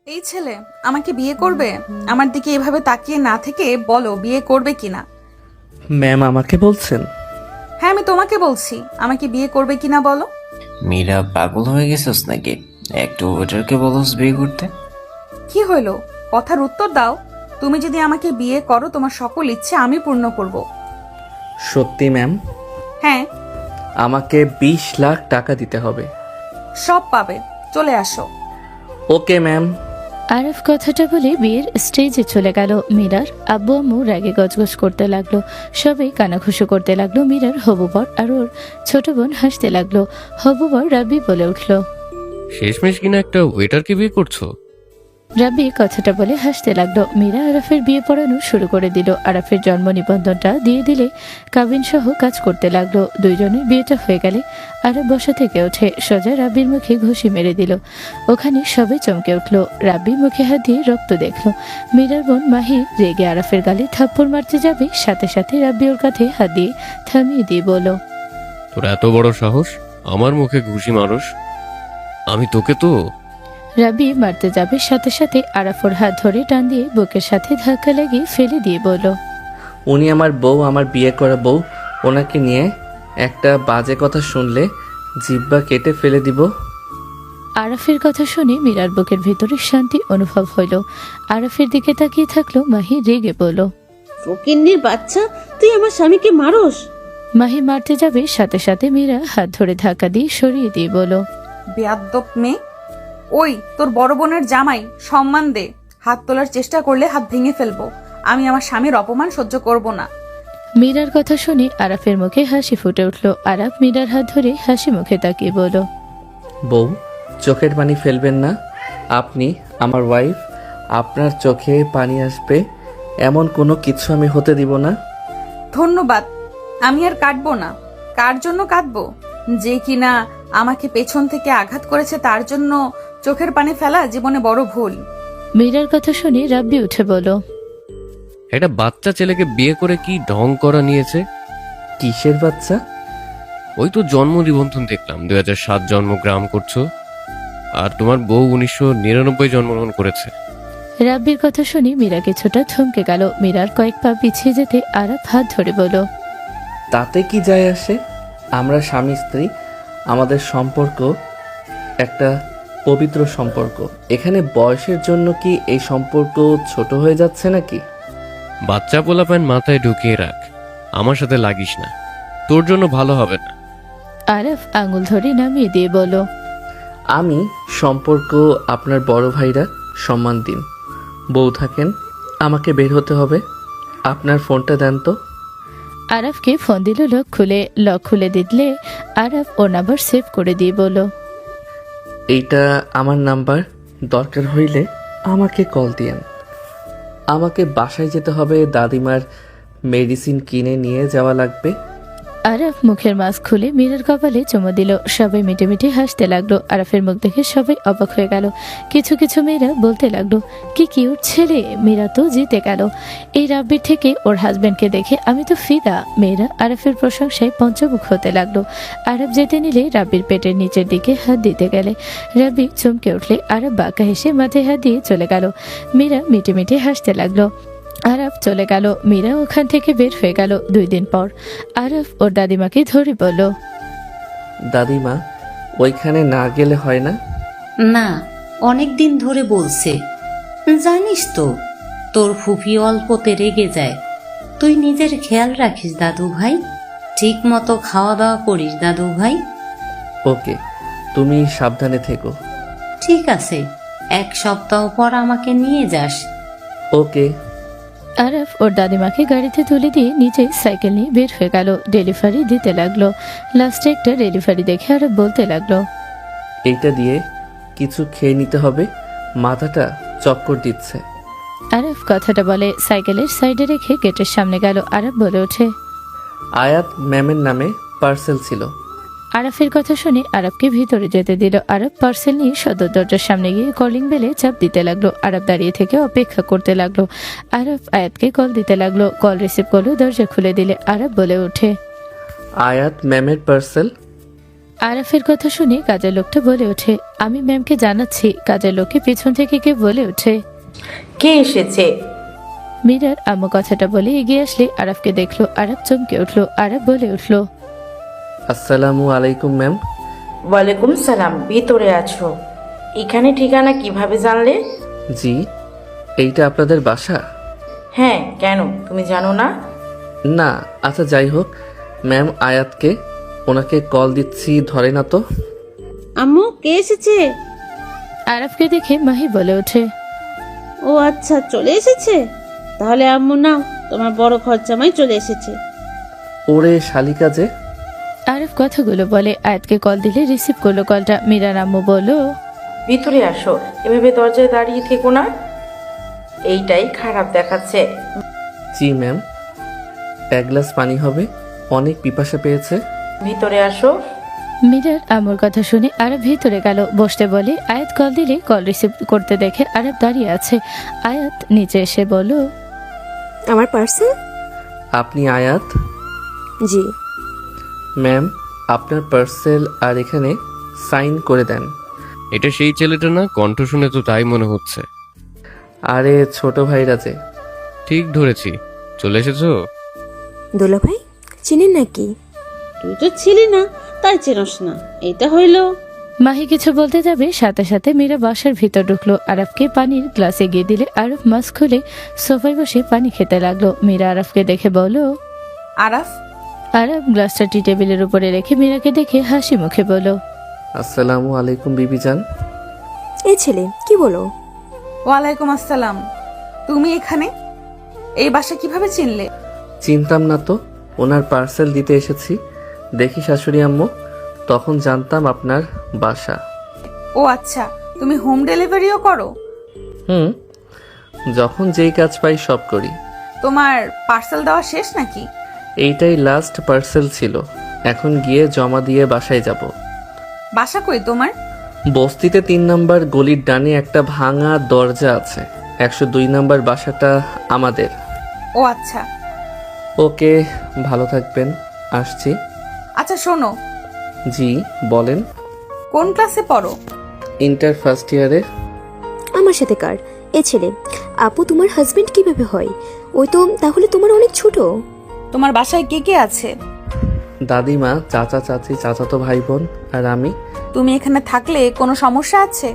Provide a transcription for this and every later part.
এই ছেলে আমাকে বিয়ে করবে? আমার দিকে এভাবে তাকিয়ে না থেকে বলো বিয়ে করবে কিনা। ম্যাম আমাকে বলছেন? হ্যাঁ, আমি তোমাকে বলছি, আমাকে বিয়ে করবে কিনা বলো। মীরা পাগল হয়ে গেছিস নাকি? একটু ওয়েটারকে বলস বিয়ে করতে। কি হইলো, কথার উত্তর দাও। তুমি যদি আমাকে বিয়ে করো তোমার সকল ইচ্ছে আমি পূর্ণ করব। সত্যি ম্যাম? হ্যাঁ। আমাকে 20 লাখ টাকা দিতে হবে। সব পাবে, চলে আসো। Okay ma'am. আরফ কথাটা বলে বিয়ের স্টেজে চলে গেল। মীরার আব্বু আম্মু রাগে গজগজ করতে লাগলো, সবাই কানাঘুষো করতে লাগলো। মীরার হবু বর আর ওর ছোট বোন হাসতে লাগলো। হবু বর রাব্বি বলে উঠল, শেষমেশ কিনা একটা ওয়েটারকে বিয়ে করছো? রাব্বি কথাটা বলে হাসতে লাগলো। মীরা আরাফের বিয়ে পড়ানো শুরু করে দিল। আরাফের জন্ম নিবন্ধনটা দিয়ে দিলে কাবিন সহ কাজ করতে লাগলো। দুইজনের বিয়েটা হয়ে গেলে আরাফ বসা থেকে ওঠে, সোজা রাব্বির মুখে ঘুষি মেরে দিল। ওখানে সবাই চমকে উঠল। রাব্বি মুখে হাত দিয়ে রক্ত দেখলো। মীরার বোন মাহি রেগে আরাফের গালে থাপ্পড় মারতে যাবে, সাথে সাথে রাব্বি ওর কাঁধে হাত দিয়ে থামিয়ে দিয়ে বলল, তোর এত বড় সাহস আমার মুখে ঘুষি মারস? আমি তোকে তো। রাব্বি মারতে যাবে, সাথে সাথে আরাফ ওর হাত ধরে টান দিয়ে বুকের সাথে ধাক্কা লাগিয়ে ফেলে দিয়ে বলল, উনি আমার বউ, আমার বিয়ে করা বউ। ওনাকে নিয়ে একটা বাজে কথা শুনলে জিহ্বা কেটে ফেলে দিব। আরাফের কথা শুনে মীরার বুকের ভিতরে শান্তি অনুভব হইল। আরাফের দিকে তাকিয়ে থাকলো। মাহি রেগে বলল, ফকিন্নির বাচ্চা, তুই আমার স্বামীকে মারস? মাহি মারতে যাবে, সাথে সাথে মীরা হাত ধরে ধাক্কা দিয়ে সরিয়ে দিয়ে বলল, বেয়াদ্দপ মেয়ে। ওই তোর বড় বোনের জামাই, সম্মান দে। হাত তোলার চেষ্টা করলে হাত ভেঙে ফেলবো। আমি আমার স্বামীর অপমান সহ্য করব না। মীরার কথা শুনে আরাফের মুখে হাসি ফুটে উঠল। আরাফ মীরার হাত ধরে হাসি মুখে তাকিয়ে বলল, বউ, চোখের পানি ফেলবেন না। আপনি আমার ওয়াইফ, আপনার চোখে পানি আসবে এমন কোনো কিছু আমি হতে দিব না। ধন্যবাদ। আমি আর কাঁদবো না। কার জন্য কাঁদবো? যে কিনা আমাকে পেছন থেকে আঘাত করেছে তার জন্য চোখের পানি ফেলা জীবনে বড় ভুল। মীরার কথা শুনে রাব্বি উঠে বলল, একটা বাচ্চা ছেলেকে বিয়ে করে কি ঢং করা নিয়েছে? কিসের বাচ্চা? ওই তো জন্ম নিবন্ধন দেখলাম 2007 জন্মগ্রহণ করছো, আর তোমার বউ 1999 জন্মগ্রহণ করেছে। রাব্বির কথা শুনে মীরা কিছুটা থমকে গেল। মীরার কয়েক পা পিছিয়ে যেতে আরাফ হাত ধরে বলল, তাতে কি যায় আসে? আমরা স্বামী স্ত্রী, আমাদের সম্পর্ক একটা পবিত্র সম্পর্ক। এখানে বয়সের জন্য কি এই সম্পর্ক ছোট হয়ে যাচ্ছে নাকি? বাচ্চা পোলাপান মাথায় ঢুকিয়ে রাখ, আমার সাথে লাগিস না, তোর জন্য ভালো হবে না। আরাফ আঙুল ধরে নামিয়ে দিয়ে বলল, আমি সম্পর্ক আপনার বড় ভাইরা, সম্মান দিন। বউ থাকেন, আমাকে বের হতে হবে। আপনার ফোনটা দেন তো। আরাফকে ফোন দিল। লক খুলে দিলে আরাফ ওর নাম্বার সেভ করে দিয়ে বলল, এইটা আমার নাম্বার, দরকার হইলে আমাকে কল দিয়েন। আমাকে বাসায় যেতে হবে, দাদিমার মেডিসিন কিনে নিয়ে যাওয়া লাগবে। আরাফ মুখের মাস্ক খুলে মীরার কপালে চুমু দিল। সবাই মিটে মিটে হাসতে লাগলো। আরাফের মুখ দেখে সবাই অবাক হয়ে গেল। কিছু কিছু মেয়েরা বলতে লাগলো, কি কিউট ছেলে, মীরা তো জিতে গেল। এই রাব্বির থেকে ওর হাজবেন্ডকে দেখে আমি তো ফিদা। মেয়েরা আরাফের প্রশংসায় পঞ্চমুখ হতে লাগলো। আরাফ যেতে নিলে রাব্বির পেটের নিচের দিকে হাত দিতে গেলে রাব্বি চমকে উঠলে আরাফ বাঁকা হেসে মাথায় হাত দিয়ে চলে গেল। মীরা মিটে মিটে হাসতে লাগলো। আরাফ চলে গেল। মীরা ওখান থেকে বের হয়ে গেল। 2 দিন পর আরাফ ওর দাদিমাকে ধরে বলল, দাদিমা, ওইখানে না গেলে হয় না? না, অনেক দিন ধরে বলছে। জানিস তো, তোর ফুফি অল্পতে রেগে যায়। তুই নিজের খেয়াল রাখিস দাদু ভাই, ঠিক মতো খাওয়া দাওয়া করিস দাদু ভাই। ওকে, তুমি সাবধানে থেকো। ঠিক আছে, 1 সপ্তাহ পর আমাকে নিয়ে যাস। ওকে। আরাফ ওর দাদিমাকে গাড়িতে তুলে দিয়ে নিচে সাইকেল নিয়ে বের হয়ে গেল। ডেলিভারি দিতে লাগলো। লাস্টে একটা ডেলিভারি দেখে আরাফ বলতে লাগলো, এইটা দিয়ে কিছু খেয়ে নিতে হবে, মাথাটা চক্কর দিচ্ছে। আরাফ কথাটা বলে সাইকেলের সাইডে রেখে গেটের সামনে গেল। আরাফ বলে ওঠে, আয়াত ম্যামের নামে পার্সেল ছিল। আরাফের কথা শুনে আরাফকে ভিতরে যেতে দিল। আরাফ পার্সেল নিয়ে সদর দরজার সামনে গিয়ে কলিং বেলে চাপ দিতে লাগলো। আরাফ দাঁড়িয়ে থেকে অপেক্ষা করতে লাগলো। আরাফ আয়াতকে কল দিতে লাগলো। কল রিসিভ করলো। দরজা খুলে দিলে আরাফ বলে ওঠে, আয়াত ম্যামের পার্সেল। আরাফের কথা শুনে কাজের লোকটা বলে ওঠে, আমি ম্যামকে জানাচ্ছি। কাজের লোককে পিছন থেকে কে বলে ওঠে। কে এসেছে? মীরার আম্মু কথাটা বলে এগিয়ে আসলে আরাফকে দেখলো। আরাফ চমকে উঠলো। আরাফ বলে উঠলো, আসসালামু আলাইকুম ম্যাম। ওয়ালাইকুম সালাম। ভিতরে আছো? এখানে ঠিকানা কিভাবে জানলে? জি, এইটা আপনাদের বাসা? হ্যাঁ, কেন তুমি জানো না? না, আচ্ছা যাই হোক। ম্যাম আয়াতকে, ওনাকে কল দিচ্ছি, ধরে না তো। আম্মু, কে এসেছে? আরাফকে দেখে মাহি বলে ওঠে, ও আচ্ছা, চলে এসেছে। তাহলে আম্মু নাও, তোমার বড় খরচামাই চলে এসেছে। ওরে শালিকা যে। আরাফ কথাগুলো বলে আয়াতকে কল দিলে রিসিভ করলো কলটা। মীরার আম্মু বলল, ভিতরে আসো, এভাবে দরজায় দাঁড়িয়ে থেকো না, এইটাই খারাপ দেখাচ্ছে। জি ম্যাম, এক গ্লাস পানি হবে, অনেক পিপাসা পেয়েছে। ভিতরে আসো। মীরার আম্মুর কথা শুনে আরাফ ভিতরে গেল। বসতে বলে আয়াত কল দিলে কল রিসিভ করতে দেখে আরাফ দাঁড়িয়ে আছে। আয়াত নিচে এসে বলল, আমার পার্সেল? আপনি আয়াত? জি। ম্যাম, আপনার পার্সেল আর এখানে সাইন করে দেন। এটা সেই ছেলেটা না? কণ্ঠ শুনে তো তাই মনে হচ্ছে। আরে ছোট ভাইরা যে। ঠিক ধরেছি, চলে এসেছো? দোলা ভাই চিনেন নাকি? তুই তো ছিলি না, তাই চেনস না। এটা হইল। মাহি কিছু বলতে যাবে, সাথে সাথে মীরা বাসার ভিতর ঢুকলো। আরাফকে পানির গ্লাস এগিয়ে দিলে আরাফ মাস্ক খুলে সোফায় বসে পানি খেতে লাগলো। মীরা আরাফকে দেখে বলল, আরাফ, আরাফ গ্লাসটা টি টেবিলের উপরে রেখে মীরাকে দেখে হাসি মুখে বলল, আসসালামু আলাইকুম বিবিজান। এই ছেলে কি বলো? ওয়ালাইকুম আসসালাম। তুমি এখানে? এই বাসা কিভাবে চিনলে? চিনতাম না তো, ওনার পার্সেল দিতে এসেছি। দেখি শাশুড়ি আম্মু, তখন জানতাম আপনার বাসা। ও আচ্ছা, তুমি হোম ডেলিভারিও করো? হুম, যখন যেই কাজ পাই সব করি। তোমার পার্সেল দেওয়া শেষ নাকি? এইটাই লাস্ট পার্সেল ছিল, এখন গিয়ে জমা দিয়ে বাসায় যাব। বাসা কই তোমার? বস্তিতে 3 নম্বর গলির ডানে একটা ভাঙা দরজা আছে। 102 নম্বর বাসাটা আমাদের। ও আচ্ছা। ওকে, ভালো থাকবেন, আসছি। আচ্ছা শোনো, জি বলেন। কোন ক্লাসে পড়ো? ইন্টার ফার্স্ট ইয়ারে। আমার সাথে কার? এই ছেলে, আপু তোমার হাজবেন্ড কিভাবে হয়? ওই তো তাহলে তোমার অনেক ছোট। তোমার বাসায় কে কে আছে? দাদিমা, চাচা চাচি, চাচাতো ভাই বোন আর আমি। তুমি এখানে থাকলে কোনো সমস্যা আছে?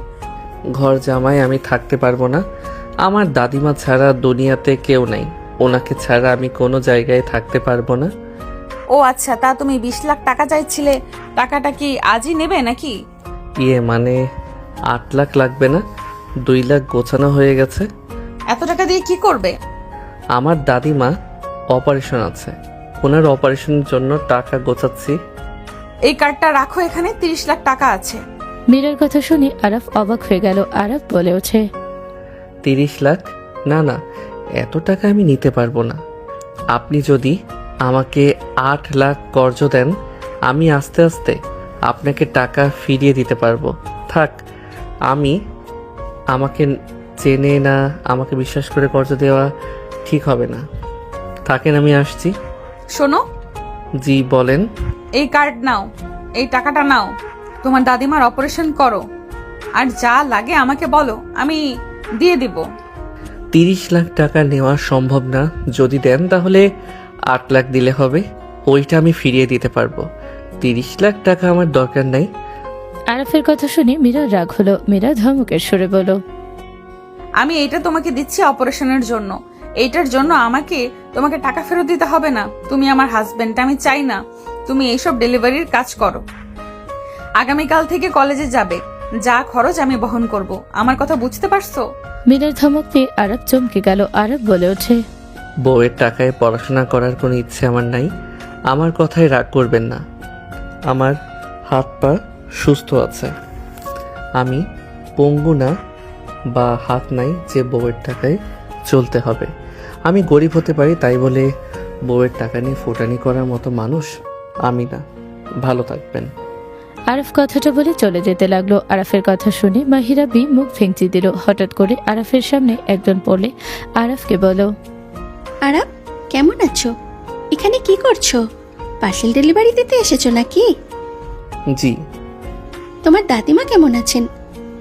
ঘর জামাই, আমি থাকতে পারবো না। আমার দাদিমা ছাড়া দুনিয়াতে কেউ নাই, ওনাকে ছাড়া আমি কোনো জায়গায় থাকতে পারবো না। ও আচ্ছা, তা তুমি 20 লাখ টাকা চাইছিলে, টাকাটা কি আজই নেবে নাকি? ইয়ে মানে 8 লাখ লাগবে না, 2 লাখ গোছানো হয়ে গেছে। এত টাকা দিয়ে কি করবে? আমার দাদিমা অপারেশন আছে, ওনার অপারেশনের জন্য টাকা গোছাচ্ছি। এই কার্ডটা রাখো, এখানে 30 লাখ টাকা আছে। মীরার কথা শুনে আরাফ অবাক হয়ে গেল। আরাফ বলে ওঠে, 30 লাখ? না না, এত টাকা আমি নিতে পারবো না। আপনি যদি আমাকে 8 লাখ কর্জ দেন, আমি আস্তে আস্তে আপনাকে টাকা ফিরিয়ে দিতে পারবো। থাক, আমাকে চেনে না, আমাকে বিশ্বাস করে কর্জ দেওয়া ঠিক হবে না। থাকেন, আমি আসছি। শোনো, জি বলেন। এই কার্ড নাও, এই টাকাটা নাও, তোমার দাদিমার অপারেশন করো, আর যা লাগে আমাকে বলো, আমি দিয়ে দিব। 30 লাখ টাকা নেওয়া সম্ভব না, যদি দেন তাহলে 8 লাখ দিলে হবে, ওইটা আমি ফিরিয়ে দিতে পারবো। 30 লাখ টাকা আমার দরকার নাই। আরাফের কথা শুনে মীরার রাগ হলো। মীরা ধমকের সুরে বলল, আমি এইটা তোমাকে দিচ্ছি অপারেশনের জন্য, এইটার জন্য তোমাকে টাকা ফেরত দিতে হবে না। তুমি আমার হাজবেন্ড, আমি চাই না তুমি এইসব ডেলিভারির কাজ করো। আগামীকাল থেকে কলেজে যাবে, যা খরচ আমি বহন করব। আমার কথা বুঝতে পারছো? মীরার ধমক পেয়ে আরাফ চমকে গেল। আরাফ বলে ওঠে, বউয়ের টাকায় পড়াশোনা করার কোনো ইচ্ছে আমার নাই, আমার কথায় রাগ করবেন না। আমার হাত পা সুস্থ আছে, আমি পঙ্গু না বা হাত নাই যে বউয়ের টাকায় চলতে হবে। আমি গরিব হতে পারি, তাই বলে বউয়ের টাকা নিয়ে ফুটানি করার মতো মানুষ আমি না। ভালো থাকবেন। আরাফ কথাটা বলে চলে যেতে লাগলো। আরাফের কথা শুনে মাহিরা বি মুখ ভেঙচি দিল। হঠাৎ করে আরাফের সামনে একজন পড়লে আরাফকে বলো, আরাফ, কেমন আছো? এখানে কি করছো? পার্সেল ডেলিভারি দিতে এসেছো নাকি? জি। তোমার দাদিমা কেমন আছেন?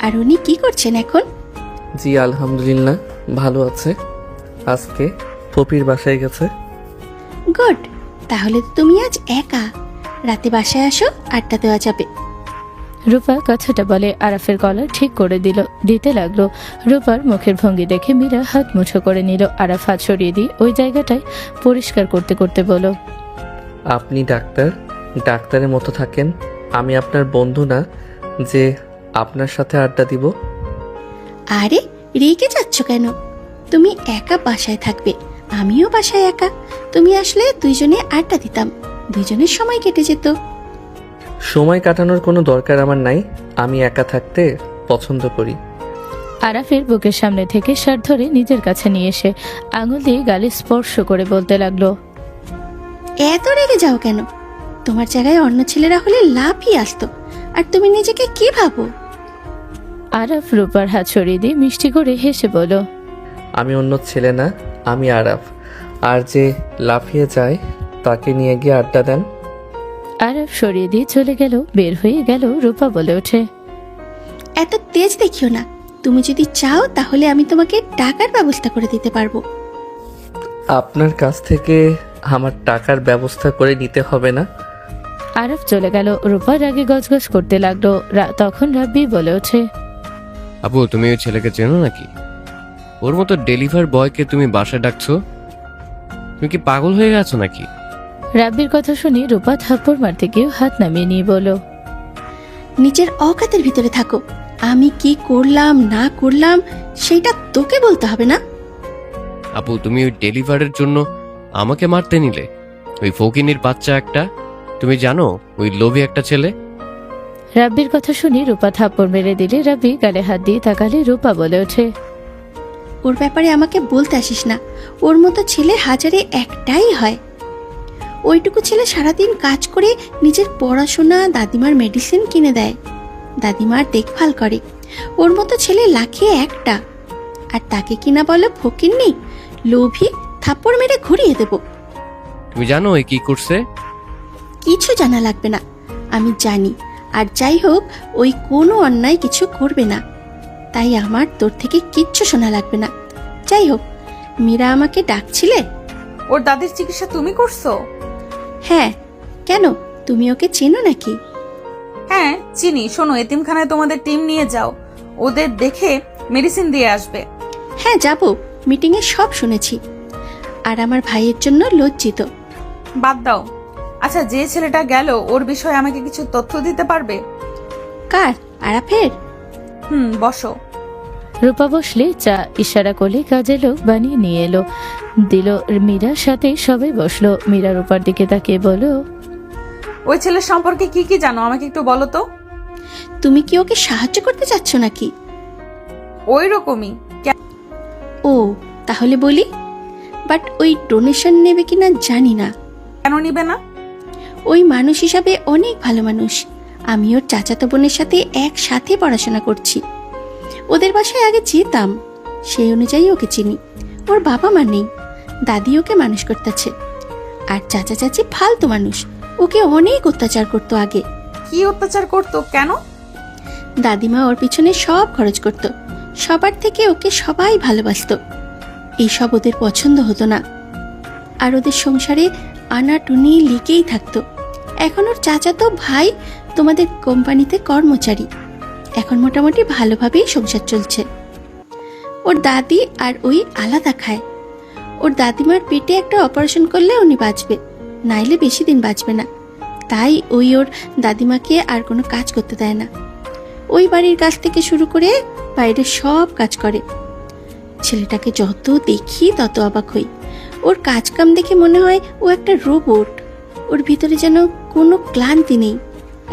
আর উনি কি করছেন এখন? জি আলহামদুলিল্লাহ ভালো আছে। আজকে পপির বাসায় গেছে। গুড। তাহলে তো তুমি আজ একা। রাতে বাসায় আসো, আড্ডা দেওয়া যাবে। রূপা কথাটা বলে আরাফের কলার ঠিক করে দিতে লাগলো। রূপার মুখের ভঙ্গি দেখে মীরা হাত মুঠো করে নিল। আরাফ হাত সরিয়ে দিয়ে ওই জায়গাটায় পরিষ্কার করতে করতে বলল, আপনি ডাক্তারের মতো থাকেন। আমি আপনার বন্ধু না যে আপনার সাথে আড্ডা দিব। আরে রেগে যাচ্ছ কেন? তুমি একা বাসায় থাকবে, আমিও বাসায় একা। তুমি আসলে দুইজনে আড্ডা দিতাম, দুইজনের সময় কেটে যেত। সময় কাটানোর কোনো দরকার আমার নাই। আমি একা থাকতে পছন্দ করি। আরাফের বুকের সামনে থেকে শার্ট ধরে নিজের কাছে নিয়ে এসে আঙুল দিয়ে গালে স্পর্শ করে বলতে লাগলো, এত রেগে যাও কেন? তোমার জায়গায় অন্য ছেলেরা হলে লাফিয়ে আসতো, আর তুমি নিজেকে কি ভাবো? আরাফ রূপার হাত সরিয়ে দিয়ে মিষ্টি করে হেসে বলল, আমি অন্য ছেলে না, আমি আরাফ। আর যে লাফিয়ে যায় তাকে নিয়ে গিয়ে আড্ডা দেন। আরাফ সরিয়ে দিয়ে চলে গেল। বের হয়ে গেল। রূপা বলে ওঠে, এত তেজ দেখিও না। তুমি যদি চাও তাহলে আমি তোমাকে টাকার ব্যবস্থা করে দিতে পারবো। আপনার কাছ থেকে আমার টাকার ব্যবস্থা করে নিতে হবে না। আরাফ চলে গেল। রূপা রাগে গজগজ করতে লাগলো। তখন রাব্বি বলে ওঠে, আপু তুমি ওই ছেলেকে চেনো নাকি? ওর মতো ডেলিভার বয়কে তুমি বাসায় ডাকছো? তুমি কি পাগল হয়ে গেছো নাকি? রাব্বির কথা শুনে রূপা থাপ্পড় মারতে গিয়ে হাত নামিয়ে নিয়ে বলল, নিজের অকাতের ভিতরে থাকো। আমি কি করলাম না করলাম সেটা তোকে বলতে হবে না। আপু তুমি ওই ডেলিভারের জন্য আমাকে মারতে নিলে? ওই ফকিনির বাচ্চা একটা। তুমি জানো ওই লোভী একটা ছেলে। রাব্বির কথা শুনে রূপা থাপ্পড় মেরে দিলে রাব্বি গালে হাত দিয়ে তাকালে। রূপা বলে ওঠে, ওর ব্যাপারে আমাকে বলতে আসিস না। ওর মতো ছেলে হাজারে একটাই হয়। ওইটুকু ছেলে সারাদিন কাজ করে নিজের পড়াশোনা, দাদিমার মেডিসিন কিনে দেয়, দাদিমার দেখভাল করে। ওর মতো ছেলে লাখে একটা। আর তাকে কিনা বলে ফকিন্নি, লোভী, থাপ্পড় মেরে ঘুরিয়ে দেব। তুমি জানো ওই কি করছে? কিছু জানা লাগবে না, আমি জানি। আর যাই হোক, ওই কোনো অন্যায় কিছু করবে না, তাই আমার তোর থেকে কিচ্ছু শোনা লাগবে না। যাই হোক, মীরা আমাকে ডাকছিলে? ওর দাদির চিকিৎসা তুমি করছো? হ্যাঁ। কেন, তুমি ওকে চেনো নাকি? হ্যাঁ চিনি। শোনো, এতিমখানায় তোমাদের টিম নিয়ে যাও, ওদের দেখে মেডিসিন দিয়ে আসবে। হ্যাঁ যাব, মিটিংয়ে সব শুনেছি। আর আমার ভাইয়ের জন্য লজ্জিত। বাদ দাও। আচ্ছা, যে ছেলেটা গেল ওর বিষয়ে আমাকে কিছু তথ্য দিতে পারবে? কার? আরাফের? বসো। রূপা বসলে চা ইশারা করলে কাজের লোক বানিয়ে নিয়ে এলো, দিল। মীরার সাথে সবাই বসলো। মীরা রূপার দিকে তাকিয়ে বলো, ওই ছেলের সম্পর্কে কি কি জানো আমাকে একটু বলো তো। তুমি কি ওকে সাহায্য করতে চাচ্ছ নাকি? ওই রকমই। ও তাহলে বলি, বাট ওই ডোনেশন নেবে কিনা জানি না। কেন নিবে না? ওই মানুষ হিসাবে অনেক ভালো মানুষ। আমি ওর চাচাতো বোনের সাথে একসাথে পড়াশোনা করছি। ওদের বাসায় আগে যেতাম, সেই অনুযায়ী ওকে চিনি। ওর বাবা মা নেই, দাদি ওকে মানুষ করতেছে। আর চাচা চাচি ফালতু মানুষ, ওকে অনেক অত্যাচার করতো আগে। কি অত্যাচার করতো? কেন? দাদিমা ওর পিছনে সব খরচ করত, সবার থেকে ওকে সবাই ভালোবাসতো। এইসব ওদের পছন্দ হতো না, আর ওদের সংসারে আনাটুনি লেগেই থাকতো। এখন ওর চাচাতো ভাই তোমাদের কোম্পানিতে কর্মচারী। এখন মোটামুটি ভালোভাবেই সংসার চলছে। ওর দাদি আর ওই আলাদা খায়। ওর দাদিমার পেটে একটা অপারেশন করলে উনি বাঁচবে, নাইলে বেশি দিন বাঁচবে না। তাই ওই ওর দাদিমাকে আর কোনো কাজ করতে দেয় না। ওই বাড়ির কাজ থেকে শুরু করে বাইরের সব কাজ করে। ছেলেটাকে যত দেখি তত অবাক হই। ওর কাজ কাম দেখে মনে হয় ও একটা রোবট। ওর ভিতরে যেন কোনো ক্লান্তি নেই।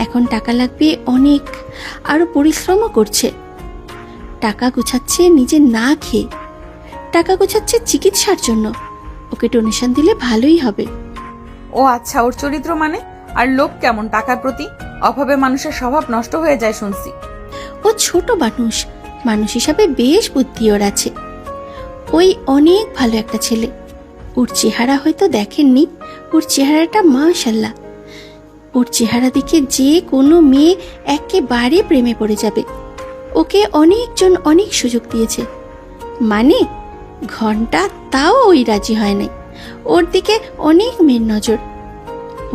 এখন টাকা লাগবে অনেক, আরো পরিশ্রমও করছে। টাকা গোছাচ্ছে নিজে না খেয়ে, টাকা গোছাচ্ছে চিকিৎসার জন্য। ওকে ডোনেশন দিলে ভালোই হবে। ও আচ্ছা, ওর চরিত্র মানে? আর লোক কেমন টাকার প্রতি? অভাবে মানুষের স্বভাব নষ্ট হয়ে যায় শুনছি। ও ছোট মানুষ, মানুষ হিসাবে বেশ বুদ্ধি ওর আছে। ওই অনেক ভালো একটা ছেলে। ওর চেহারা হয়তো দেখেননি, ওর চেহারাটা মাশাআল্লাহ। ওর চেহারা দেখে যে কোনো মেয়ে একেবারে প্রেমে পড়ে যাবে। ওকে অনেকজন অনেক সুযোগ দিয়েছে, মানে ঘন্টা তাও ওই রাজি হয় নাই। ওর দিকে অনেক মেয়ের নজর,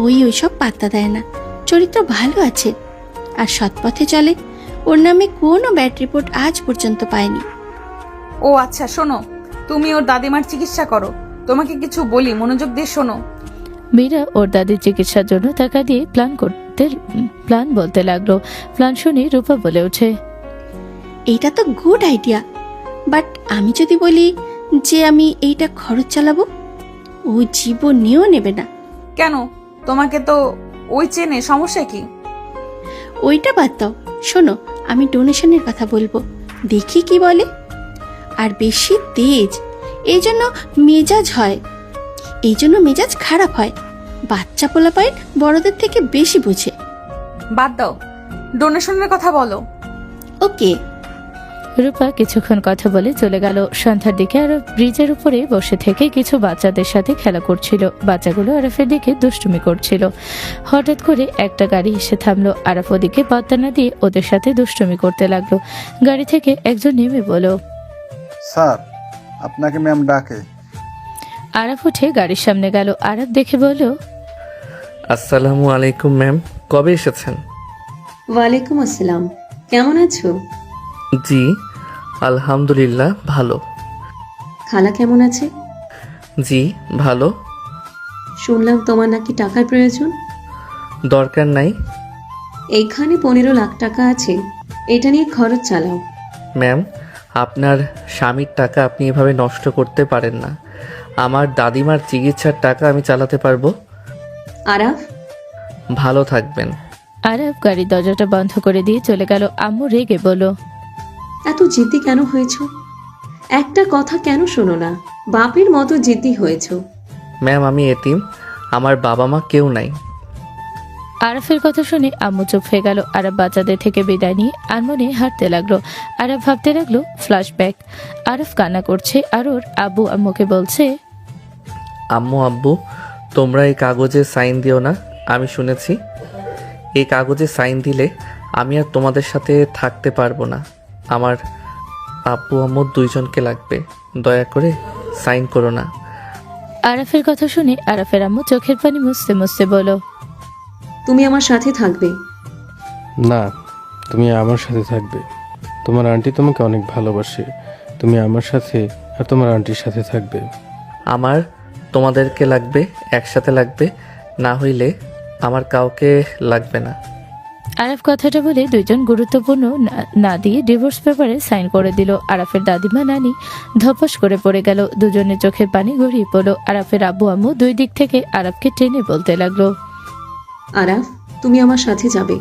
ওইসব পাত্তা দেয় না। চরিত্র ভালো আছে আর সৎপথে চলে। ওর নামে কোনো ব্যাড রিপোর্ট আজ পর্যন্ত পায়নি। ও আচ্ছা, শোনো, তুমি ওর দাদিমার চিকিৎসা করো। তোমাকে কিছু বলি, মনোযোগ দিয়ে শোনো। মীরা ওর দাদির চিকিৎসার জন্য টাকা দিয়ে প্ল্যান বলতে লাগলো। প্ল্যান শুনে রূপা বলে ওঠে, এইটা তো গুড আইডিয়া, বাট আমি যদি বলি যে আমি এইটা খরচ চালাবো, ও জীবনেও নেবে না। কেন? তোমাকে তো ওই চেনে, সমস্যা কি? ওইটা বাদ দাও, শোনো, আমি ডোনেশনের কথা বলবো, দেখি কি বলে। আর বেশি তেজ এই জন্য মেজাজ খারাপ হয়। বাচ্চা পোলাপাইন বড়দের থেকে বেশি বুঝে। বাদ দাও, ডোনেশনের কথা বলো। ওকে। রূপা কিছুক্ষণ কথা বলে চলে গেল। সন্ধ্যার দিকে আরব ব্রিজের উপরে বসে থেকে কিছু বাচ্চাদের সাথে খেলা করছিল। বাচ্চাগুলো আরফের দিকে দুষ্টুমি করছিল। হঠাৎ করে একটা গাড়ি এসে থামলো। আরফ ওদিকে পাত্তা না দিয়ে ওদের সাথে দুষ্টুমি করতে লাগলো। গাড়ি থেকে একজন নেমে বলল, স্যার, আপনাকে ম্যাম ডাকে। আরফ উঠে গাড়ির সামনে গেল। আরব দেখে বলল, আসসালামু আলাইকুম ম্যাম, কবে এসেছেন? ওয়ালাইকুম আসসালাম, কেমন আছো? জি আলহামদুলিল্লাহ ভালো। খালা কেমন আছে? জি ভালো। শুনলাম তোমার নাকি টাকার প্রয়োজন। দরকার নাই এইখানে 15 লাখ টাকা আছে, এটা নিয়ে খরচ চালাও। ম্যাম, আপনার স্বামীর টাকা আপনি এভাবে নষ্ট করতে পারেন না। আমার দাদিমার চিকিৎসার টাকা আমি চালাতে পারবো। আরাফ, ভালো থাকবেন। আরব গাড়ির দরজাটা বন্ধ করে দিয়ে চলে গেল। আম্মু রেগে বলল, এত জিদ্দি কেন হয়েছো? একটা কথা কেন শোনো না? বাপের মতো জিদ্দি হয়েছো। ম্যাম, আমি এতিম, আমার বাবা মা কেউ নাই। আরফের কথা শুনে আম্মু চুপ হয়ে গেল। আরব বাচ্চাদের থেকে বিদায় নিয়ে আনমনে হাঁটতে লাগলো। আরব ভাবতে লাগলো ফ্ল্যাশব্যাক। আরফ কান্না করছে আর ওর আব্বু আম্মুকে বলছে, আম্মু আব্বু, তোমরা এই কাগজে সাইন দিও না। আমি শুনেছি এই কাগজে সাইন দিলে আমি আর তোমাদের সাথে থাকতে পারবো না। আমার আব্বু আম্মু দুইজনকে লাগবে, দয়া করে সাইন করো না। আরফের কথা শুনে আরফের আম্মু চোখের পানি মুছতে মুছতে বলল, তুমি আমার সাথে থাকবে। না, তুমি আমার সাথে থাকবে। তোমার আন্টি তোমাকে অনেক ভালোবাসে। তুমি আমার সাথে আর তোমার আন্টির সাথে থাকবে। আমার তোমাদেরকে লাগবে, একসাথে লাগবে, না হইলে আমার কাউকে লাগবে না। আরফ কথাটা বলে দুইজন গুরুত্বপূর্ণ না দিয়ে ডিভোর্স পেপারে সাইন করে দিল। আরফের দাদিমা নানি ধপাস করে পড়ে গেল। দুজনের চোখের পানি গড়িয়ে পড়লো। আরফের আব্বু আম্মু দুই দিক থেকে আরফকে টেনে বলতে লাগলো, আরাফ, তুমি আমার সাথে যাবে।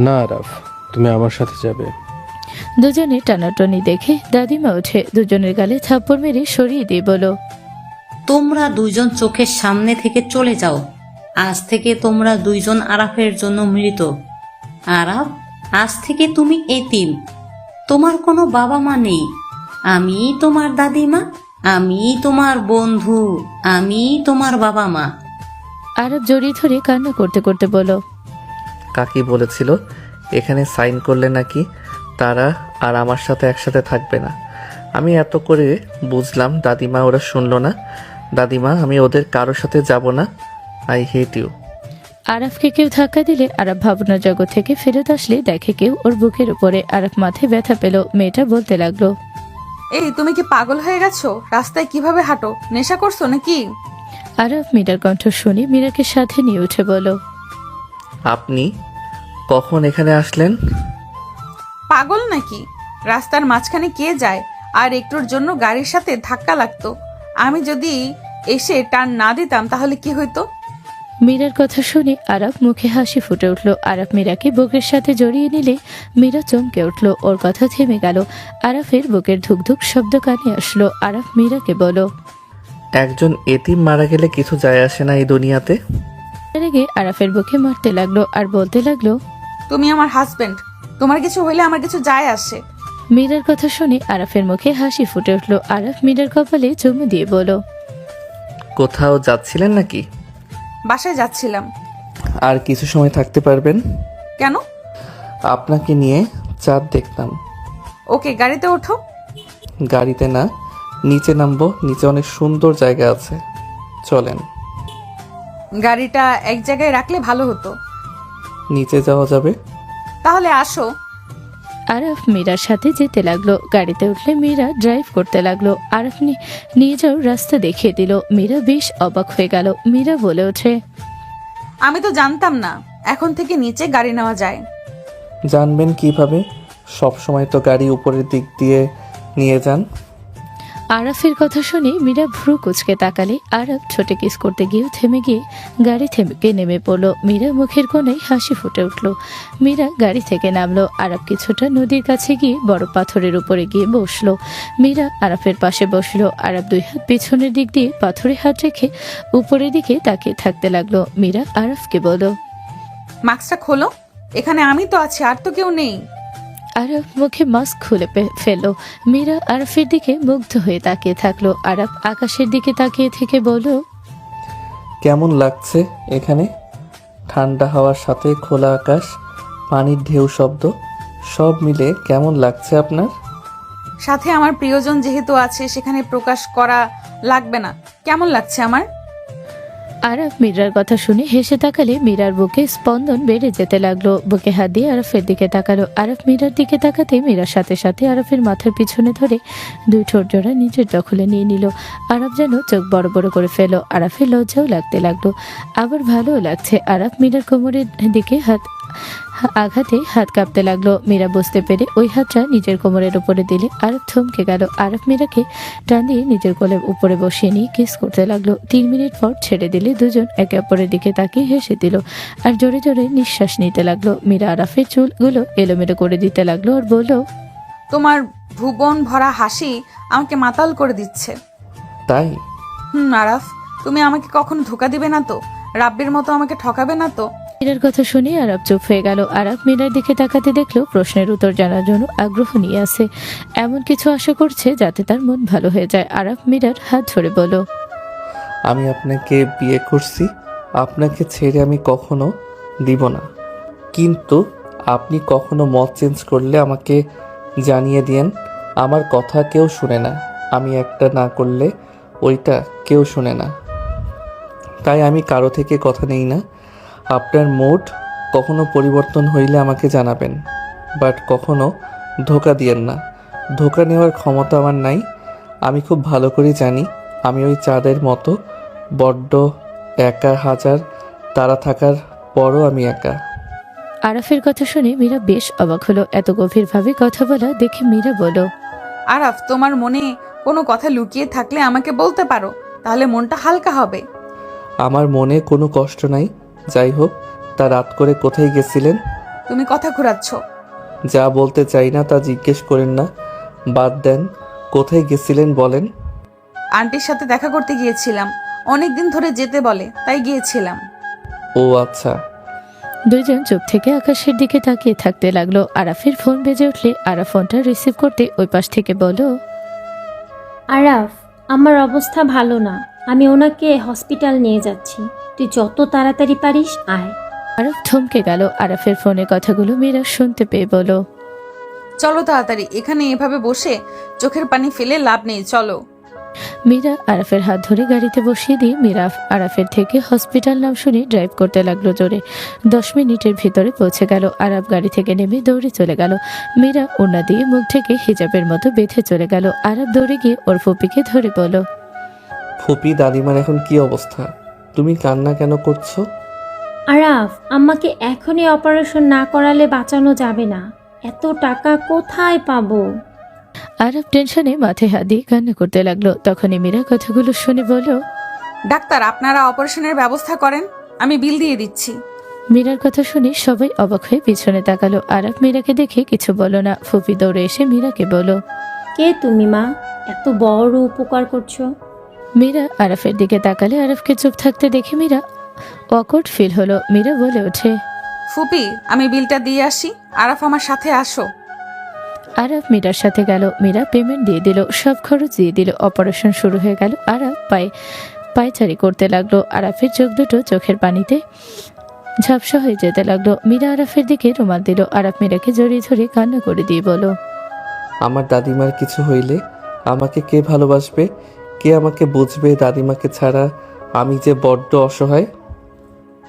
না আরাফ, তুমি আমার সাথে যাবে। দুজনে টানাটানি দেখে দাদিমা উঠে দুজনের গালে থাপ্পড় মেরে সরিয়ে দিয়ে বলল, তোমরা দুইজন চোখের সামনে থেকে চলে যাও। আজ থেকে তোমরা দুইজন আরাফের জন্য মৃত। আরাফ, আজ থেকে তুমি এতিম, তোমার কোনো বাবা মা নেই। আমি তোমার দাদিমা, আমি তোমার বন্ধু, আমি তোমার বাবা মা। আরব জড়িয়ে ধরে কান্না করতে করতে বলল, কাকি বলেছিল এখানে সাইন করলে নাকি তারা আর আমার সাথে একসাথে থাকবে না। আমি এত করে বুঝলাম, দাদিমা ওরা শুনলো না। দাদিমা, আমি ওদের কারোর সাথে যাব না। I hate you. আরফকে কেউ ধাক্কা দিলে আরব ভাবনা জগৎ থেকে ফেরত আসলে দেখে কেউ ওর বুকের উপরে। আরব মাথায় ব্যথা পেল। মেয়েটা বলতে লাগলো, এই, তুমি কি পাগল হয়ে গেছো? রাস্তায় কিভাবে হাঁটো? নেশা করছো নাকি? আরব মীরার কণ্ঠ শুনে মীরাকে সাথে নিয়ে উঠে বলল, আপনি কখন এখানে আসলেন? পাগল নাকি? রাস্তার মাঝখানে কে যায়? আর একটুর জন্য গাড়ির সাথে ধাক্কা লাগতো। আমি যদি এসে টার্ন না দিতাম তাহলে কি হইতো? মীরার কথা শুনে আরব মুখে হাসি ফুটে উঠল। আরব মীরাকে বুকের সাথে জড়িয়ে নিলে মীরা চমকে উঠল। ওর কথা থেমে গেল। আরফের বুকের ধুকধুক শব্দ কানে আসলো। আরব মীরাকে বলল, একজন এতিম মারা গেলে কিছু যায় আসে না এই দুনিয়াতে। রেগে আরফের বুকে মারতে লাগলো আর বলতে লাগলো, তুমি আমার হাজবেন্ড, তোমার কিছু হইলে আমার কিছু যায় আসে। মীরার কথা শুনে আরফের মুখে হাসি ফুটে উঠল। আরফ মীরার কপালে চুমু দিয়ে বলল, কোথাও যাচ্ছিলেন নাকি? বাসায় যাচ্ছিলাম। আর কিছু সময় থাকতে পারবেন? কেন? আপনাকে নিয়ে চাঁদ দেখতাম। ওকে, গাড়িতে ওঠো। গাড়িতে না, নিচে নামবো। নিচে অনেক সুন্দর জায়গা আছে, চলেন। গাড়িটা এক জায়গায় রাখলে ভালো হতো। নিচে যাওয়া যাবে? তাহলে আসো। আরাফ মীরার সাথে যেতে লাগলো। গাড়িতে উঠলে মীরা ড্রাইভ করতে লাগলো। আরাফ নিয়ে যাও রাস্তা দেখিয়ে দিল। মীরা বেশ অবাক হয়ে গেল। মীরা বলে ওঠে, আমি তো জানতাম না এখন থেকে নিচে গাড়ি নেওয়া যায়। জানবেন কিভাবে? সব সময় তো গাড়ি উপরের দিক দিয়ে নিয়ে যান। আরাফের কথা শুনে মীরা ভ্রু কুচকে তাকালে। আরাফ ছোটে কিস করতে গিয়েও থেমে গিয়ে গাড়ি থেকে নেমে পড়লো। মীরা মুখের কোণায় হাসি ফুটে উঠল। মীরা গাড়ি থেকে নামলো। আরাফ কিছুটা নদীর কাছে গিয়ে বড় পাথরের উপরে গিয়ে বসলো। মীরা আরাফের পাশে বসলো। আরাফ দুই হাত পিছনের দিক দিয়ে পাথরে হাত রেখে উপরের দিকে তাকিয়ে থাকতে লাগলো। মীরা আরাফকে বলল, মাস্কটা খোলো, এখানে আমি তো আছি, আর তো কেউ নেই। আরাফ মুখে মাস্ক খুলে ফেললো। মীরা আরাফের দিকে মুগ্ধ হয়ে তাকিয়ে থাকলো। আরাফ আকাশের দিকে তাকিয়ে থেকে বলল, কেমন লাগছে এখানে? ঠান্ডা হাওয়ার সাথে খোলা আকাশ, পানির ঢেউ শব্দ, সব মিলে কেমন লাগছে আপনার? সাথে আমার প্রিয়জন যেহেতু আছে, সেখানে প্রকাশ করা লাগবে না। কেমন লাগছে আমার? আরাফ মীরার কথা শুনে হেসে তাকালে মীরার বুকে স্পন্দন বেড়ে যেতে লাগলো। বুকে হাত দিয়ে আরাফের দিকে তাকালো। আরাফ মীরার দিকে তাকাতে মীরার সাথে সাথে আরাফের মাথার পিছনে ধরে দুই ঠোঁট জোড়া নিজের দখলে নিয়ে নিল। আরাফ যেন চোখ বড় বড় করে ফেল। আরাফের লজ্জাও লাগতে লাগলো, আবার ভালোও লাগছে। আরাফ মীরার কোমরের দিকে আঘাতে হাত কাঁপতে লাগলো। মীরা বুঝতে পেরে ওই হাতটা নিজের কোমরের উপরে দিলে আরাফ থমকে গেল। আরাফ মীরাকে টান দিয়ে নিজের কোলের উপরে বসিয়ে নিয়ে কিস করতে লাগলো। 3 মিনিট পর ছেড়ে দিলে দুজন একে অপরের দিকে তাকিয়ে হেসে দিল আর জোরে জোরে নিঃশ্বাস নিতে লাগলো। মীরা আরাফের চুলগুলো এলোমেলো করে দিতে লাগলো আর বলল, তোমার ভুবন ভরা হাসি আমাকে মাতাল করে দিচ্ছে। তাই? আরাফ, তুমি আমাকে কখনো ধোকা দিবে না তো? রাব্বির মতো আমাকে ঠকাবে না তো? মীরার কথা শুনে আরাফ চুপ হয়ে গেল। আরাফ মীরার দিকে তাকাতে দেখলো প্রশ্নের উত্তর জানার জন্য আগ্রহ নিয়ে আছে। এমন কিছু আশা করছে যাতে তার মন ভালো হয়ে যায়। আরাফ মীরার হাত ধরে বলল, আমি আপনাকে বিয়ে করছি, আপনাকে ছেড়ে আমি কখনো দিব না। কিন্তু আপনি কখনো মত চেঞ্জ করলে আমাকে জানিয়ে দিয়েন। আমার কথা কেউ শুনে না, আমি একটা না করলে ওইটা কেউ শুনে না, তাই আমি কারো থেকে কথা নেই না। আপনার মুড কখনো পরিবর্তন হইলে আমাকে জানাবেন, বাট কখনো ধোকা দিয়েন না। ধোকা নেওয়ার ক্ষমতা আমার নাই। আমি খুব ভালো করে জানি আমি ওই চাঁদের মতো বড্ড একা, হাজার তারা থাকার পরও আমি একা। আরাফের কথা শুনে মীরা বেশ অবাক হলো। এত গভীরভাবে কথা বলা দেখে মীরা বলল, আরাফ, তোমার মনে কোনো কথা লুকিয়ে থাকলে আমাকে বলতে পারো, তাহলে মনটা হালকা হবে। আমার মনে কোনো কষ্ট নাই। যাই হোক, তা রাত করে কোথায় গেছিলেন? তুমি কথা ঘুরাচ্ছ। যা বলতে চাই না তা জিজ্ঞেস করেন না, বাদ দেন। কোথায় গেছিলেন বলেন। আন্টির সাথে দেখা করতে গিয়েছিলাম, অনেক দিন ধরে যেতে বলে, তাই গিয়েছিলাম। ও আচ্ছা। দুইজন চুপ থেকে আকাশের দিকে তাকিয়ে থাকতে লাগলো। আরাফের ফোন বেজে উঠলে আরাফ ফোনটা রিসিভ করতে ওই পাশ থেকে বলল, আরাফ, আমার অবস্থা ভালো না, আমি ওনাকে হসপিটাল নিয়ে যাচ্ছি, তুই যত তাড়াতাড়ি পারিস আয়। আরাফ থমকে গেল। আরাফের ফোনের কথাগুলো মীরা শুনতে পেয়ে বলল, চলো তাড়াতাড়ি, এখানে এভাবে বসে চোখের পানি ফেলে লাভ নেই, চলো। মীরা আরাফের হাত ধরে গাড়িতে বসিয়ে দিয়ে মীরা আরাফের থেকে হসপিটাল নাম শুনে ড্রাইভ করতে লাগলো জোরে। 10 মিনিটের ভিতরে পৌঁছে গেল। আরাফ গাড়ি থেকে নেমে দৌড়ে চলে গেল। মীরা ওড়না দিয়ে মুখ থেকে হিজাবের মতো বেঁধে চলে গেল। আরাফ দৌড়ে গিয়ে ওর ফুপিকে ধরে বলল, ফুপি, দাদিমার এখন কি অবস্থা? তুমি কান্না কেন করছো? আরাফ, আম্মাকে এখনই অপারেশন না করালে বাঁচানো যাবে না, এত টাকা কোথায় পাবো? আরাফ টেনশনে মাথায় হাত দিয়ে কান্না করতে লাগলো। তখনই মীরা কথাগুলো শুনে বলল, ডাক্তার, আপনারা অপারেশনের ব্যবস্থা করেন, আমি বিল দিয়ে দিচ্ছি। মীরার কথা শুনে সবাই অবাক হয়ে পিছনে তাকালো। আরাফ মীরাকে দেখে কিছু বলল না। ফুপি দৌড়ে এসে মীরাকে বলল, কে তুমি মা, এত বড় উপকার করছো? মীরা আরাফের দিকে তাকালে আরাফকে চুপ থাকতে দেখে মীরা অকওয়ার্ড ফিল হলো। মীরা বলে ওঠে, ফুপি, আমি বিলটা দিয়ে আসি, আরাফ আমার সাথে আসো। আরাফ মীরার সাথে গেল। মীরা পেমেন্ট দিয়ে দিল, সব খরচ দিয়ে দিল। অপারেশন শুরু হয়ে গেল। আরাফ পায়চারি করতে লাগলো। আরাফের চোখ দুটো চোখের পানিতে ঝাপসা হয়ে যেতে লাগলো। মীরা আরাফের দিকে রুমাল দিল। আরাফ মীরাকে জড়িয়ে ধরে কান্না করে দিয়ে বলো, আমার দাদিমার কিছু হইলে আমাকে কে ভালোবাসবে, কে আমাকে বুঝবে? দাদিমাকে ছাড়া আমি যে বড্ড অসহায়।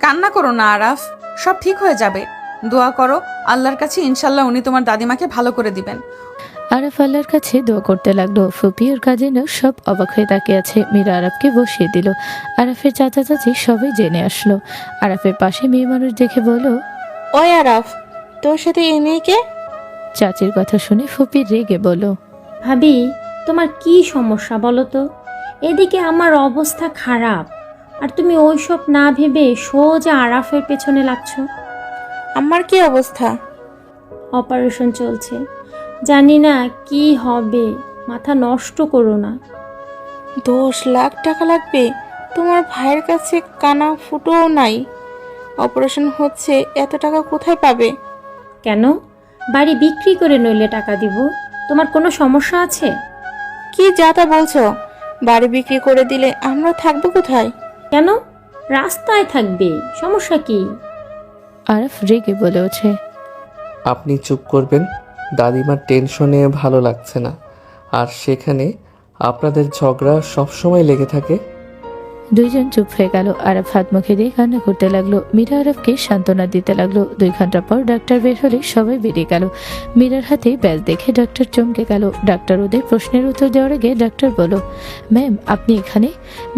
কান্না করো না আরাফ, সব ঠিক হয়ে যাবে। দোয়া করো আল্লাহর কাছে, ইনশাল্লাহ উনি তোমার দাদিমাকে ভালো করে দিবেন। আরাফ আল্লাহর কাছে দোয়া করতে লাগলো। ফুপি ওর কাজে না সব অবাক হয়ে তাকিয়ে আছে। মীরা আরাফকে বসিয়ে দিল। আরাফের চাচা চাচি সবাই জেনে আসলো। আরাফের পাশে মেয়ে মানুষ দেখে বলো, ওই আরাফ, তোর সাথে এই মেয়েকে? চাচির কথা শুনে ফুপি রেগে বলো, ভাবি, তোমার কি সমস্যা বলো তো? এদিকে আমার অবস্থা খারাপ, আর তুমি ওইসব না ভেবে সোজা আরাফের পেছনে লাগছো। আমার কি অবস্থা? অপারেশন চলছে, জানি না কি হবে, মাথা নষ্ট করো না। 10 লাখ টাকা লাগবে? তোমার ভাইয়ের কাছে কানা ফুটোও নাই, অপারেশন হচ্ছে, এত টাকা কোথায় পাবে? কেন? বাড়ি বিক্রি করে নইলে টাকা দিব? তোমার কোনো সমস্যা আছে? কি যা তা বলছো? বাড়ি বিক্রি করে দিলে আমরা থাকবো কোথায়? কেন? রাস্তায় থাকবে, সমস্যা কি? আরাফ রেগে বলে ওঠে, আপনি চুপ করবেন। দাদিমার টেনশনে ভালো লাগছে না, আর সেখানে আপনাদের ঝগড়া সবসময় লেগে থাকে। দুইজন চুপ হয়ে গেল। আরাফ হাত মুখে দিয়ে কান্না করতে লাগলো। মীরা আরাফকে সান্ত্বনা দিতে লাগলো। 2 ঘন্টা পর ডাক্তার বের হলে সবাই বেরিয়ে গেল। মীরার হাতে ব্যাজ দেখে ডাক্তার চমকে গেল। ডাক্তার ওদের প্রশ্নের উত্তর দেওয়ার আগে ডাক্তার বলল, ম্যাম আপনি এখানে?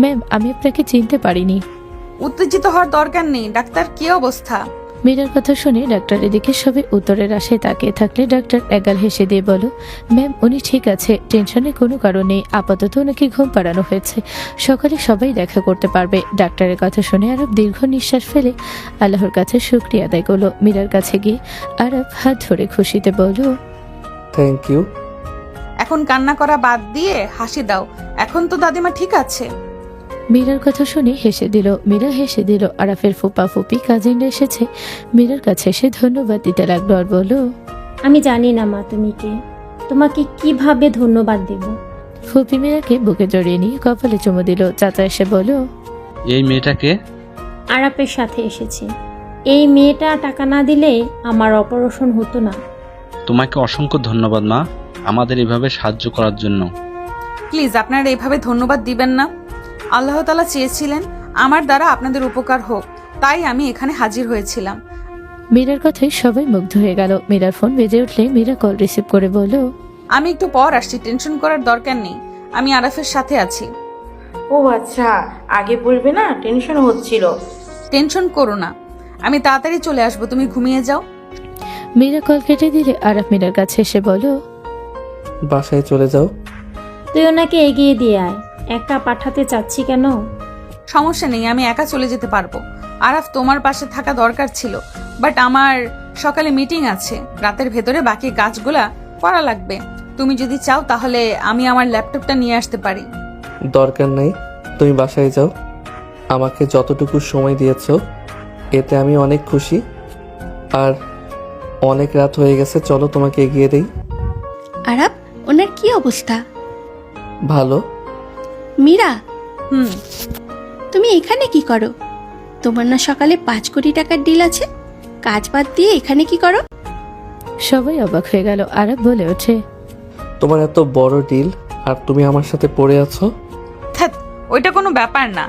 ম্যাম আমি আপনাকে চিনতে পারিনি। উত্তেজিত হওয়ার দরকার নেই। ডাক্তার, কি অবস্থা? মীরার কথা শুনে ডাক্তারের দিকে সবাই উত্তরের আশায় তাকিয়ে থাকলে ডাক্তার একগাল হেসে দিয়ে বলো, ম্যাম উনি ঠিক আছে, টেনশনের কোনো কারণ নেই। আপাতত ওনাকে ঘুম পাড়ানো হয়েছে, সকালে সবাই দেখা করতে পারবে। ডাক্তারের কথা শুনে আরব দীর্ঘ নিঃশ্বাস ফেলে আল্লাহর কাছে শুকরিয়া আদায় করলো। মীরার কাছে গিয়ে আরব হাত ধরে খুশিতে বলল, থ্যাংক ইউ। এখন কান্না করা বাদ দিয়ে হাসি দাও। এখন তো দাদিমা ঠিক আছে। মীরার কথা শুনে হেসে দিল। মীরা হেসে দিল। আরাফের ফুপা ফুপি কাজিনরা এসেছে। মীরার কাছে এসে ধন্যবাদ দিতে লাগলো আর বলল, আমি জানি না মা তুমি কে, তোমাকে কিভাবে ধন্যবাদ দেব। ফুপি মীরাকে বুকে জড়িয়ে নিয়ে কপালে চুমু দিল। চাচা এসে বলল, এই মেয়েটাকে? আরাপের সাথে এসেছে। এই মেয়েটা টাকা না দিলে আমার অপারেশন হতো না। তোমাকে অসংখ্য ধন্যবাদ মা, আমাদের এভাবে সাহায্য করার জন্য। প্লিজ আপনারা এইভাবে ধন্যবাদ দিবেন না। আল্লাহ তাআলা চেয়েছিলেন আমার দ্বারা আপনাদের উপকার হোক, তাই আমি এখানে হাজির হয়েছিলাম। মীরার কথায় সবাই মুগ্ধ হয়ে গেল। মীরার ফোন বেজে উঠলে মীরা কল রিসিভ করে বলল, আমি একটু পর আসছি, টেনশন করার দরকার নেই, আমি আরাফের সাথে আছি। ও আচ্ছা, আগে বলবে না, টেনশন হচ্ছিল। টেনশন করো না, আমি তাড়াতাড়ি চলে আসবো, তুমি ঘুমিয়ে যাও। মীরা কল কেটে দিলে আরাফ মীরার কাছে এসে বলল, বাসায় চলে যাও। তুই ওনাকে এগিয়ে দিয়ে আয়, একা পাঠাতে চাচ্ছি কেন? সমস্যা নেই, আমি একা চলে যেতে পারবো। আরাফ তোমার পাশে থাকা দরকার ছিল, বাট আমার সকালে মিটিং আছে, রাতের ভেতরে বাকি কাজগুলা করা লাগবে। তুমি যদি চাও তাহলে আমি আমার ল্যাপটপটা নিয়ে আসতে পারি। দরকার নাই, তুমি বাসায় যাও। আমাকে যতটুকু সময় দিয়েছো এতে আমি অনেক খুশি। আর অনেক রাত হয়ে গেছে, চলো তোমাকে এগিয়ে দেই। আরাপ, ওনার কি অবস্থা? ভালো। মীরা, হুম, তুমি এখানে কি করো? তোমার না সকালে 5 কোটি টাকার ডিল আছে, কাজ বাদ দিয়ে এখানে কি করো? সবাই অবাক হয়ে গেল। আরাফ বলে ওঠে, তোমার এত বড় ডিল আর তুমি আমার সাথে পড়ে আছো? ধ্যাৎ, ওইটা কোনো ব্যাপার না।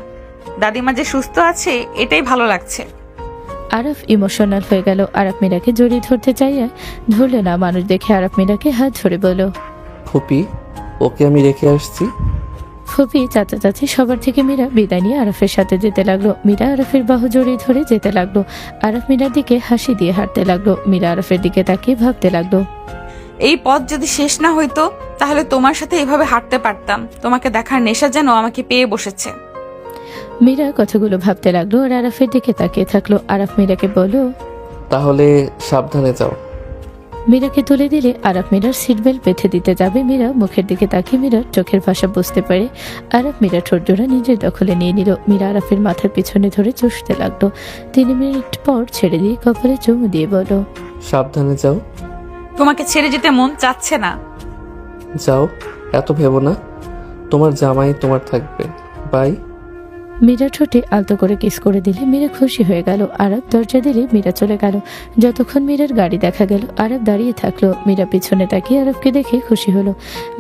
দাদিমা যে সুস্থ আছে এটাই ভালো লাগছে। আরাফ ইমোশনাল হয়ে গেল। আরাফ মীরাকে জড়িয়ে ধরতে চাইয়া ধরলে না। মানুষ দেখে আরাফ মীরাকে হাত ধরে বলল, ফুপি, ওকে আমি রেখে আসছি। ফুপি চাচা চাচি সবার থেকে মীরা বিদায় নিয়ে আরাফের সাথে যেতে লাগলো। মীরা আরাফের বাহু জড়িয়ে ধরে যেতে লাগলো। আরাফ মীরার দিকে হাসি দিয়ে হাঁটতে লাগলো। মীরা আরাফের দিকে তাকিয়ে ভাবতে লাগলো, এই পথ যদি শেষ না হইতো তাহলে তোমার সাথে এভাবে হাঁটতে পারতাম। তোমাকে দেখার নেশা যেন আমাকে পেয়ে বসেছে। মীরা কথাগুলো ভাবতে লাগলো আর আরাফের দিকে তাকিয়ে থাকলো। আরাফ মীরাকে বলল, তাহলে সাবধানে যাও। মীরাকে তুলে দিলে আরাফ মীরার সিট বেল্ট বেঁধে দিতে যাবে। মীরা মুখের দিকে তাকিয়ে মীরার চোখের ভাষা বুঝতে পারে। আরাফ মীরা ঠোঁট জোড়া নিজের দখলে নিয়ে নিল। মীরা আরাফের মাথার পিছনে ধরে চুষতে লাগলো। 3 মিনিট পর ছেড়ে দিয়ে কপালে চুমু দিয়ে বলল, সাবধানে যাও। তোমাকে ছেড়ে যেতে মন চাচ্ছে না। যাও, এত ভেবো না। তোমার জামাই তোমার থাকবে। বাই। মীরা ঠোঁটে আলতো করে কিস করে দিলে মীরা খুশি হয়ে গেল। আরব দরজা দিলে মীরা চলে গেল। যতক্ষণ মীরার গাড়ি দেখা গেল আরব দাঁড়িয়ে থাকলো। মীরা পিছনে তাকিয়ে আরবকে দেখে খুশি হলো।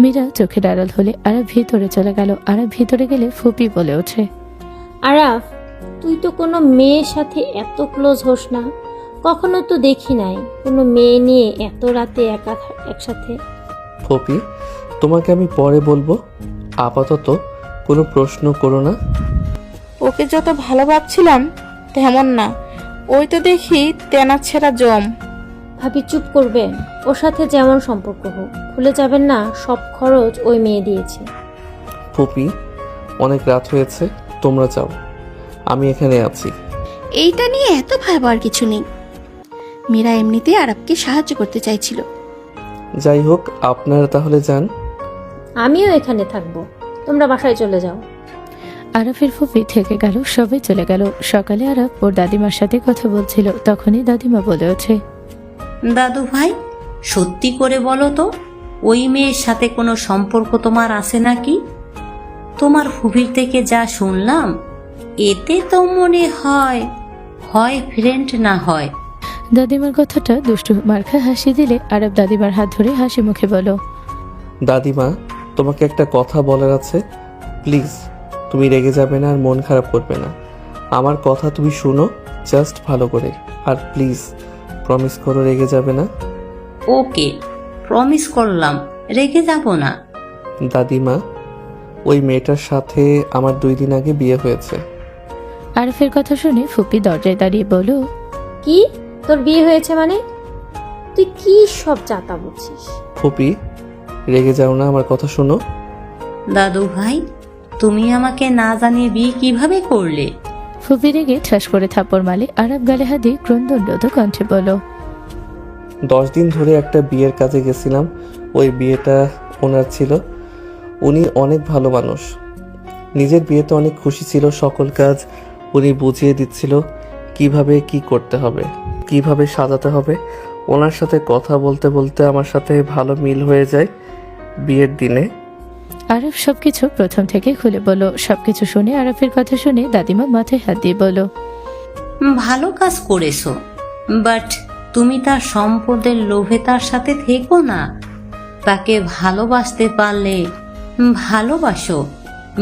মীরা চোখের আড়াল হলে আরব ভিতরে চলে গেল। আরব ভিতরে গেলে ফুপি বলে ওঠে, আরাফ, তুই তো কোনো মেয়ের সাথে এত ক্লোজ হোস না। কখনো তো দেখি নাই কোনো মেয়ে নিয়ে এত রাতে একা একসাথে। ফপি, তোমাকে আমি পরে বলবো, আপাতত কোনো প্রশ্ন করো না। ওকে যত ভালো ভাবছিলাম তেমন না, ওই তো দেখি তেনা ছেঁড়া জম। ভাবি চুপ করবেন, ওর সাথে যেমন সম্পর্ক হোক ভুলে যাবেন না সব খরচ ওই মেয়ে দিয়েছে। ফপি, অনেক রাত হয়েছে, তোমরা যাও, আমি এখানে আছি। এইটা নিয়ে এত ভাবার কিছু নেই। মীরা এমনিতেই আরবকে সাহায্য করতে চাইছিল। যাই হোক, আপনারা তাহলে যান। আমিও এখানে থাকবো, তোমরা বাসায় চলে যাও। আরফের ফুপি থেকে গেল, সবাই চলে গেল। সকালে আরফ ওর দাদিমার সাথে কথা বলছিল, তখনই দাদিমা বলে ওঠে, দাদু ভাই, সত্যি করে বলো তো, ওই মেয়ের সাথে কোনো সম্পর্ক তোমার আছে নাকি? তোমার ফুফির থেকে যা শুনলাম, এতে তো মনে হয় হয় ফ্রেন্ড না হয়। দাদিমার কথাটা দুষ্টু মার্কা হাসি দিলে আরব দাদিমার হাত ধরে হাসি মুখে বলো, দাদিমা, তোমাকে একটা কথা বলার আছে, প্লিজ তুমি রেগে যাবে না আর মন খারাপ করবে না। আমার কথা তুমি শুনো জাস্ট ভালো করে, আর প্লিজ প্রমিস করো রেগে যাবে না। ওকে, প্রমিস করলাম, রেগে যাব না। দাদিমা, ওই মেয়েটার সাথে আমার 2 দিন আগে বিয়ে হয়েছে। আরফের কথা শুনে ফুপি দরজায় দাঁড়িয়ে বলো, কি তোর বিয়ে হয়েছে মানে? তুই কি সব চাতা বলছিস? ফুপি, রেগে যাও না, আমার কথা শোনো। দাদু ভাই, তুমি আমাকে না জানিয়ে বিয়ে কিভাবে করলে? ফুপি রেগে ঠাস করে থাপ্পড় মারলে আরব গালে হাত দিয়ে ক্রন্দনরত কণ্ঠে বলো, 10 দিন ধরে একটা বিয়ের কাজে গেছিলাম, ওই বিয়েটা ওনার ছিল। উনি অনেক ভালো মানুষ, নিজের বিয়েতে অনেক খুশি ছিল। সকল কাজ উনি বুঝিয়ে দিচ্ছিল, কিভাবে কি করতে হবে, কিভাবে সাজাতে হবে। ওনার সাথে কথা বলতে বলতে আমার সাথে ভালো মিল হয়ে যায় বিয়ের দিনে। আরব সবকিছু প্রথম থেকে খুলে বলো। সবকিছু শুনে আরফের কথা শুনে দাদিমা মাথায় হাত দিয়ে বলো, ভালো কাজ করেছো, বাট তুমি তার সম্পদের লোভে তার সাথে থেকো না। তাকে ভালোবাসতে পারলে ভালোবাসো,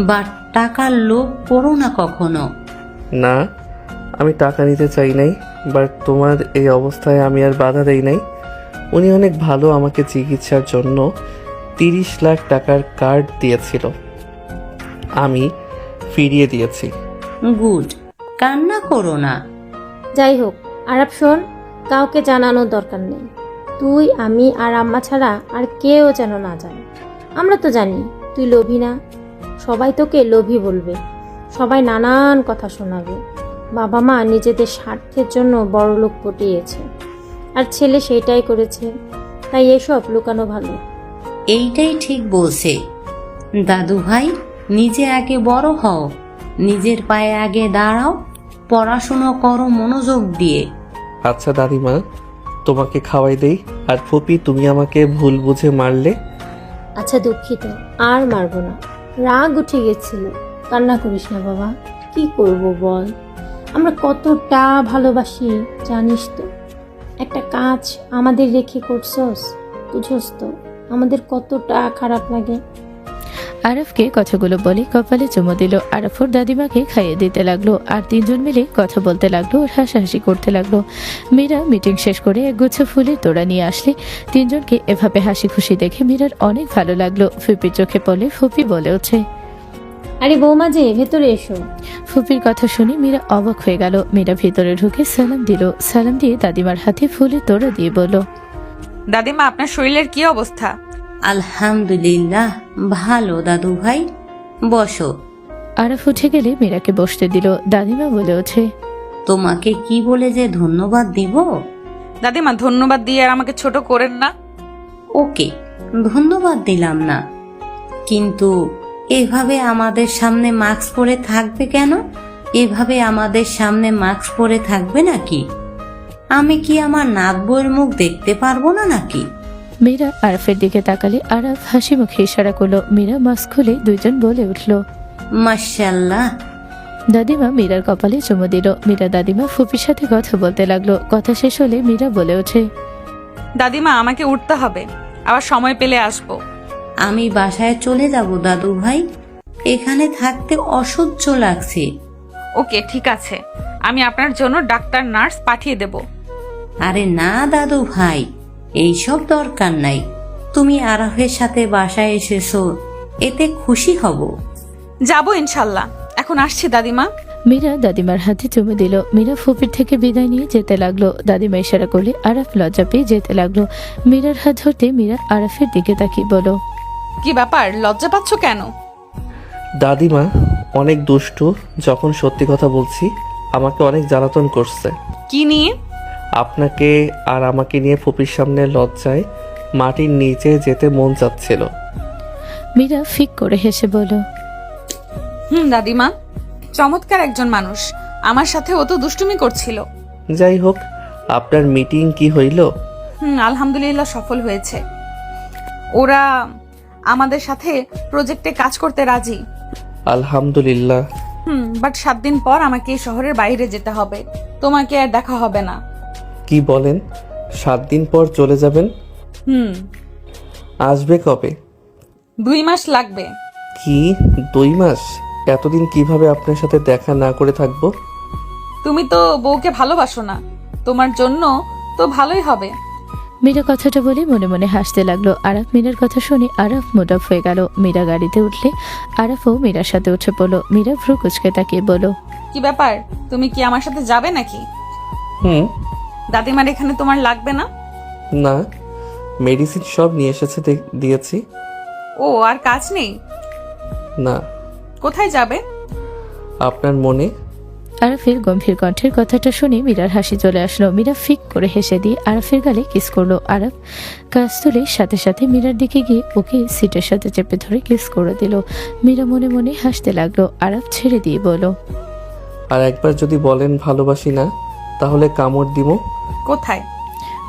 বাট টাকার লোভ করো না কখনো। না, আমি টাকা নিতে চাই নাই, বাট তোমার এই অবস্থায় আমি আর বাধা দেই নাই। উনি অনেক ভালো, আমাকে চিকিৎসার জন্য 30 লাখ টাকার কার্ড দিয়েছিল, আমি ফিরিয়ে দিয়েছি। গুড, কান্না করো না। যাই হোক আরব শোন, কাউকে জানানোর দরকার নেই। তুই, আমি আর আম্মা ছাড়া আর কেউ যেন না জানে। আমরা তো জানি তুই লোভী না, সবাই তোকে লোভী বলবে, সবাই নানান কথা শোনাবে। বাবা মা নিজেদের স্বার্থের জন্য বড়লোক পটিয়েছে, আর ছেলে সেটাই করেছে, তাই এসব লুকানো ভালো। এইটাই ঠিক বলছে দাদু ভাই, নিজে আগে বড় হও, নিজের পায়ে আগে দাঁড়াও, পড়াশুনো করো মনোযোগ দিয়ে। আচ্ছা দাদিমা, তোমাকে খাওয়াই দেই। আর ফুপি, তুমি আমাকে ভুল বুঝে মারলে। আচ্ছা দুঃখিত, আর মারবো না, রাগ উঠে গেছিল। কান্না করিস না বাবা, কি করব বল, আমরা কতটা ভালোবাসি জানিস তো। একটা কাজ আমাদের রেখে করছস, বুঝোস তো আমাদের কতটা খারাপ লাগে। আরফকে কথাগুলো বলে কপালে চুমো দিল। আরফ ওর দাদিমাকে খাইয়ে দিতে লাগলো, আর 3 জন মিলে কথা বলতে লাগলো আর হাসাহাসি করতে লাগলো। মীরা মিটিং শেষ করে একগুচ্ছ ফুলের তোড়া নিয়ে আসলে 3 জনকে এভাবে হাসি খুশি দেখে মীরার অনেক ভালো লাগলো। ফুপির চোখে পড়লে ফুপি বলে ওঠে, আরে বৌমা যে ভেতরে এসো। ফুপির কথা শুনে মীরা অবাক হয়ে গেল। মীরা ভিতরে ঢুকে সালাম দিল। সালাম দিয়ে দাদিমার হাতে ফুলের তোড়া দিয়ে বলল, দাদিমা, আপনার শরীরের কি অবস্থা? আলহামদুলিল্লাহ ভালো দাদু ভাই, বসো। আরফ উঠে গেলে মীরাকে বসতে দিল। দাদিমা বলে ওঠে, তোমাকে কি বলে যে ধন্যবাদ দিব? দাদিমা, ধন্যবাদ দিয়ে আর আমাকে ছোট করেন না। ওকে, ধন্যবাদ দিলাম না, কিন্তু এভাবে আমাদের সামনে মাস্ক পরে থাকবে কেন? এভাবে আমাদের সামনে মাস্ক পরে থাকবে নাকি? আমি কি আমার নাত বউয়ের মুখ দেখতে পারবো না নাকি? মীরা আরফের দিকে তাকালে আরফ হাসি মুখে ইশারা করলো। মীরা মাস্ক খুলে 2 জন বলে উঠল, মাশাআল্লাহ, দাদিমা মীরার কপালে চুমু দিল। মীরা দাদিমা ফুপির সাথে কথা বলতে লাগলো। কথা শেষ হলে মীরা বলে ওঠে, দাদিমা আমাকে উঠতে হবে, আবার সময় পেলে আসবো। আমি বাসায় চলে যাব দাদু ভাই, এখানে থাকতে অসহ্য লাগছে। ওকে ঠিক আছে, আমি আপনার জন্য ডাক্তার নার্স পাঠিয়ে দেব। আরে না দাদু ভাই, এইসব দরকার নাই। তুমি আরাফের সাথে বাসায় এসেছো, এতে খুশি হব। যাবো ইনশাল্লাহ, এখন আসছি দাদিমা। মীরা দাদিমার হাতে চুমু দিল। মীরা ফুপির থেকে বিদায় নিয়ে যেতে লাগলো। দাদিমা ইশারা করলে আরাফ লজ্জা পেয়ে যেতে লাগলো। মীরার হাত ধরতে মীরা আরাফের দিকে তাকিয়ে বলো, কি ব্যাপার, লজ্জা পাচ্ছ কেন? দাদিমা অনেক দুষ্টু, যখন সত্যি কথা বলছি আমাকে অনেক জ্বালাতন করছে। কি নিয়ে? আপনাকে আর আমাকে নিয়ে ফুপির সামনে লজ্জায় মাটির নিচে যেতে মন চাচ্ছিল। মীরা ফিক করে হেসে বলো, দাদিমা চমৎকার একজন মানুষ, আমার সাথে ও তো দুষ্টুমি করছিল। যাই হোক, আপনার মিটিং কি হইল? আলহামদুলিল্লাহ সফল হয়েছে। ওরা আমাদের সাথে প্রজেক্টে কাজ করতে রাজি। আলহামদুলিল্লাহ। বাট 7 দিন পর আমাকে এই শহরের বাইরে যেতে হবে, তোমাকে আর দেখা হবে না। কি বলেন, 7 দিন পর চলে যাবেন? আসবে কবে? 2 মাস লাগবে। কি 2 মাস? এতদিন কিভাবে আপনার সাথে দেখা না করে থাকবো? তুমি তো বউকে ভালোবাসো না, তোমার জন্য তো ভালোই হবে। মীরা কথাটা বলে মনে মনে হাসতে লাগলো। আরাফ মীরার কথা শুনে আরাফ মুড অফ হয়ে গেল। মীরা গাড়িতে উঠলে আরাফও মীরার সাথে উঠে পড়লো। মীরা ভ্রু কুচকে তাকিয়ে বলো, কি ব্যাপার, তুমি কি আমার সাথে যাবে নাকি? দাদিমার এখানে তোমার লাগবে না? না, মেডিসিন সব নিয়ে এসেছে, দিয়েছি। ও আর কাজ নেই? না। কোথায় যাবে? আপনার মনে। আরাফের গম্ভীর কণ্ঠের কথাটা শুনে মীরার হাসি চলে আসলো। মীরা ফিক করে হেসে দিয়ে আরাফের গালে কিস করলো। আরাফ কাজ তুলে সাথে সাথে মীরার দিকে গিয়ে ওকে সিটের সাথে চেপে ধরে কিস করে দিল। মীরা মনে মনে হাসতে লাগলো। আরাফ ছেড়ে দিয়ে বলল, আর একবার যদি বলেন ভালোবাসি না, তাহলে কামড় দিব। কোথায়?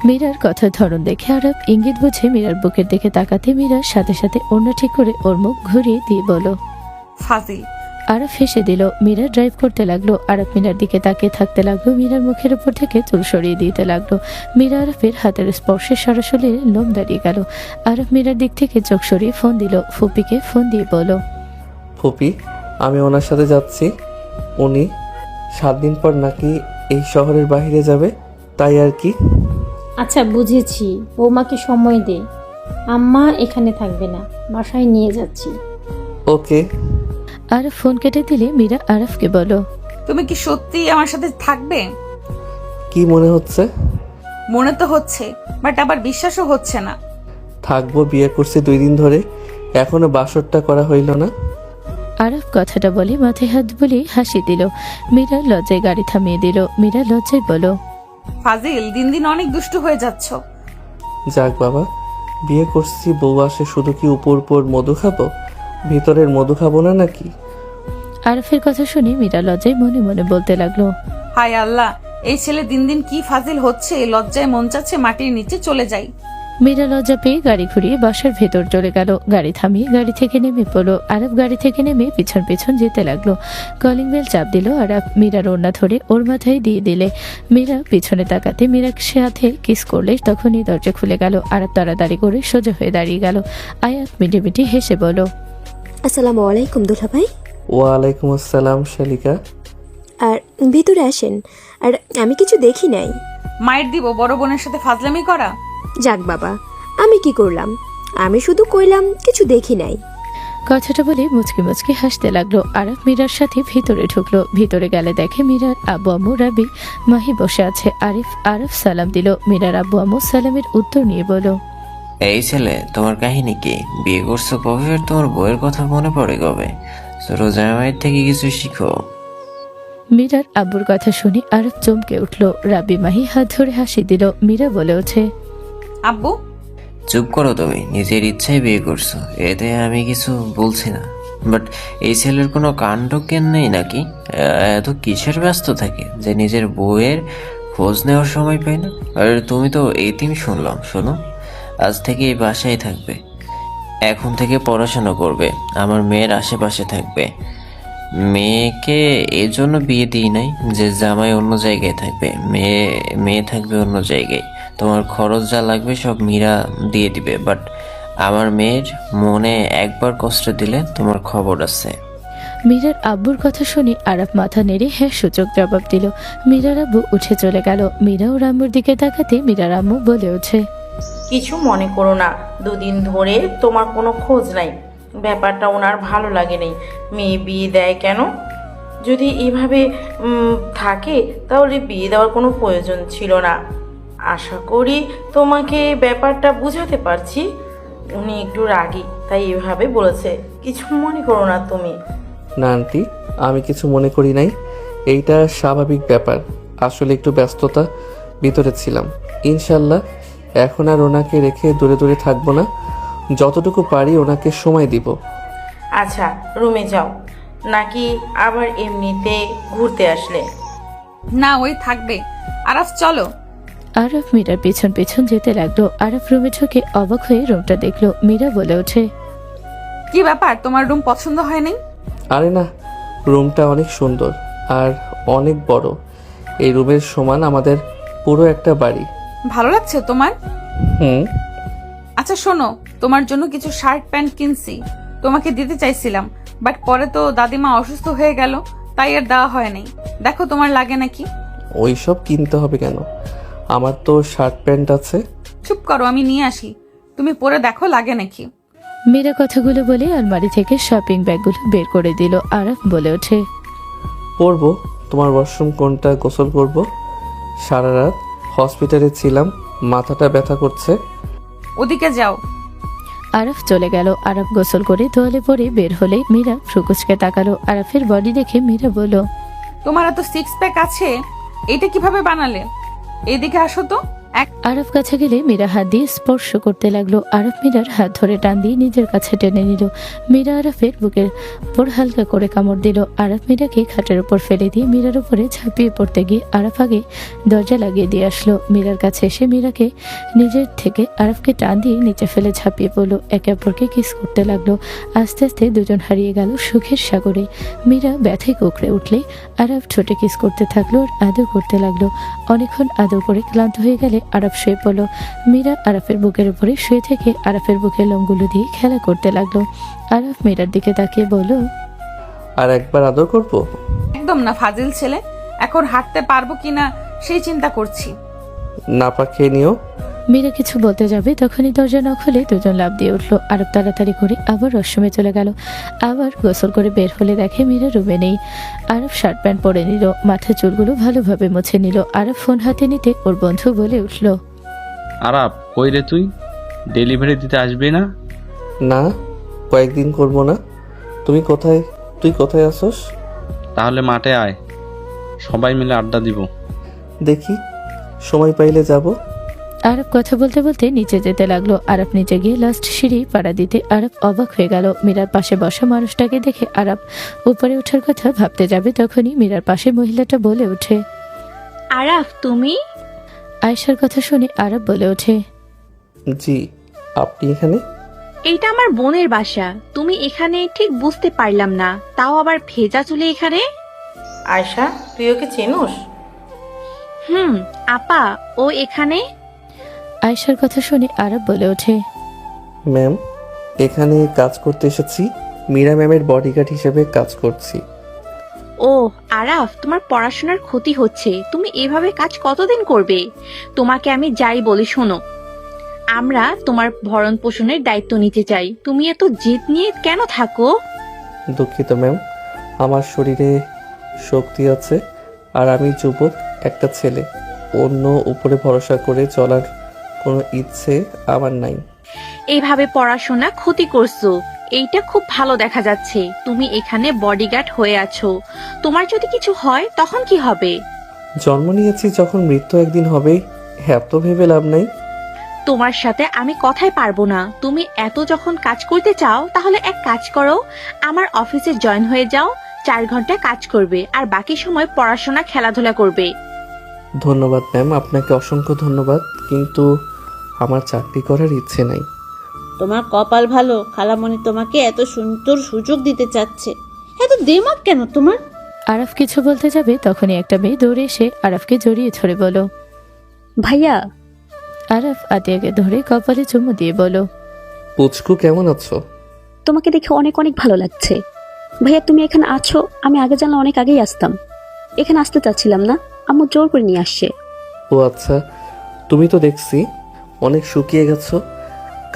মীরার কথার ধরন দেখে আরাফ ইঙ্গিত বুঝে মীরার বুকের দিকে তাকাতে মীরার সাথে সাথে ওড়না ঠিক করে ওর মুখ ঘুরিয়ে দিয়ে বলো, ফাজিল। আরাফ হেসে দিল। মীরা ড্রাইভ করতে লাগলো। আরাফ মীরার দিকে তাকিয়ে থাকতে লাগলো। মীরার মুখের উপর থেকে চুল সরিয়ে দিতে লাগলো। মীরা আরাফের হাতের স্পর্শে সরাসরি লোম দাঁড়িয়ে গেল। আরাফ মীরার দিক থেকে চোখ সরিয়ে ফোন দিল। ফুপিকে ফোন দিয়ে বলো, ফুপি আমি ওনার সাথে যাচ্ছি। উনি 7 দিন পর নাকি এই শহরের বাইরে যাবে, তাই আর কি। আচ্ছা বুঝেছি, বৌমাকে সময় দে, আম্মা এখানে থাকবে না, বাসায় নিয়ে যাচ্ছি। ওকে। আরাফ ফোন কেটে দিলে মীরা আরাফকে বলো, তুমি কি সত্যি আমার সাথে থাকবে? কি মনে হচ্ছে? মনে তো হচ্ছে, বাট আবার বিশ্বাসও হচ্ছে না। থাকবো, বিয়ে করছি 2 দিন ধরে, এখনো বাসরটা করা হইল না। আরাফ কথাটা বলে মাথায় হাত বলে হাসি দিল। মীরা লজ্জায় গাড়ি থামিয়ে দিল। মীরা লজ্জায় বলো, ফাজিল, দিন দিন অনেক দুষ্টু হয়ে যাচ্ছ। যাক বাবা, বিয়ে করছি, বউ আসে শুধু কি উপর উপর মধু খাবো, ভিতরের মধু খাবো না নাকি? আরাফের কথা শুনে মীরা লজ্জায় মনে মনে বলতে লাগলো, হায় আল্লাহ, এই ছেলে দিন দিন কি ফাজিল হচ্ছে, লজ্জায় মন চাচ্ছে মাটির নিচে চলে যাই। মীরা লজ্জা পেয়ে গাড়ি ঘুরিয়ে বাসার ভেতর চলে গেল। গাড়ি থামিয়ে গাড়ি থেকে নেমে পড়লো। আরাফ গাড়ি থেকে নেমে পিছন পিছন যেতে লাগলো। কলিং বেল চাপ দিল। আরাফ মীরার ওড়না ধরে ওর মাথায় দিয়ে দিলে মীরা পিছনে তাকাতে মীরার সাথে কিস করলে তখনই দরজা খুলে গেল। আরাফ তাড়াতাড়ি করে সোজা হয়ে দাঁড়িয়ে গেল। আয়াত মিটি মিটি হেসে বলো, আসসালামু আলাইকুম দুলা ভাই। ওয়ালাইকুম আসসালাম শালিকা। আর ভিতরে আসেন। আর আমি কিছু দেখি নাই। মায়ের দিব বড় বোনের সাথে ফাজলামি করা। যাক বাবা, আমি কি করলাম? আমি শুধু কইলাম কিছু দেখি নাই। কথাটা বলে মুচকি মুচকি হাসতে লাগলো। আরাফ মীরার সাথে ভিতরে ঢুকলো। ভিতরে গেলে দেখে মীরার আব্বু আম্মু রাবি মাহি বসে আছে। আরাফ সালাম দিল। মীরার আব্বু আম্মু সালামের উত্তর নিয়ে বলো, এই ছেলে, তোমার কাহিনী কি? বিয়ে করছো কবে আর তোমার বইয়ের কথা মনে পড়ে কবে? রোজামাইয়ের থেকে কিছু শিখো। মীরার আব্বুর কথা শুনে আরাফ চমকে উঠলো। রাবি মাহি হাত ধরে হাসি দিল। মীরা বলে ওঠে, আব্বু চুপ করো, তুমি নিজের ইচ্ছায় বিয়ে করছো, এতে আমি কিছু বলছি না। বাট এই ছেলের কোনো কাণ্ড জ্ঞান নেই নাকি? এত কিসের ব্যস্ত থাকে যে নিজের বউয়ের খোঁজ নেওয়ার সময় পায় না? আর তুমি তো এতিম শুনলাম। শোনো, আজ থেকে এই বাসায় থাকবে, এখন থেকে পড়াশোনা করবে, আমার মেয়ের আশেপাশে থাকবে। মেয়েকে এজন্য বিয়ে দিই নাই যে জামাই অন্য জায়গায় থাকবে, মেয়ে থাকবে অন্য জায়গায়। তোমার খরচ যা লাগবে সব মীরা দিয়ে দিবে, বাট আমার মেয়ের মনে একবার কষ্ট দিলে তোমার খবর আছে। মীরার আব্বুর কথা শুনে আরাফ মাথা নেড়ে হ্যাঁ সূচক জবাব দিল। মীরার আব্বু উঠে চলে গেল। মীরা ও রাম্মুর দিকে তাকাতে মীরার আম্মু বলে ওঠে, কিছু মনে করো না, দুদিন ধরে তোমার কোনো খোঁজ নাই। ব্যাপারটা ওনার ভালো লাগেনি। মেয়ে বিয়ে দেয় কেন? যদি এভাবে থাকে তাহলে বিয়ে দেওয়ার কোনো প্রয়োজন ছিল না। আশা করি তোমাকে ব্যাপারটা বুঝাতে পারছি। উনি একটু রাগী, তাই এভাবে বলেছে। কিছু মনে করো না তুমি। না আন্টি, আমি কিছু মনে করি নাই। এইটা স্বাভাবিক ব্যাপার। আসলে একটু ব্যস্ততা ভিতরে ছিলাম। ইনশাল্লাহ এখন আর ওনাকে রেখে দূরে দূরে থাকবো না। যতটুকু পারি ওনাকে সময় দিব। আচ্ছা, রুমে যাও, নাকি আবার এমনিতে ঘুরতে আসলে? না, ওই থাকবে। আরাফ চলো। আরাফ মীরার পেছন পেছন যেতে লাগলো। আরাফ রুমে ঢুকে অবাক হয়ে রুমটা দেখলো। মীরা বলে ওঠে, কি ব্যাপার, তোমার রুম পছন্দ হয়নি? আরে না, রুমটা অনেক সুন্দর আর অনেক বড়। এই রুমের সমান আমাদের পুরো একটা বাড়ি। ভালো লাগছে তোমার? হুম। আচ্ছা শোনো, তোমার জন্য কিছু শার্ট প্যান্ট কিনছি, তোমাকে দিতে চাইছিলাম, বাট পরে তো দাদিমা অসুস্থ হয়ে গেল, তাই আর দেওয়া হয়নি। দেখো তোমার লাগে নাকি? ওইসব কিনতে হবে কেন? আমার তো শার্ট প্যান্ট আছে। চুপ করো, আমি নিয়ে আসি, তুমি পরে দেখো লাগে নাকি। মীরা কথাগুলো বলে আলমারি থেকে শপিং ব্যাগগুলো বের করে দিল। আরাফ বলে ওঠে, পরবো। তোমার ওয়াশরুম কোনটা? গোসল করব। সারা রাত হসপিটালে ছিলাম, মাথাটা ব্যথা করছে। ওদিকে যাও। আরাফ চলে গেল। আরাফ গোসল করে তোয়ালে পরে বের হলে মীরা ফ্রুকুচকে তাকালো। আরাফের বডি দেখে মীরা বলল, তোমার এত সিক্স প্যাক আছে, এটা কিভাবে বানালে? এদিকে আসো তো। আরাফ কাছে গেলে মীরা হাত দিয়ে স্পর্শ করতে লাগলো। আরাফ মীরার হাত ধরে টান দিয়ে নিজের কাছে টেনে নিল। মীরা আরাফের বুকের উপর হালকা করে কামড় দিল। আরাফ মীরাকে খাটের উপর ফেলে দিয়ে মীরার উপরে ঝাঁপিয়ে পড়তে গিয়ে আরাফ আগে দরজা লাগিয়ে দিয়ে আসলো। মীরার কাছে এসে মীরাকে নিজের থেকে আরাফকে টান দিয়ে নিচে ফেলে ঝাঁপিয়ে পড়লো। একে অপরকে কিস করতে লাগলো। আস্তে আস্তে দুজন হারিয়ে গেল সুখের সাগরে। মীরা ব্যথায় কুকড়ে উঠলে আরাফ ঠোঁটে কিস করতে থাকলো আর আদর করতে লাগলো। অনেকক্ষণ আদর করে ক্লান্ত হয়ে গেলে আরাফ শুয়ে পড়লো। মীরা আরাফের বুকের উপরে শুয়ে থেকে আরাফের বুকের লোমগুলো দিয়ে খেলা করতে লাগলো। আরাফ মীরার দিকে তাকিয়ে বলল, আর একবার আদর করব? একদম না, ফাজিল ছেলে। এখন হাঁটতে পারবো কিনা সেই চিন্তা করছি। না পা খেয়ে নিও। মীরা কিছু বলতে যাবে তখনই দরজা না খুলে দুজন লাফ দিয়ে উঠলো। আরব তাড়াতাড়ি করে আবার ওয়াশরুমে চলে গেল। আবার গোসল করে বের হলে দেখে মীরা রুমে নেই। আরব শার্ট প্যান্ট পরে নিল, মাথার চুলগুলো ভালোভাবে মুছে নিল। আরব ফোন হাতে নিতে ওর বন্ধু বলে উঠল, আরাপ, কই রে তুই? ডেলিভারি দিতে আসবি না? না, কয়েকদিন করব না। তুই কোথায় আসোস? তাহলে মাঠে আয়, সবাই মিলে আড্ডা দিব। দেখি, সময় পাইলে যাব। আরব কথা বলতে বলতে নিচে যেতে লাগলো। আরব নিচে গিয়ে লাস্ট সিঁড়ি পাড়া দিতে আরব অবাক হয়ে গেল। মীরার পাশে বসা মানুষটাকে দেখে আরব উপরে ওঠার কথা ভাবতে যাবে তখনই মীরার পাশে মহিলাটা বলে ওঠে, আরাফ তুমি? আয়েশার কথা শুনে আরব বলে ওঠে, জি, আপনি এখানে? এইটা আমার বোনের বাসা, তুমি এখানে ঠিক বুঝতে পারলাম না, তাও আবার ভেজা চুলে এখানে। আয়শা, তুই ওকে চেনোস? আপা, ও এখানে? আয়েশার কথা শুনে আরব বলে ওঠে, ম্যাম, এখানে কাজ করতে এসেছি। মীরা ম্যামের বডিগার্ড হিসেবে কাজ করছি। ও আরাফ, তোমার পড়াশোনার ক্ষতি হচ্ছে, তুমি এভাবে কাজ কতদিন করবে? তোমাকে আমি যাই বলি শোনো, আমরা তোমার ভরণ পোষণের দায়িত্ব নিতে চাই, তুমি এত জেদ নিয়ে কেন থাকো? দুঃখিত ম্যাম, আমার শরীরে শক্তি আছে আর আমি যুবক একটা ছেলে। অন্য উপরে ভরসা করে চলার কোনো ইচ্ছে আমার নাই। এইভাবে পড়াশোনা ক্ষতি করছো, এইটা খুব ভালো দেখা যাচ্ছে। তুমি এখানে বডিগার্ড হয়ে আছো, তোমার যদি কিছু হয় তখন কি হবে? জন্ম নিয়েছি যখন, মৃত্যু একদিন হবেই, এত ভেবে লাভ নাই। তোমার সাথে আমি কথাই পারবো না। তুমি এত যখন কাজ করতে চাও তাহলে এক কাজ করো, আমার অফিসে জয়েন হয়ে যাও, 4 ঘন্টা কাজ করবে আর বাকি সময় পড়াশোনা খেলাধুলা করবে। ধন্যবাদ ম্যাম, আপনাকে অসংখ্য ধন্যবাদ, কিন্তু আমার চাকরি করার ইচ্ছে নাই। তোমার কপাল ভালো, খালামণি তোমাকে এত সুন্দর সুযোগ দিতে চাচ্ছে। এত দেমাগ কেন তোমার? আরাফ কিছু বলতে যাবে তখনই একটা মেয়ে দৌড়ে এসে আরাফকে জড়িয়ে ধরে বলো, ভাইয়া। আরাফ আতিয়াকে ধরে কপালে চুমু দিয়ে বলো, পুচকু কেমন আছো? তোমাকে দেখে অনেক অনেক ভালো লাগছে। ভাইয়া তুমি এখানে আছো, আমি আগে জানলে অনেক আগেই আসতাম। এখানে আসতে চাচ্ছিলাম না, আম্মু জোর করে নিয়ে আসছে। ও আচ্ছা, তুমি তো দেখছি অনেক শুকিয়ে গেছো,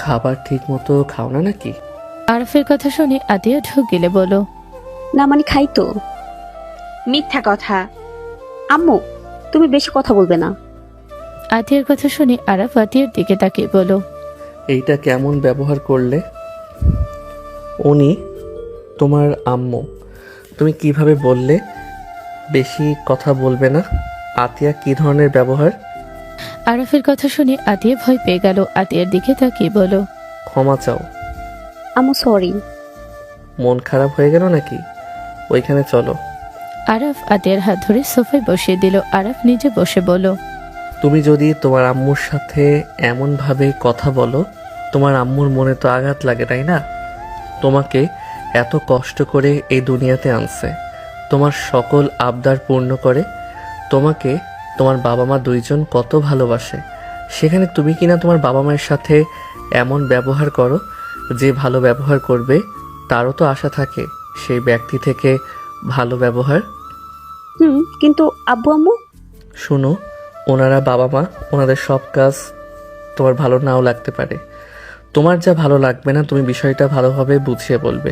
খাবার ঠিক মতো খাও না নাকি? আরাফের কথা শুনে আতিয়া ঢুক গেলে বলো, না মানে খাই তো। মিথ্যা কথা। আম্মু তুমি বেশি কথা বলবে না। আতিয়ার কথা শুনে আরাফ আতিয়ার দিকে তাকিয়ে বলো, এইটা কেমন ব্যবহার করলে? উনি তোমার আম্মু, তুমি কিভাবে বললে বেশি কথা বলবে না? আতিয়া কি ধরনের ব্যবহার? আরাফের কথা শুনে আতিয়া ভয় পেয়ে গেল। আতিয়ার দিকে তাকিয়ে বলো, ক্ষমা চাও। আম্মু সরি। মন খারাপ হয়ে গেল নাকি? ওইখানে চলো। আরাফ আতিয়ার হাত ধরে সোফায় বসিয়ে দিল। আরাফ নিজে বসে বলো, তুমি যদি তোমার আম্মুর সাথে এমনভাবে কথা বলো, তোমার আম্মুর মনে তো আঘাত লাগে, তাই না? তোমাকে এত কষ্ট করে এই দুনিয়াতে আনছে, তোমার সকল আবদার পূর্ণ করে, তোমাকে তোমার বাবা মা দুইজন কত ভালোবাসে, সেখানে তুমি কিনা তোমার বাবা মায়ের সাথে এমন ব্যবহার করো। যে ভালো ব্যবহার করবে তারও তো আশা থাকে সেই ব্যক্তি থেকে ভালো ব্যবহার। কিন্তু আব্বু আম্মু? শুনো, ওনারা বাবা মা, ওনাদের সব কাজ তোমার ভালো নাও লাগতে পারে। তোমার যা ভালো লাগবে না তুমি বিষয়টা ভালোভাবে বুঝিয়ে বলবে,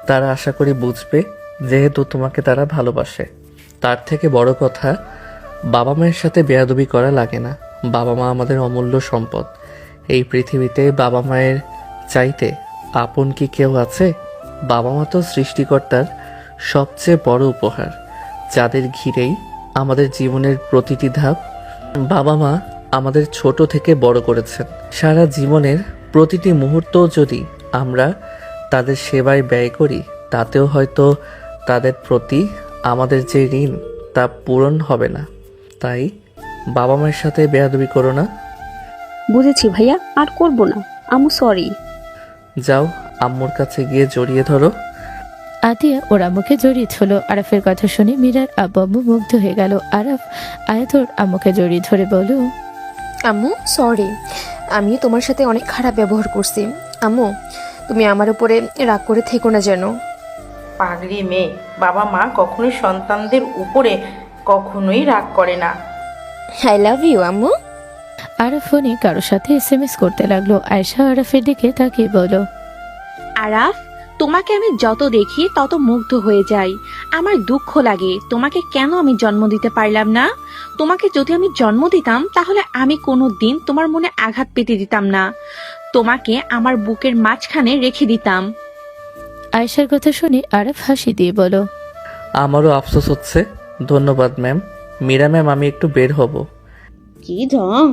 তারা আশা করি বুঝবে, যেহেতু তোমাকে তারা ভালোবাসে। তার থেকে বড় কথা, বাবা মায়ের সাথে বেয়াদবি করা লাগে না। বাবা মা আমাদের অমূল্য সম্পদ। এই পৃথিবীতে বাবা মায়ের চাইতে আপন কি কেউ আছে? বাবা মা তো সৃষ্টিকর্তার সবচেয়ে বড় উপহার, যাদের ঘিরেই আমাদের জীবনের প্রতিটি ধাপ। বাবা মা আমাদের ছোট থেকে বড় করেছেন। সারা জীবনের প্রতিটি মুহূর্ত যদি আমরা তাদের সেবায় ব্যয় করি, তাতেও হয়তো তাদের প্রতি আমাদের যে ঋণ তা পূরণ হবে না। তাই বাবা মায়ের সাথে বেয়াদবি করো না। বুঝেছি ভাইয়া, আর করব না। আম্মু সরি। যাও, আম্মুর কাছে গিয়ে জড়িয়ে ধরো। আতিয়া ওর আম্মুকে জড়িয়ে ধরল। আরাফের কথা শুনে মীরার আব্বু আম্মু মুগ্ধ হয়ে গেল। আরাফ আয়াতর আম্মুকে জড়িয়ে ধরে বলো, আম্মু সরি, আমি তোমার সাথে অনেক খারাপ ব্যবহার করছি। আম্মু তুমি আমার উপরে রাগ করে থেকো না যেন। পাগলি মেয়ে, বাবা মা কখনোই সন্তানদের উপরে কখনোই রাগ করে না। আই লাভ ইউ আম্মু। আরাফ ফোনে কারোর সাথে SMS করতে লাগলো। আয়েশা আরাফের দিকে তাকিয়ে বলো, আরাফ তোমাকে আমি যত দেখি তত মুগ্ধ হয়ে যাই। আমার দুঃখ লাগে তোমাকে কেন আমি জন্ম দিতে পারলাম না। তোমাকে যদি আমি জন্ম দিতাম তাহলে আমি কোনো দিন তোমার মনে আঘাত পেতে দিতাম না, তোমাকে আমার বুকের মাঝখানে রেখে দিতাম। আয়েশার কথা শুনে আরাফ হাসি দিয়ে বলো, আমারও আফসোস হচ্ছে। ধন্যবাদ ম্যাম। মীরা ম্যাম, আমি একটু বের হব। কি ঢং,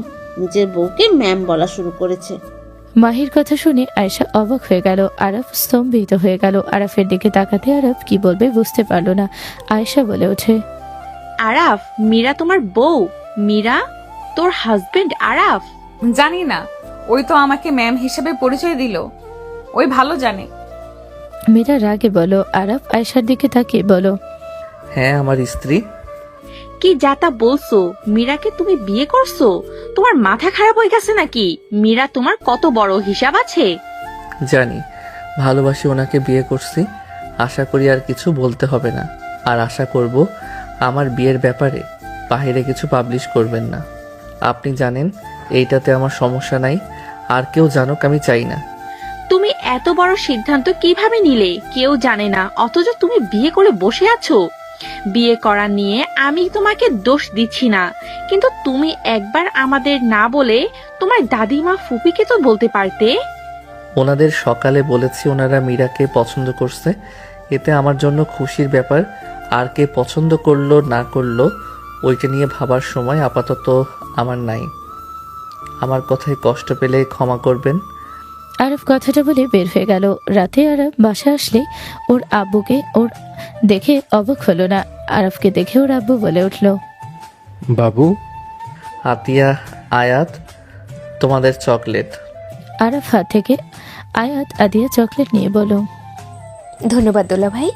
নিজের বউকে ম্যাম বলা শুরু করেছে। মাহির কথা শুনে আয়েশা অবাক হয়ে গেল। আরাফ স্তম্ভিত হয়ে গেল। আরাফের দিকে তাকাতে আরাফ কি বলবে বুঝতে পারল না। আয়েশা বলে ওঠে, আরাফ, মীরা তোমার বউ? মীরা তোর হাজবেন্ড আরাফ? জানি না, ওই তো আমাকে ম্যাম হিসেবে পরিচয় দিল, ওই ভালো জানে। মীরা রাগে বলো। আরাফ আয়েশার দিকে তাকিয়ে বলো, হ্যাঁ, আমার স্ত্রী। কি যাতা বলছো? মীরাকে তুমি বিয়ে করছো? তোমার মাথা খারাপ হয়ে গেছে নাকি? মীরা তোমার কত বড় হিসাব আছে? জানি, ভালোবাসি ওনাকে বিয়ে করছি। আশা করি আর কিছু বলতে হবে না। আর আশা করব আমার বিয়ের ব্যাপারে বাইরে কিছু পাবলিশ করবেন না। আপনি জানেন এইটাতে আমার সমস্যা নাই, আর কেউ জানুক আমি চাই না। তুমি এত বড় সিদ্ধান্ত কিভাবে নিলে? কেউ জানে না, অথচ তুমি বিয়ে করে বসে আছো। বিয়ে করা নিয়ে আমি তোমাকে দোষ দিচ্ছি না, কিন্তু তুমি একবার আমাদের না বলে তোমার দাদিমা ফুপিকে তো বলতে পারতে। ওনাদের সকালে বলেছি ওনারা মীরাকে পছন্দ করছে, এতে আমার জন্য খুশির ব্যাপার। আর কে পছন্দ করলো না করলো ওইটা নিয়ে ভাবার সময় আপাতত আমার নাই। আমার কথায় কষ্ট পেলে ক্ষমা করবেন। আরব কথাটা বলে বের হয়ে গেল। রাতে আরব বাসা আসলে ওর আব্বুকে ওর দেখে অবাক হলো না। আরবকে দেখে ওর আব্বু বলে উঠল, বাবু। আতিয়া, আয়াত, তোমাদের চকলেট। আরব হাত থেকে আয়াত আদিয়া চকলেট নিয়ে বলো, ধন্যবাদ দোলা ভাই।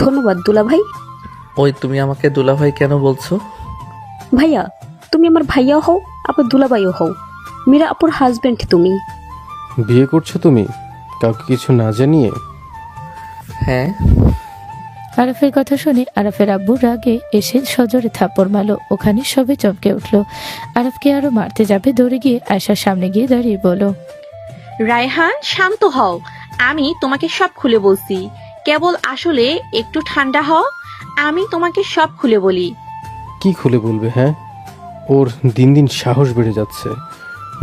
ধন্যবাদ দুলা ভাই। ওই তুমি আমাকে দুলাভাই কেন বলছো? ভাইয়া, তুমি আমার ভাইয়াও হও আবার দুলাভাইও হও। মীরা আপুর হাজবেন্ড তুমি। বিয়ে করছো তুমি কাউকে কিছু না জানিয়ে? হ্যাঁ। আরাফের কথা শুনে আরাফের আব্বু রাগে এসে সজোরে থাপ্পড় মারলো। ওখানে সবে চমকে উঠলো। আরাফকে আরো মারতে যাবে, দৌড়ে গিয়ে আয়শার সামনে গিয়ে দাঁড়িয়ে বলো, রায়হান শান্ত হও, আমি তোমাকে সব খুলে বলছি, কেবল আসলে একটু ঠান্ডা হও, আমি তোমাকে সব খুলে বলি। কি খুলে বলবে? হ্যাঁ, ওর দিন দিন সাহস বেড়ে যাচ্ছে।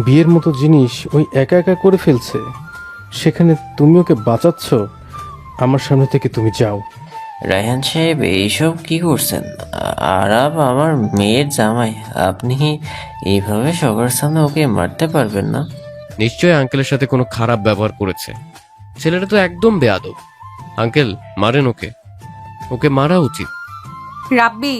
বিয়ের মতো জিনিস ওই একা একা করে ফেলছে, সেখানে তুমি ওকে বাঁচাচ্ছ। আমার সামনে থেকে তুমি যাও। রায়হান সাহেব, এইসব কি করছেন? আরাব আমার মেয়ের জামাই, আপনি এইভাবে সবার সামনে ওকে মারতে পারবেন না। নিশ্চয়ই আঙ্কেলের সাথে কোনো খারাপ ব্যবহার করেছে। ছেলেটা তো একদম বেয়াদব। আঙ্কেল মারেন ওকে, ওকে মারা উচিত। রাব্বি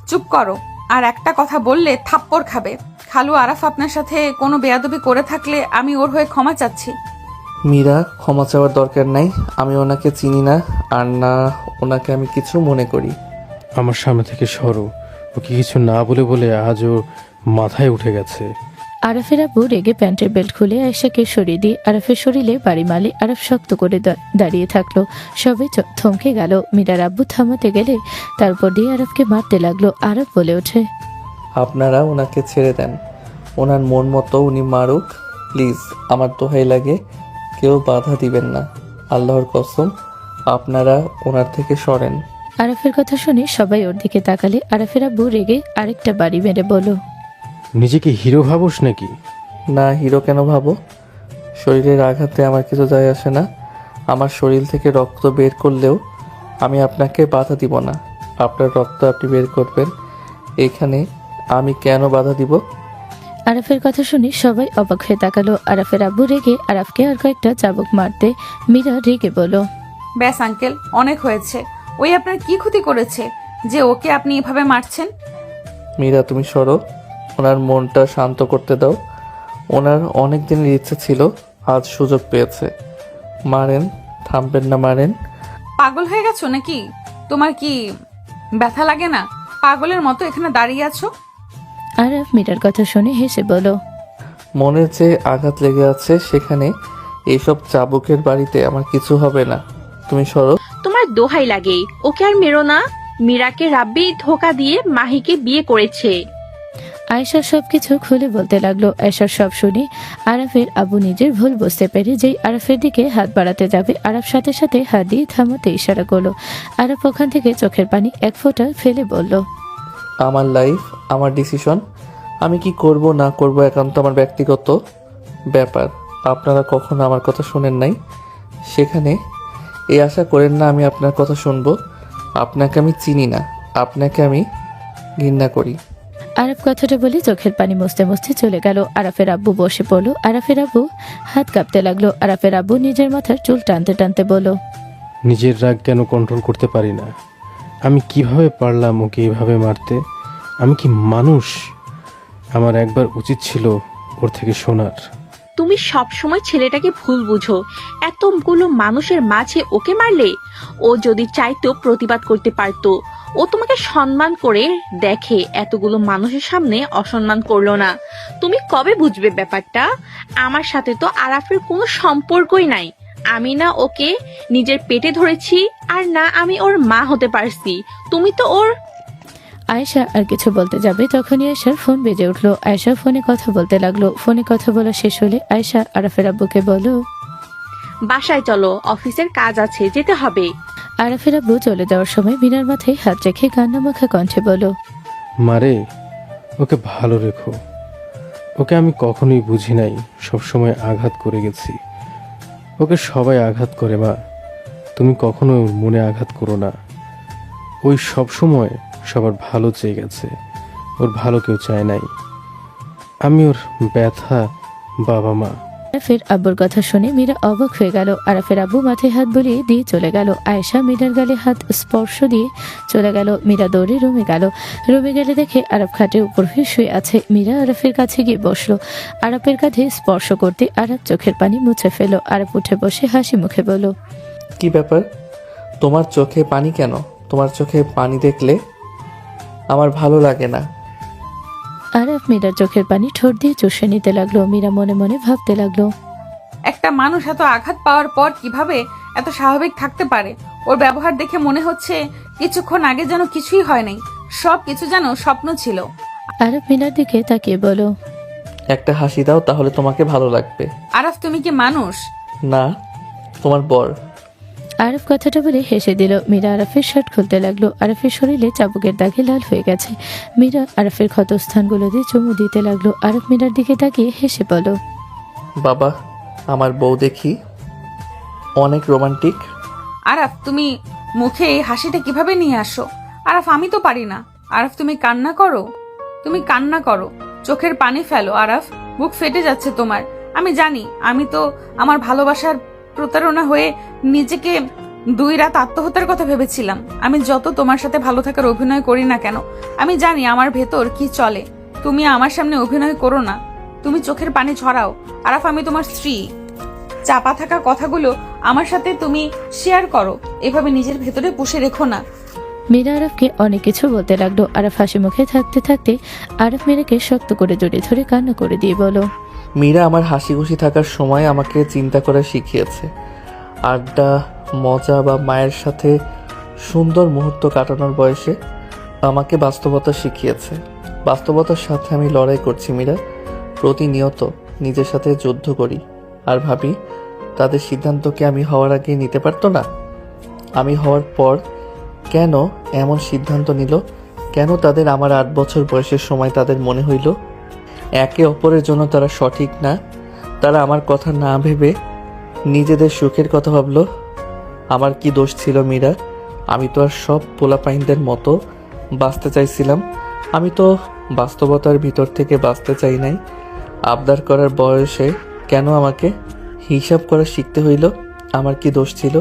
চুপ করো, আর একটা কথা বললে থাপ্পড় খাবে। খালু আরাফ আপনার সাথে কোনো বেয়াদবি করে থাকলে আমি ওর হয়ে ক্ষমা চাচ্ছি। মীরা, ক্ষমা চাওয়ার দরকার নাই। আমি ওনাকে চিনি না, আর না ওনাকে আমি কিছু মনে করি। আমার সামনে থেকে সরো। ওকে কিছু না বলে বলে আজ ও মাথায় উঠে গেছে। আরাফের আব্বু রেগে প্যান্টের বেল্ট খুলে আয়েশাকে সরিয়ে দিয়ে আরাফের শরীরে বাড়ি মারলে আরাফ শক্ত করে দাঁড়িয়ে থাকলো। সবাই থমকে গেল। মীরার আব্বু থামাতে গেলে তারপর দিয়ে আরাফকে মারতে লাগলো। আরাফ বলে ওঠে, আপনারা ওনাকে ছেড়ে দেন, ওনার মন মতো উনি মারুক প্লিজ। আমার দোহাই লাগে, কেউ বাধা দিবেন না, আল্লাহর কসম। আপনারা ওনার থেকে সরেন। আরাফের কথা শুনে সবাই ওর দিকে তাকালে আরাফের আব্বু রেগে আরেকটা বাড়ি মেরে বলল, নিজেকে হিরো ভাবোস নাকি? না, হিরো কেন ভাবো? শরীরের আঘাতে আমার কিছু যায় আসে না। আমার শরীর থেকে রক্ত বের করলেও আমি আপনাকে বাধা দিব না। আপনার রক্ত আপনি বের করবেন, এখানে আমি কেন বাধা দিব? আরাফের কথা শুনে সবাই অবাক হয়ে তাকালো। আরাফের আব্বু রেগে আরাফকে আর কয়েকটা চাবুক মারতে মীরা রেগে বলল, ব্যাস আঙ্কেল, অনেক হয়েছে। ওই আপনার কি ক্ষতি করেছে যে ওকে আপনি এভাবে মারছেন? মীরা, তুমি সরো, ওনার মনটা শান্ত করতে দাও। ওনার অনেক দিনের ইচ্ছে ছিল, আজ সুযোগ পেয়েছে। মারেন, থামবেন না, মারেন। পাগল হয়ে গেছো নাকি? তোমার কি ব্যথা লাগে না? পাগলের মতো এখানে দাঁড়িয়ে আছো। আরাফ মীরার কথা শুনে হেসে বলল, মনের যে আঘাত লেগে আছে সেখানে এইসব চাবুকের বাড়িতে আমার কিছু হবে না। তুমি সরো। তোমার দোহাই লাগে, ওকে আর মেরো না। মীরাকে রাব্বি ধোকা দিয়ে মাহিকে বিয়ে করেছে। আয়েশা সবকিছু খুলে বলতে লাগলো। আয়েশার সব শুনে আরাফের আবু নিজের ভুল বুঝতে পেরে যেই আরাফের দিকে হাত বাড়াতে যাবে, আরাফ সাথে সাথে হাত দিয়ে থামাতে ইশারা করলো। আরাফ ওখান থেকে চোখের পানি এক ফোঁটা ফেলে বলল, আমার লাইফ, আমার ডিসিশন। আমি কি করব না করব একান্ত আমার ব্যক্তিগত ব্যাপার। আপনারা কখনো আমার কথা শুনেন নাই, সেখানে এই আশা করেন না আমি আপনার কথা শুনবো। আপনাকে আমি চিনি না, আপনাকে আমি ঘৃণা করি। আরাফ কথাটা বলে চোখের পানি মুছতে মুছতে চলে গেল। আরাফের আব্বু বসে পড়লো। আরাফের আব্বু হাত কাঁপতে লাগলো। আরাফের আব্বু নিজের মাথার চুল টানতে টানতে বলল, নিজের রাগ কেন কন্ট্রোল করতে পারি না? আমি কিভাবে পারলাম ওকে এভাবে মারতে? আমি কি মানুষ? আমার একবার উচিত ছিল ওর থেকে শোনার। তুমি সব সময় ছেলেটাকে ভুল বুঝো। এতগুলো মানুষের মাঝে ওকে মারলে? ও যদি চাইতো প্রতিবাদ করতে পারতো। ও তোমাকে সম্মান করে দেখে, এতগুলো মানুষের সামনে অসম্মান করলো না। তুমি কবে বুঝবে ব্যাপারটা? আমার সাথে তো আরাফের কোনো সম্পর্কই নাই। আমি না ওকে নিজের পেটে ধরেছি, আর না আমি ওর মা হতে পারছি। তুমি তো ওর। আয়েশা আর কিছু বলতে যাবে তখনই আয়েশার ফোন বেজে উঠলো। আয়েশা ফোনে কথা বলতে লাগলো। ফোনে কথা বলা শেষ হলে আয়েশা আরাফের আব্বুকে বলল, বাসায় চলো, অফিসের কাজ আছে, যেতে হবে। আরাফের আব্বু চলে যাওয়ার সময় বিনার মাথায় হাত রেখে কান্নামাখা কণ্ঠে বলল, মারে, ওকে ভালো রেখো। ওকে আমি কখনোই বুঝি নাই, সবসময় আঘাত করে গেছি। ওকে সবাই আঘাত করে মা, তুমি কখনো ওর মনে আঘাত করো না। ওই সবসময় সবার ভালো চেয়ে গেছে, ওর ভালো কেউ চায় নাই। আমি ওর ব্যথা বাবা মা। আরাফের আব্বুর কথা শুনে মীরা অবাক হয়ে গেল। আরাফের আব্বু মাথায় হাত বুলিয়ে দিয়ে চলে গেল। আয়েশা মীরার গালে হাত স্পর্শ দিয়ে চলে গেল। মীরা দৌড়ে রুমে গেল। রুমে গেলে দেখে আরাফ খাটের উপর হয়ে শুয়ে আছে। মীরা আরাফের কাছে গিয়ে বসলো। আরাফের কাঁধে স্পর্শ করতে আরাফ চোখের পানি মুছে ফেলো। আরাফ উঠে বসে হাসি মুখে বলল, কি ব্যাপার? তোমার চোখে পানি কেন? তোমার চোখে পানি দেখলে আমার ভালো লাগে না। আরাফ মীরার চোখের পানি ঠোঁট দিয়ে চুষে নিতে লাগলো। মীরা মনে মনে ভাবতে লাগলো, একটা মানুষ এত আঘাত পাওয়ার পর কিভাবে এত স্বাভাবিক থাকতে পারে? ওর ব্যবহার দেখে মনে হচ্ছে কিছুক্ষণ আগে যেন কিছুই হয় নাই, সব কিছু যেন স্বপ্ন ছিল। আরাফ মীরার দিকে তাকিয়ে বলো, একটা হাসি দাও, তাহলে তোমাকে ভালো লাগবে। আরাফ, তুমি কি মানুষ? না, তোমার বর। আরাফ কথাটা বলে হেসে দিল। মীরা আরাফের শার্ট খুলতে লাগলো। আরাফের শরীরে চাবুকের দাগে লাল হয়ে গেছে। মীরা আরাফের ক্ষতস্থানগুলো দিয়ে চুমু দিতে লাগলো। আরাফ মীরার দিকে তাকিয়ে হেসে বলো, বাবা, আমার বউ দেখি অনেক রোমান্টিক। আরাফ, তুমি মুখে এই হাসিটা কিভাবে নিয়ে আসো? আরাফ, আমি তো পারি না। আরাফ, তুমি কান্না করো, তুমি কান্না করো, চোখের পানি ফেলো। আরাফ, বুক ফেটে যাচ্ছে তোমার। আমি জানি, আমি তো আমার ভালোবাসার প্রতারণা হয়ে নিজেকে 2 রাত আত্মহত্যার কথা ভেবেছিলাম। আমি যত তোমার সাথে ভালো থাকার অভিনয় করি না কেন, আমি জানি আমার ভেতর কি চলে। তুমি আমার সামনে অভিনয় করো না, তুমি চোখের পানি ছড়াও। আরাফ, আমি তোমার স্ত্রী। চাপা থাকা কথাগুলো আমার সাথে তুমি শেয়ার করো, এভাবে নিজের ভেতরে পুষে রেখো না। মীরা আরাফকে অনেক কিছু বলতে লাগলো। আরাফ হাসি মুখে থাকতে থাকতে আরাফ মীরাকে শক্ত করে জড়িয়ে ধরে কান্না করে দিয়ে বলো, মীরা আমার হাসি খুশি থাকার সময় আমাকে চিন্তা করা শিখিয়েছে। আড্ডা, মজা বা মায়ের সাথে সুন্দর মুহূর্ত কাটানোর বয়সে আমাকে বাস্তবতা শিখিয়েছে। বাস্তবতার সাথে আমি লড়াই করছি মীরা। প্রতিনিয়ত নিজের সাথে যুদ্ধ করি আর ভাবি, তাদের সিদ্ধান্তকে আমি হওয়ার আগে নিতে পারতো না? আমি হওয়ার পর কেন এমন সিদ্ধান্ত নিল? কেন তাদের আমার 8 বছর বয়সের সময় তাদের মনে হইল একে অপরের জন্য তারা সঠিক না? তারা আমার কথা না ভেবে নিজেদের সুখের কথা ভাবলো। আমার কি দোষ ছিল মীরা? আমি তো আর সব পোলাপাইনদের মতো বাঁচতে চাইছিলাম। আমি তো বাস্তবতার ভিতর থেকে বাঁচতে চাই নাই। আবদার করার বয়সে কেন আমাকে হিসাব করা শিখতে হইল? আমার কি দোষ ছিল?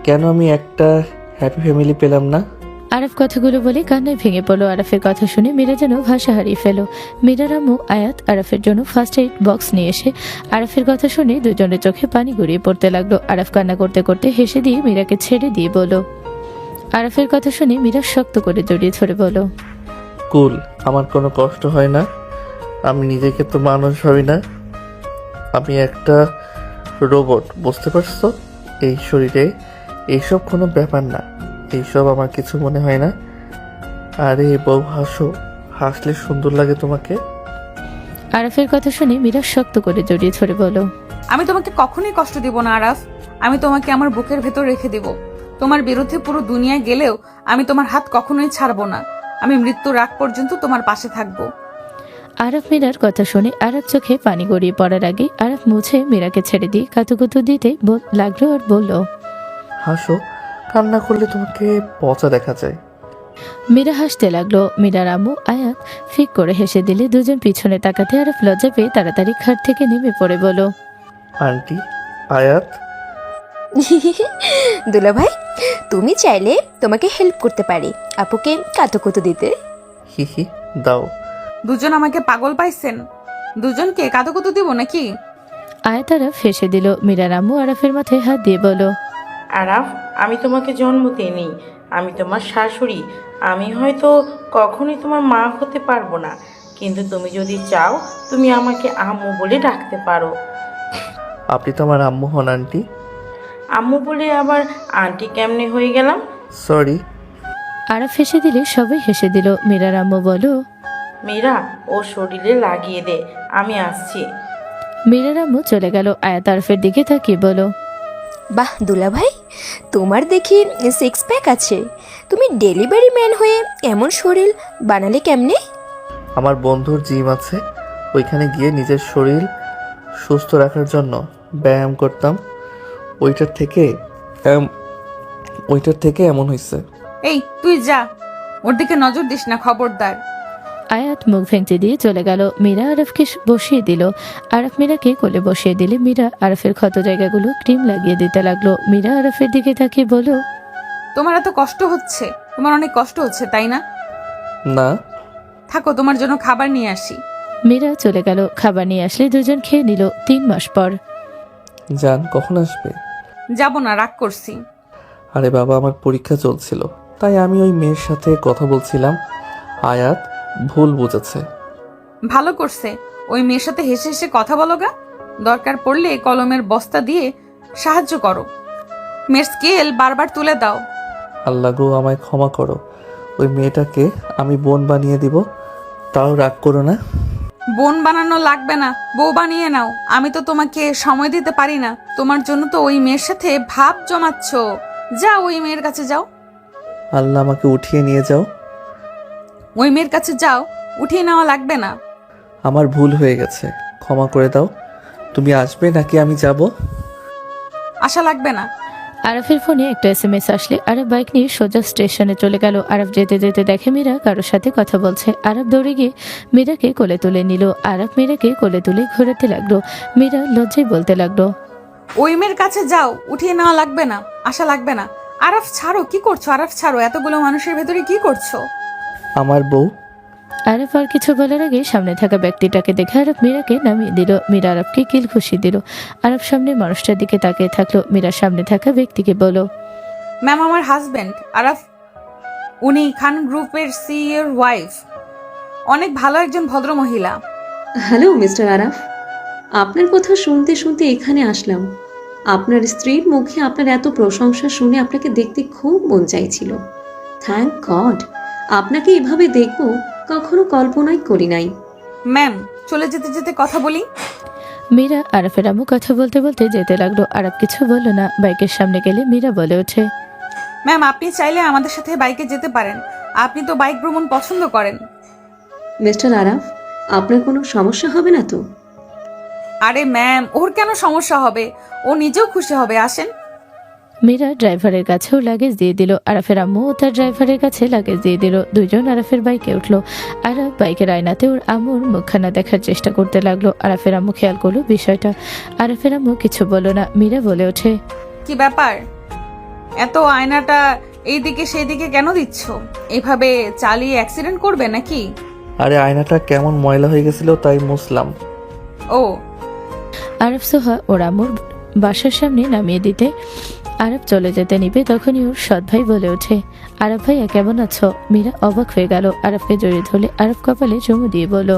কেন আমি একটা হ্যাপি ফ্যামিলি পেলাম না? আরাফ কথাগুলো বলে কান্নায় ভেঙে পড়লো। আরাফের কথা শুনে মীরা যেন ভাষা হারিয়ে ফেল। মীরার আম্মু আয়াত আরাফের জন্য ফার্স্ট এইড বক্স নিয়ে এসে আরাফের কথা শুনে দুজনের চোখে পানি গড়িয়ে পড়তে লাগলো। আরাফ কান্না করতে করতে হেসে দিয়ে মীরাকে ছেড়ে দিয়ে বলো, আরাফের কথা শুনে মীরা শক্ত করে জড়িয়ে ধরে বলো, কুল, আমার কোনো কষ্ট হয় না। আমি নিজেকে তো মানুষ ভাবি না, আমি একটা রোবট, বুঝতে পারছো? এই শরীরে এইসব কোনো ব্যাপার না, এইসব আমার কিছু মনে হয় না। আরে বউ, হাসো, হাসলে সুন্দর লাগে তোমাকে। আরাফের কথা শুনে মীরা শক্ত করে জড়িয়ে ধরে বলো, আমি তোমাকে কখনোই কষ্ট দিব না আরাফ। আমি তোমাকে আমার বুকের ভেতর রেখে দেব। তোমার বিরুদ্ধে পুরো দুনিয়ায় গেলেও আমি তোমার হাত কখনোই ছাড়বো না। আমি মৃত্যুর আগ পর্যন্ত তোমার পাশে থাকবো। আরাফ মীরার কথা শুনে আরাফ চোখে পানি গড়িয়ে পড়ার আগে আরাফ মুছে মীরাকে ছেড়ে দিয়ে কাতুকুতু দিতে লাগলো আর বলল, হাসো, কান্না করলে তোমাকে পচা দেখা যায়। মীরা হাসতে লাগলো। মীরার আম্মু আয়াত ফিক করে হেসে দিলে দুজন পিছনে তাকাতে আরাফ লজ্জা পেয়ে তাড়াতাড়ি খাট থেকে নেমে পড়ে বলো, আন্টি, আয়াত। দুলা ভাই, তুমি চাইলে তোমাকে হেল্প করতে পারি আপুকে কাতুকুতু দিতে। হি হি, দাও। দুজন আমাকে পাগল পাইছেন? দুজনকে কাতুকুতু দিব নাকি? আয়াত আরাফ হেসে দিল। মীরার আম্মু আরাফের মাথায় হাত দিয়ে বলো, আরাফ, আমি তোমাকে জন্ম দিইনি, আমি তোমার শাশুড়ি। আমি হয়তো কখনোই তোমার মা হতে পারবো না, কিন্তু তুমি যদি চাও তুমি আমাকে আম্মু বলে ডাকতে পারো। আপনি তো আমার আম্মু হন আন্টি। আম্মু বলে আবার আন্টি কেমনে হয়ে গেলাম? সরি। আরাফ হেসে দিলে সবাই হেসে দিল। মীরার আম্মু বলো, মীরা, ও শরীরে লাগিয়ে দে, আমি আসছি। মীরার আম্মু চলে গেল। আয়াত আরাফের দিকে তাকিয়ে বলো, বাহ দুলা ভাই, তোমার দেখি 6 প্যাক আছে। তুমি ডেলিভারি ম্যান হয়ে এমন শরীর বানালে কেমনে? আমার বন্ধুর জিম আছে, ওইখানে গিয়ে নিজের শরীর সুস্থ রাখার জন্য ব্যায়াম করতাম। ওইটার থেকে এমন হয়েছে। এই, তুই যা, ওর দিকে নজর দিস না, খবরদার। আয়াত মুখ ভেঙচে দিয়ে চলে গেল। মীরা আরাফকে বসিয়ে দিল। আরাফ মীরাকে কোলে বসিয়ে দিলে মীরা আরাফের ক্ষত জায়গাগুলো ক্রিম লাগিয়ে দিতে লাগলো। মীরা আরাফের দিকে তাকিয়ে বলো, তোমার এত কষ্ট হচ্ছে? তোমার অনেক কষ্ট হচ্ছে, তাই না? না। থাকো, তোমার জন্য খাবার নিয়ে আসি। মীরা চলে গেল। খাবার নিয়ে আসলে দুজন খেয়ে নিল। 3 মাস পর। জান, কখন আসবে? যাব না, রাগ করছি। আরে বাবা, আমার পরীক্ষা চলছিল, তাই আমি ওই মেয়ের সাথে কথা বলছিলাম। আয়াত ভুল বুঝেছে। ভালো করছে, ওই মেয়ের সাথে হেসে হেসে কথা বলো গা। দরকার পড়লে কলমের বস্তা দিয়ে সাহায্য করো, মেয়ের স্কেল বারবার তুলে দাও। আল্লাহ গো, আমায় ক্ষমা করো। ওই মেয়েটাকে আমি বোন বানিয়ে দিব, তাও রাগ করো না। বোন বানানো লাগবে না, বউ বানিয়ে নাও। আমি তো তোমাকে সময় দিতে পারি না, তোমার জন্য তো ওই মেয়ের সাথে ভাব জমাচ্ছ। যাও ওই মেয়ের কাছে যাও। আল্লাহ, আমাকে উঠিয়ে নিয়ে যাও। ওই মেয়ের কাছে যাও, উঠিয়ে নেওয়া লাগবে না। আমার ভুল হয়ে গেছে, ক্ষমা করে দাও। তুমি আসবে নাকি আমি যাব? আশা লাগবে না। আরাফের ফোনে একটা SMS আসলে আরব বাইক নিয়ে সোজা স্টেশনে চলে গেল। আরব যেতে যেতে দেখে মীরা কারোর সাথে কথা বলছে। আরব দৌড়ে গিয়ে মীরাকে কোলে তুলে নিল। আরব মীরাকে কোলে তুলে ঘোরাতে লাগলো। মীরা লজ্জায় বলতে লাগলো, ওই মেয়ের কাছে যাও, উঠিয়ে নেওয়া লাগবে না, আশা লাগবে না। আরাফ ছাড়ো, কি করছো? আরাফ ছাড়ো, এতগুলো মানুষের ভেতরে কি করছো? আমার বউ। আরব আর কিছু বলার আগে সামনে থাকা ব্যক্তিটাকে দেখে আরব মীরাকে নামিয়ে দিল। মীরা আরবকে কিল খুশি দিল। আরব সামনে মানুষটার দিকে তাকিয়ে থাকলো। মীরা সামনে থাকা ব্যক্তিকে বলল, ম্যাম, আমার হাজবেন্ড আরাফ, উনি খান গ্রুপের সিইওর ওয়াইফ, অনেক ভালো একজন ভদ্র মহিলা। হ্যালো মিস্টার আরাফ, আপনার কথা শুনতে শুনতে এখানে আসলাম। আপনার স্ত্রীর মুখে আপনার এত প্রশংসা শুনে আপনাকে দেখতে খুব মন চাইছিল। থ্যাংক গড, আপনাকে এভাবে দেখব কখনো কল্পনাই করি নাই। ম্যাম, চলে যেতে যেতে কথা বলি। মীরা আরফের আম্মু কথা বলতে বলতে যেতে লাগলো। আরব কিছু বলল না। বাইকের সামনে গেলে মীরা বলে ওঠে, ম্যাম, আপনি চাইলে আমাদের সাথে বাইকে যেতে পারেন, আপনি তো বাইক ভ্রমণ পছন্দ করেন। মিস্টার আরাফ, আপনার কোনো সমস্যা হবে না তো? আরে ম্যাম, ওর কেন সমস্যা হবে? ও নিজেও খুশি হবে, আসেন। মীরা ড্রাইভারের কাছেও লাগেজ দিয়ে দিল। আরাফের আম্মু তার ড্রাইভারের কাছে লাগেজ দিয়ে দিল। দুজন আরাফের বাইকে উঠলো। আরাফ বাইকের আয়নাতে ওর আম্মুর মুখখানা দেখার চেষ্টা করতে লাগলো। আরাফের আম্মু খেয়াল করলো বিষয়টা। আরাফের আম্মু কিছু বলল না। মীরা বলে ওঠে, কি ব্যাপার, এত আয়নাটা এইদিকে সেই দিকে কেন দিচ্ছ? এভাবে চালিয়ে অ্যাক্সিডেন্ট করবে নাকি? আরে আয়নাটা কেমন ময়লা হয়ে গেছিল, তাই মুছলাম। ও। আরব সোহা ওর আম্মুর বাসার সামনে নামিয়ে দিতে আরব চলে যেতে নিবে, তখনই ওর সৎ ভাই বলে ওঠে, আরব ভাইয়া কেমন আছো? মীরা অবাক হয়ে গেল। আরবকে জড়িয়ে ধরলে আরব কপালে চুমু দিয়ে বলল,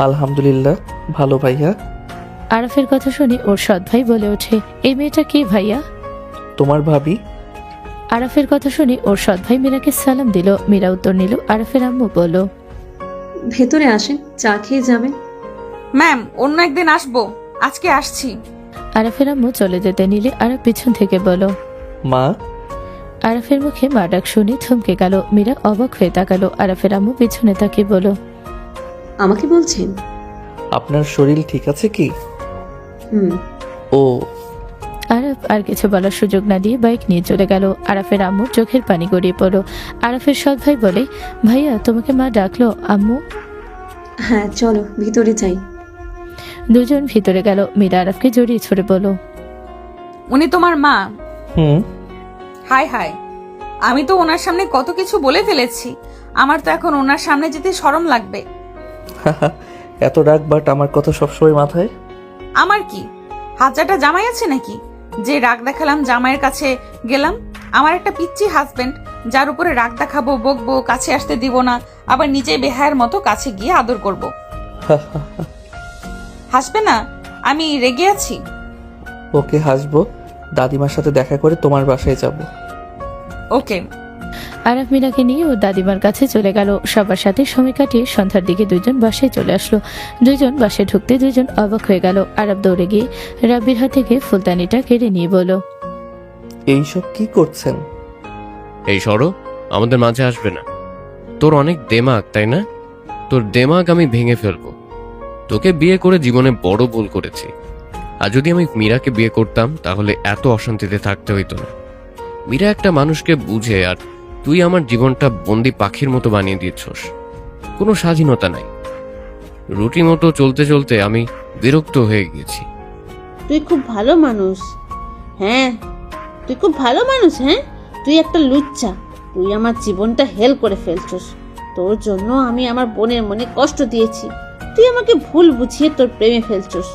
আলহামদুলিল্লাহ, ভালো ভাইয়া। আরফের কথা শুনে ওর সৎ ভাই বলে ওঠে, এই মেয়েটা কে ভাইয়া? তোমার ভাবি। আরফের কথা শুনে ওর সৎ ভাই মীরাকে সালাম দিল। মীরা উত্তর নিল। আরফের আম্মু বলল, ভেতরে আসেন, চা খেয়ে যাবেন। ম্যাম, অন্য একদিন আসবো, আজকে আসছি। আরফের আম্মু চলে যেতে নিলে আরব পিছন থেকে বলল, মা। আরফের মুখে মা ডাক শুনে থমকে গেল। মীরা অবাক হয়ে তাকালো। আরফের আম্মু পিছনে তাকিয়ে বলল, আমাকে বলছেন? আপনার শরীর ঠিক আছে কি? ও। আরফ আর কিছু বলার সুযোগ না দিয়ে বাইক নিয়ে চলে গেল। আরফের আম্মুর চোখের পানি গড়িয়ে পড়ল। আরফের সৎ ভাই বলে, ভাইয়া তোমাকে মা ডাকলো। আম্মু? হ্যাঁ, চলো ভিতরে যাই। দুজন ভিতরে গেল। মীরা আরফকে জড়িয়ে ছড়ে বলল, উনি তোমার মা? হুম। হাই হাই, আমি তো ওনার সামনে কত কিছু বলে ফেলেছি। আমার তো এখন ওনার সামনে যেতে শরম লাগবে। এত রাগ, বাট আমার কথা সবসময় মাথায়। আমার কি হাজারটা জামাই আছে নাকি যে রাগ দেখালাম জামাইয়ের কাছে গেলাম? আমার একটা পিচ্চি হাজবেন্ড, যার উপরে রাগ দেখাবো, বকবো, কাছে আসতে দিব না, আবার নিজে বেহায়ের মতো কাছে গিয়ে আদর করব। হাসবে না? আমি রেগে আছি? ওকে, হাসবো। দাদিমার সাথে দেখা করে তোমার বাসায় যাব। ওকে। আরব মীরাকে নিয়ে ওর দাদিমার কাছে চলে গেল। সবার সাথে সময় কাটিয়ে সন্ধ্যার দিকে দুজন বাসায় চলে আসলো। দুজন বাসায় ঢুকতে দুজন অবাক হয়ে গেল। আরব দৌড়ে গিয়ে রাব্বির হাত থেকে ফুলদানিটা কেড়ে নিয়ে বলল, এইসব কি করছেন? এই সরো, আমাদের মাঝে আসবে না। তোর অনেক দেমাগ, তাই না? তোর দেমাগ আমি ভেঙে ফেলবো। তোকে বিয়ে করে জীবনে বড় ভুল করেছি। আর যদি আমি মীরাকে বিয়ে করতাম তাহলে এত অশান্তিতে থাকতে হইতো না। মীরা একটা মানুষকে বুঝে, আর তুই আমার জীবনটা বন্দি পাখির মতো বানিয়ে দিয়েছস। কোনো স্বাধীনতা নাই। রুটি মতো চলতে চলতে আমি বিরক্ত হয়ে গিয়েছি। তুই খুব ভালো মানুষ। হ্যাঁ, তুই খুব ভালো মানুষ। হ্যাঁ, তুই একটা লুচ্চা। তুই আমার জীবনটা হেল করে ফেলছস। তোর জন্য আমি আমার বোনের মনে কষ্ট দিয়েছি। তুই আমাকে ভুল বুঝিয়ে তোর প্রেমে ফেলছস।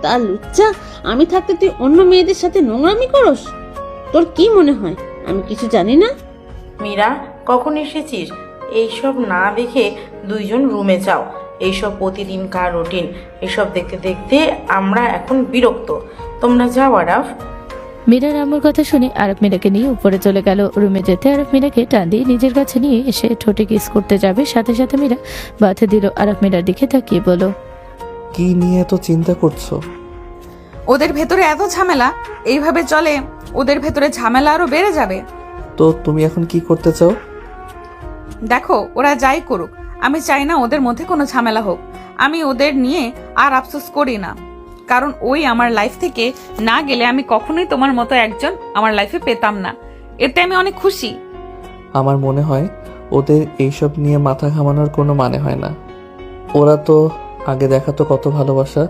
তা লুচ্চা, আমি থাকতে তুই অন্য মেয়েদের সাথে নোংরামি করস? তোর কি মনে হয় আমি কিছু জানি না? মীরা, কখন এসেছিস? এইসব না দেখে দুইজন রুমে যাও। এইসব প্রতিদিনকার রুটিন, এসব দেখতে দেখতে আমরা এখন বিরক্ত। তোমরা যাও আরাফ। মীরার আম্মুর কথা শুনে আরব মীরাকে নিয়ে উপরে চলে গেল। রুমে যেতে আরব মীরাকে টান দিয়ে নিজের কাছে নিয়ে এসে ঠোঁটে কিস করতে যাবে, সাথে সাথে মীরা বাধা দিল। আরব মীরার দিকে তাকিয়ে বলো, কি নিয়ে এত চিন্তা করছো? ওদের ভেতরে এত ঝামেলা, এইভাবে চলে ওদের ভেতরে ঝামেলা আরো বেড়ে যাবে। তো তুমি এখন কি করতে চাও? দেখো, ওরা যাই করুক, আমি চাই না ওদের মধ্যে কোনো ঝামেলা হোক। আমি ওদের নিয়ে আর আফসোস করি না, কারণ ওই আমার লাইফ থেকে না গেলে আমি কখনোই তোমার মতো একজন আমার লাইফে পেতাম না। এতে আমি অনেক খুশি। আমার মনে হয় ওদের এইসব নিয়ে মাথা ঘামানোর কোনো মানে হয় না। ওরা তো আগে দেখাতো কত ভালোবাসা,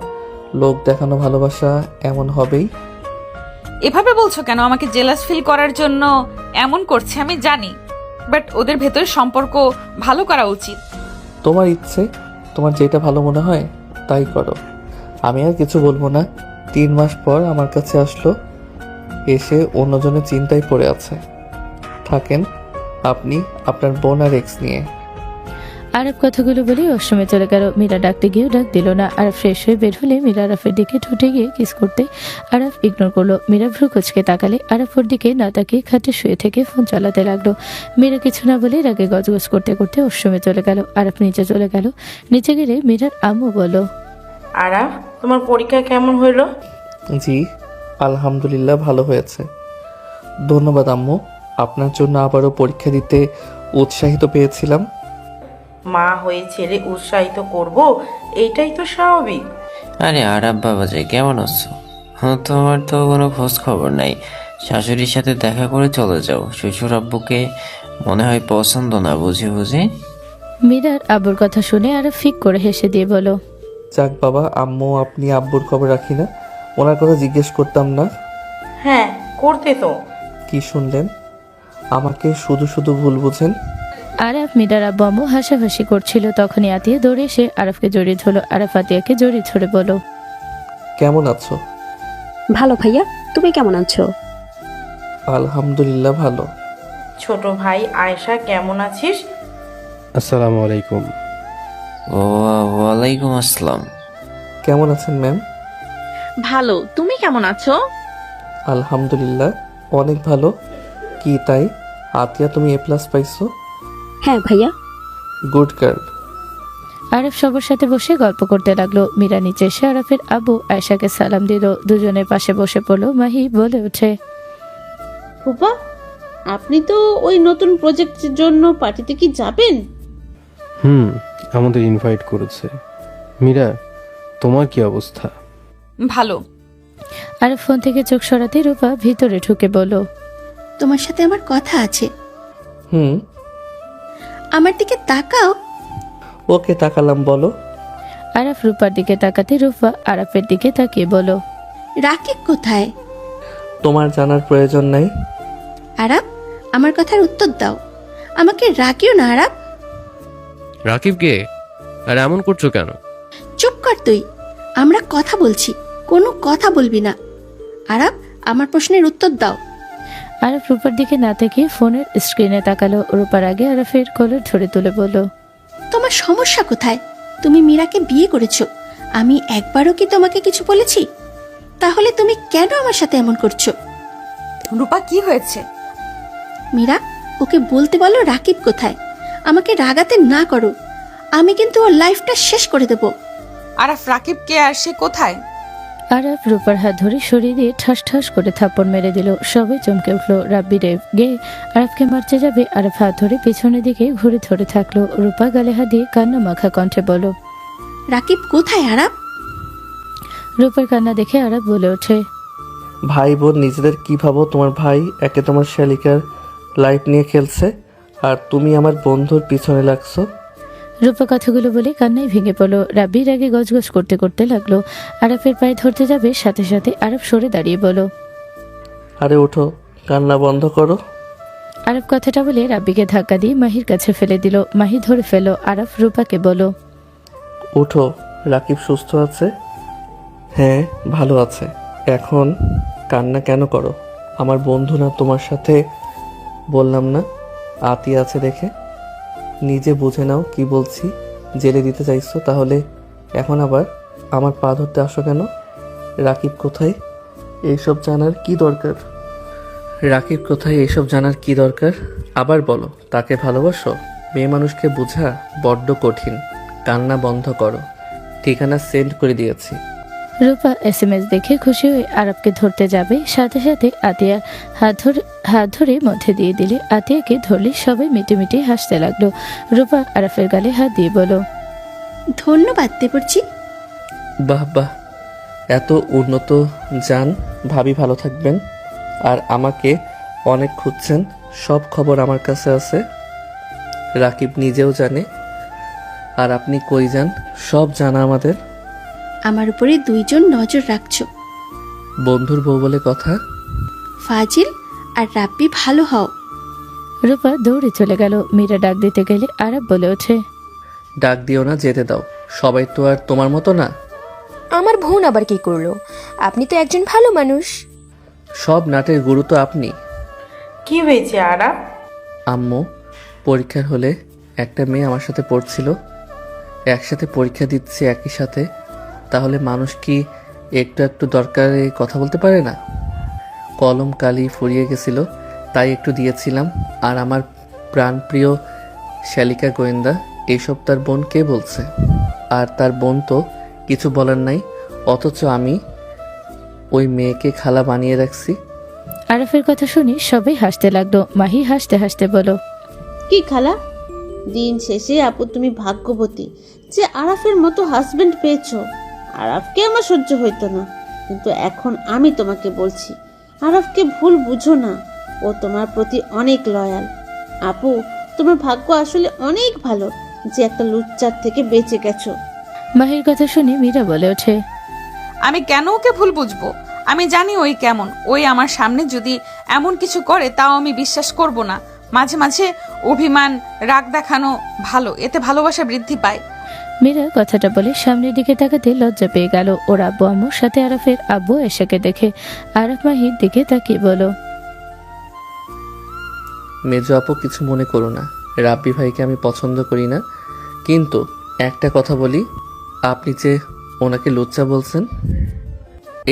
লোক দেখানো ভালোবাসা এমন হবেই। এভাবে বলছো কেন? আমাকে জেলাস ফিল করার জন্য এমন করছে আমি জানি, বাট ওদের ভেতরে সম্পর্ক ভালো করা উচিত। তোমার ইচ্ছে, তোমার যেটা ভালো মনে হয় তাই করো। আমি আর কিছু বলবো না। 3 মাস পর আমার কাছে আসলো, এসে অন্যজনের চিন্তায় পড়ে আছে। থাকেন আপনি আপনার বোন আর এক্স নিয়ে। আরব কথাগুলো বলে ওয়াশরুমে চলে গেল। মীরা ডাকতে গিয়েও ডাক দিল না। আরব ফ্রেশ হয়ে বের হলে মীরা আরফের দিকে ঠুটে গিয়ে কিস করতে আরব ইগনোর করলো। মীরা ভ্রু কুচকে তাকালে আরব ওর দিকে না তাকিয়ে খাটে শুয়ে থেকে ফোন চালাতে লাগলো। মীরা কিছু না বলে রাগে গজগজ করতে করতে ওয়াশরুমে চলে গেল। আরব নিচে চলে গেল। নিচে গেলে মীরার আম্মু বলল, আরাফ, তোমার পরীক্ষা কেমন হইলো? জি আলহামদুলিল্লাহ ভালো হয়েছে, ধন্যবাদ আম্মু। আপনার জন্য আবারও পরীক্ষা দিতে উৎসাহিত পেয়েছিলাম। মা হয়ে ছেলে উৎসাহিত করব, এইটাই তো স্বাভাবিক। আরে আরাব বাবা যে কেমন আছো? হ্যাঁ, তোমার তো কোনো খোঁজ খবর নাই। শাশুড়ির সাথে দেখা করে চলে যাও। শ্বশুর আব্বুকে মনে হয় পছন্দ না বুঝি বুঝি। মীরার আব্বুর কথা শুনে আরব ফিক করে হেসে দিয়ে বলো, যাক বাবা, আম্মু আপনি আব্বুর খবর রাখি না, ওনার কথা জিজ্ঞেস করতাম না। হ্যাঁ, করতে তো। কি শুনলেন? আমাকে শুধু শুধু ভুল বুঝেন। আরব মীরার আব্বু আম্মু হাসাহাসি করছিল। তখনই আতিয়া দৌড়ে এসে আরবকে জড়িয়ে ধরলো। আরব আতিয়াকে জড়িয়ে ধরে বলো, কেমন আছো? ভালো ভাইয়া, তুমি কেমন আছো? আলহামদুলিল্লাহ ভালো। ছোট ভাই আয়েশা, কেমন আছিস? আসসালামু আলাইকুম। ও ওয়ালাইকুম আসসালাম। কেমন আছেন ম্যাম? ভালো, তুমি কেমন আছো? আলহামদুলিল্লাহ অনেক ভালো। কি তাই আতিয়া, তুমি A+ পাইছো? হ্যাঁ ভাইয়া। Good girl. আরব সবার সাথে বসে গল্প করতে লাগলো। মীরা নিচে এসে আরফের আব্বু আয়েশাকে সালাম দিল। দুজনের পাশে বসে পড়লো। মাহি বলে ওঠে, ফুপা, আপনি তো ওই নতুন প্রজেক্টের জন্য পার্টিতে কি যাবেন? আমাদের ইনভাইট করেছে। মীরা, তোমার কি অবস্থা? ভালো। আরব ফোন থেকে চোখ সরাতে রূপা ভিতরে ঢুকে বলল, তোমার সাথে আমার কথা আছে। হুম, আমার দিকে তাকাও। ওকে তাকালাম, বলো। আরব রূপার দিকে তাকাতে রূপা আরবের দিকে তাকিয়ে বলো, রাকিব কোথায়? তোমার জানার প্রয়োজন নাই। আরাব, আমার কথার উত্তর দাও। আমাকে রাকিও না আরাব। রাকিব কে? আর এমন করছো কেন? চুপ কর তুই, আমরা কথা বলছি, কোনো কথা বলবি না। আরাব, আমার প্রশ্নের উত্তর দাও। আরব রূপার দিকে না তাকিয়ে ফোনের স্ক্রিনে তাকালো। রূপার আগে আরফের কলার ধরে তুলে বলল, তোমার সমস্যা কোথায়? তুমি মীরাকে বিয়ে করেছো, আমি একবারও কি তোমাকে কিছু বলেছি? তাহলে তুমি কেন আমার সাথে এমন করছো? রূপা, কি হয়েছে? মীরা, ওকে বলতে বলো রাকিব কোথায়। আমাকে রাগাতে না করো, আমি কিন্তু ওর লাইফটা শেষ করে দেব। আরাফ, রাকিব কে আর সে কোথায়? আরব রূপার হাত ধরে সরিয়ে দিয়ে ঠাস ঠাস করে থাপ্পড় মেরে দিল। সবাই চমকে উঠলো। রাব্বি গে আরবকে মারতে যাবে। আরব হাত ধরে পেছনের দিকে ঘুরে ধরে থাকলো। রূপা গালে হাত দিয়ে কান্না মাখা কণ্ঠে বলো, রাকিব কোথায় আরাব? রূপার কান্না দেখে আরব বলে ওঠে, ভাই বোন নিজেদের কি ভাবো? তোমার ভাই একে তোমার শালিকার লাইফ নিয়ে খেলছে, আর তুমি আমার বন্ধুর পিছনে লাগছো। রূপা কথাগুলো বলে কান্নায় ভেঙে পড়লো। রাব্বির আগে গজগজ করতে করতে লাগলো। আরবের পায়ে ধরতে যাবে, সাথে সাথে আরব সরে দাঁড়িয়ে বলো, আরে ওঠো, কান্না বন্ধ করো। আরব কথাটা বলে রাব্বিকে ধাক্কা দিয়ে মাহির কাছে ফেলে দিল। মাহি ধরে ফেলো। আরব রূপাকে বলো, ওঠো, রাকিব সুস্থ আছে? হ্যাঁ ভালো আছে। এখন কান্না কেন করো? আমার বন্ধু না তোমার সাথে বললাম না আতিয়া আছে দেখে? নিজে বুঝে নাও কি বলছি। জেলে দিতে চাইছো, তাহলে এখন আবার আমার পা ধরতে আসো কেন? রাকিব কোথায়? এইসব জানার কি দরকার? রাকিব কোথায়? এইসব জানার কি দরকার? আবার বলো, তাকে ভালোবাসো? মেয়ে মানুষকে বোঝা বড্ড কঠিন। কান্না বন্ধ করো। ঠিকানা সেন্ড করে দিয়েছি। রূপা SMS দেখে খুশি হয়ে আরবকে ধরতে যাবে, সাথে সাথে আতিয়া হাত ধরে মধ্যে দিয়ে দিলে আতিয়াকে ধরলে সবাই মিটিমিটি হাসতে লাগলো। রূপা আরফের গালে হাত দিয়ে বলো, ধন্যবাদ দেবরজি। বাহ বাহ, এত উন্নত যান। ভাবি ভালো থাকবেন। আর আমাকে অনেক খুঁজছেন, সব খবর আমার কাছে আছে। রাকিব নিজেও জানে। আর আপনি কই যান সব জানা আমাদের। আমার উপরে দুইজন নজর রাখছো। বন্ধুর বউ বলে কথা। ফাজিল আর রাব্বি ভালো হও। রূপা দৌড়ে চলে গেল। মীরা ডাক দিতে গেলে আরব বলে ওঠে, ডাক দিও না, যেতে দাও। সবাই তো আর তোমার মতো না। আমার বোন আবার কি করলো? আপনি তো একজন ভালো মানুষ। সব নাটের গুরু তো আপনি। কি হয়েছে আরাপ? আম্মু, পরীক্ষার হলে একটা মেয়ে আমার সাথে পড়ছিল। একসাথে পরীক্ষা দিচ্ছে একই সাথে, তাহলে মানুষ কি একটু একটু দরকারে কথা বলতে পারে না? কলম কালি ফুরিয়ে গেছিল, তাই একটু দিয়েছিলাম। আর আমার প্রাণপ্রিয় শালিকা গোয়েন্দা, এইসব তার বোন কে বলছে? আর তার বোন তো কিছু বলার নাই, অথচ আমি ওই মেয়েকে খালা বানিয়ে রাখছি। আরফের কথা শুনে সবাই হাসতে লাগলো। মাহি হাসতে হাসতে বলো, কি খালা, দিন শেষে আপু তুমি ভাগ্যবতী যে আরাফের মতো হাজবেন্ড পেয়েছো। আরাফকে আমার সহ্য হইতো না, কিন্তু এখন আমি তোমাকে বলছি, আরাফকে ভুল বুঝো না। ও তোমার প্রতি অনেক লয়াল। আপু, তোমার ভাগ্য আসলে অনেক ভালো যে একটা লুচ্চার থেকে বেঁচে গেছো। মাহির কথা শুনে মীরা বলে ওঠে, আমি কেন ওকে ভুল বুঝবো? আমি জানি ওই কেমন। ওই আমার সামনে যদি এমন কিছু করে তাও আমি বিশ্বাস করব না। মাঝে মাঝে অভিমান রাগ দেখানো ভালো, এতে ভালোবাসা বৃদ্ধি পায়। মীরা কথাটা বলে সামনের দিকে তাকাতে লজ্জা পেয়ে গেল। ওর আব্বু আম্মুর সাথে আরফের আব্বু এসেকে দেখে আরফ মাহির দিকে তাকিয়ে বলো, মেজো আপু, কিছু মনে করো না। রাব্বি ভাইকে আমি পছন্দ করি না, কিন্তু একটা কথা বলি, আপনি যে ওনাকে লুচ্চা বলছেন,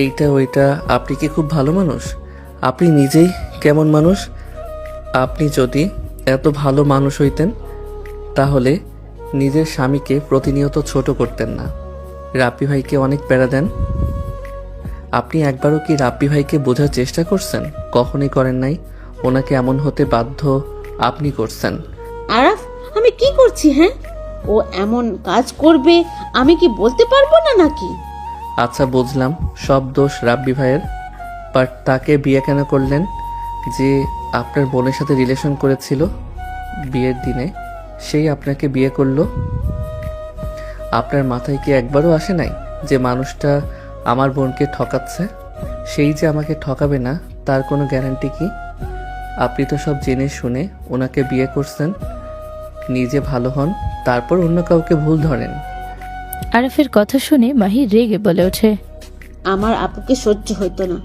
এইটা ওইটা, আপনি কি খুব ভালো মানুষ? আপনি নিজেই কেমন মানুষ? আপনি যদি এত ভালো মানুষ হইতেন তাহলে নিজের স্বামীকে প্রতিনিয়ত ছোট করতেন না। রাব্বি ভাইকে অনেক প্যারা দেন। আপনি একবারও কি রাব্বি ভাইকে বোঝার চেষ্টা করছেন? কখনোই করেন নাই। ওনাকে এমন হতে বাধ্য আপনি করছেন। আরাফ, আমি কি করছি? হ্যাঁ, ও এমন কাজ করবে আমি কি বলতে পারবো না নাকি? আচ্ছা বুঝলাম, সব দোষ রাব্বি ভাইয়ের। বাট তাকে বিয়ে কেন করলেন? যে আপনার বোনের সাথে রিলেশন করেছিল বিয়ের দিনে, সেই আপনাকে বিয়ে করলো। আপনার মাথায় কি একবারও আসে নাই যে মানুষটা আমার বোনকে ঠকাচ্ছে? সেই যে আমাকে ঠকাবে না তার কোনো গ্যারান্টি কি? আপনি তো সব জেনে শুনে ওনাকে বিয়ে করছেন। নিজে ভালো হন, তারপর অন্য কাউকে ভুল ধরেন। আরফের কথা শুনে মাহি রেগে বলে ওঠে, আমার আপুকে সহ্য হইতো না।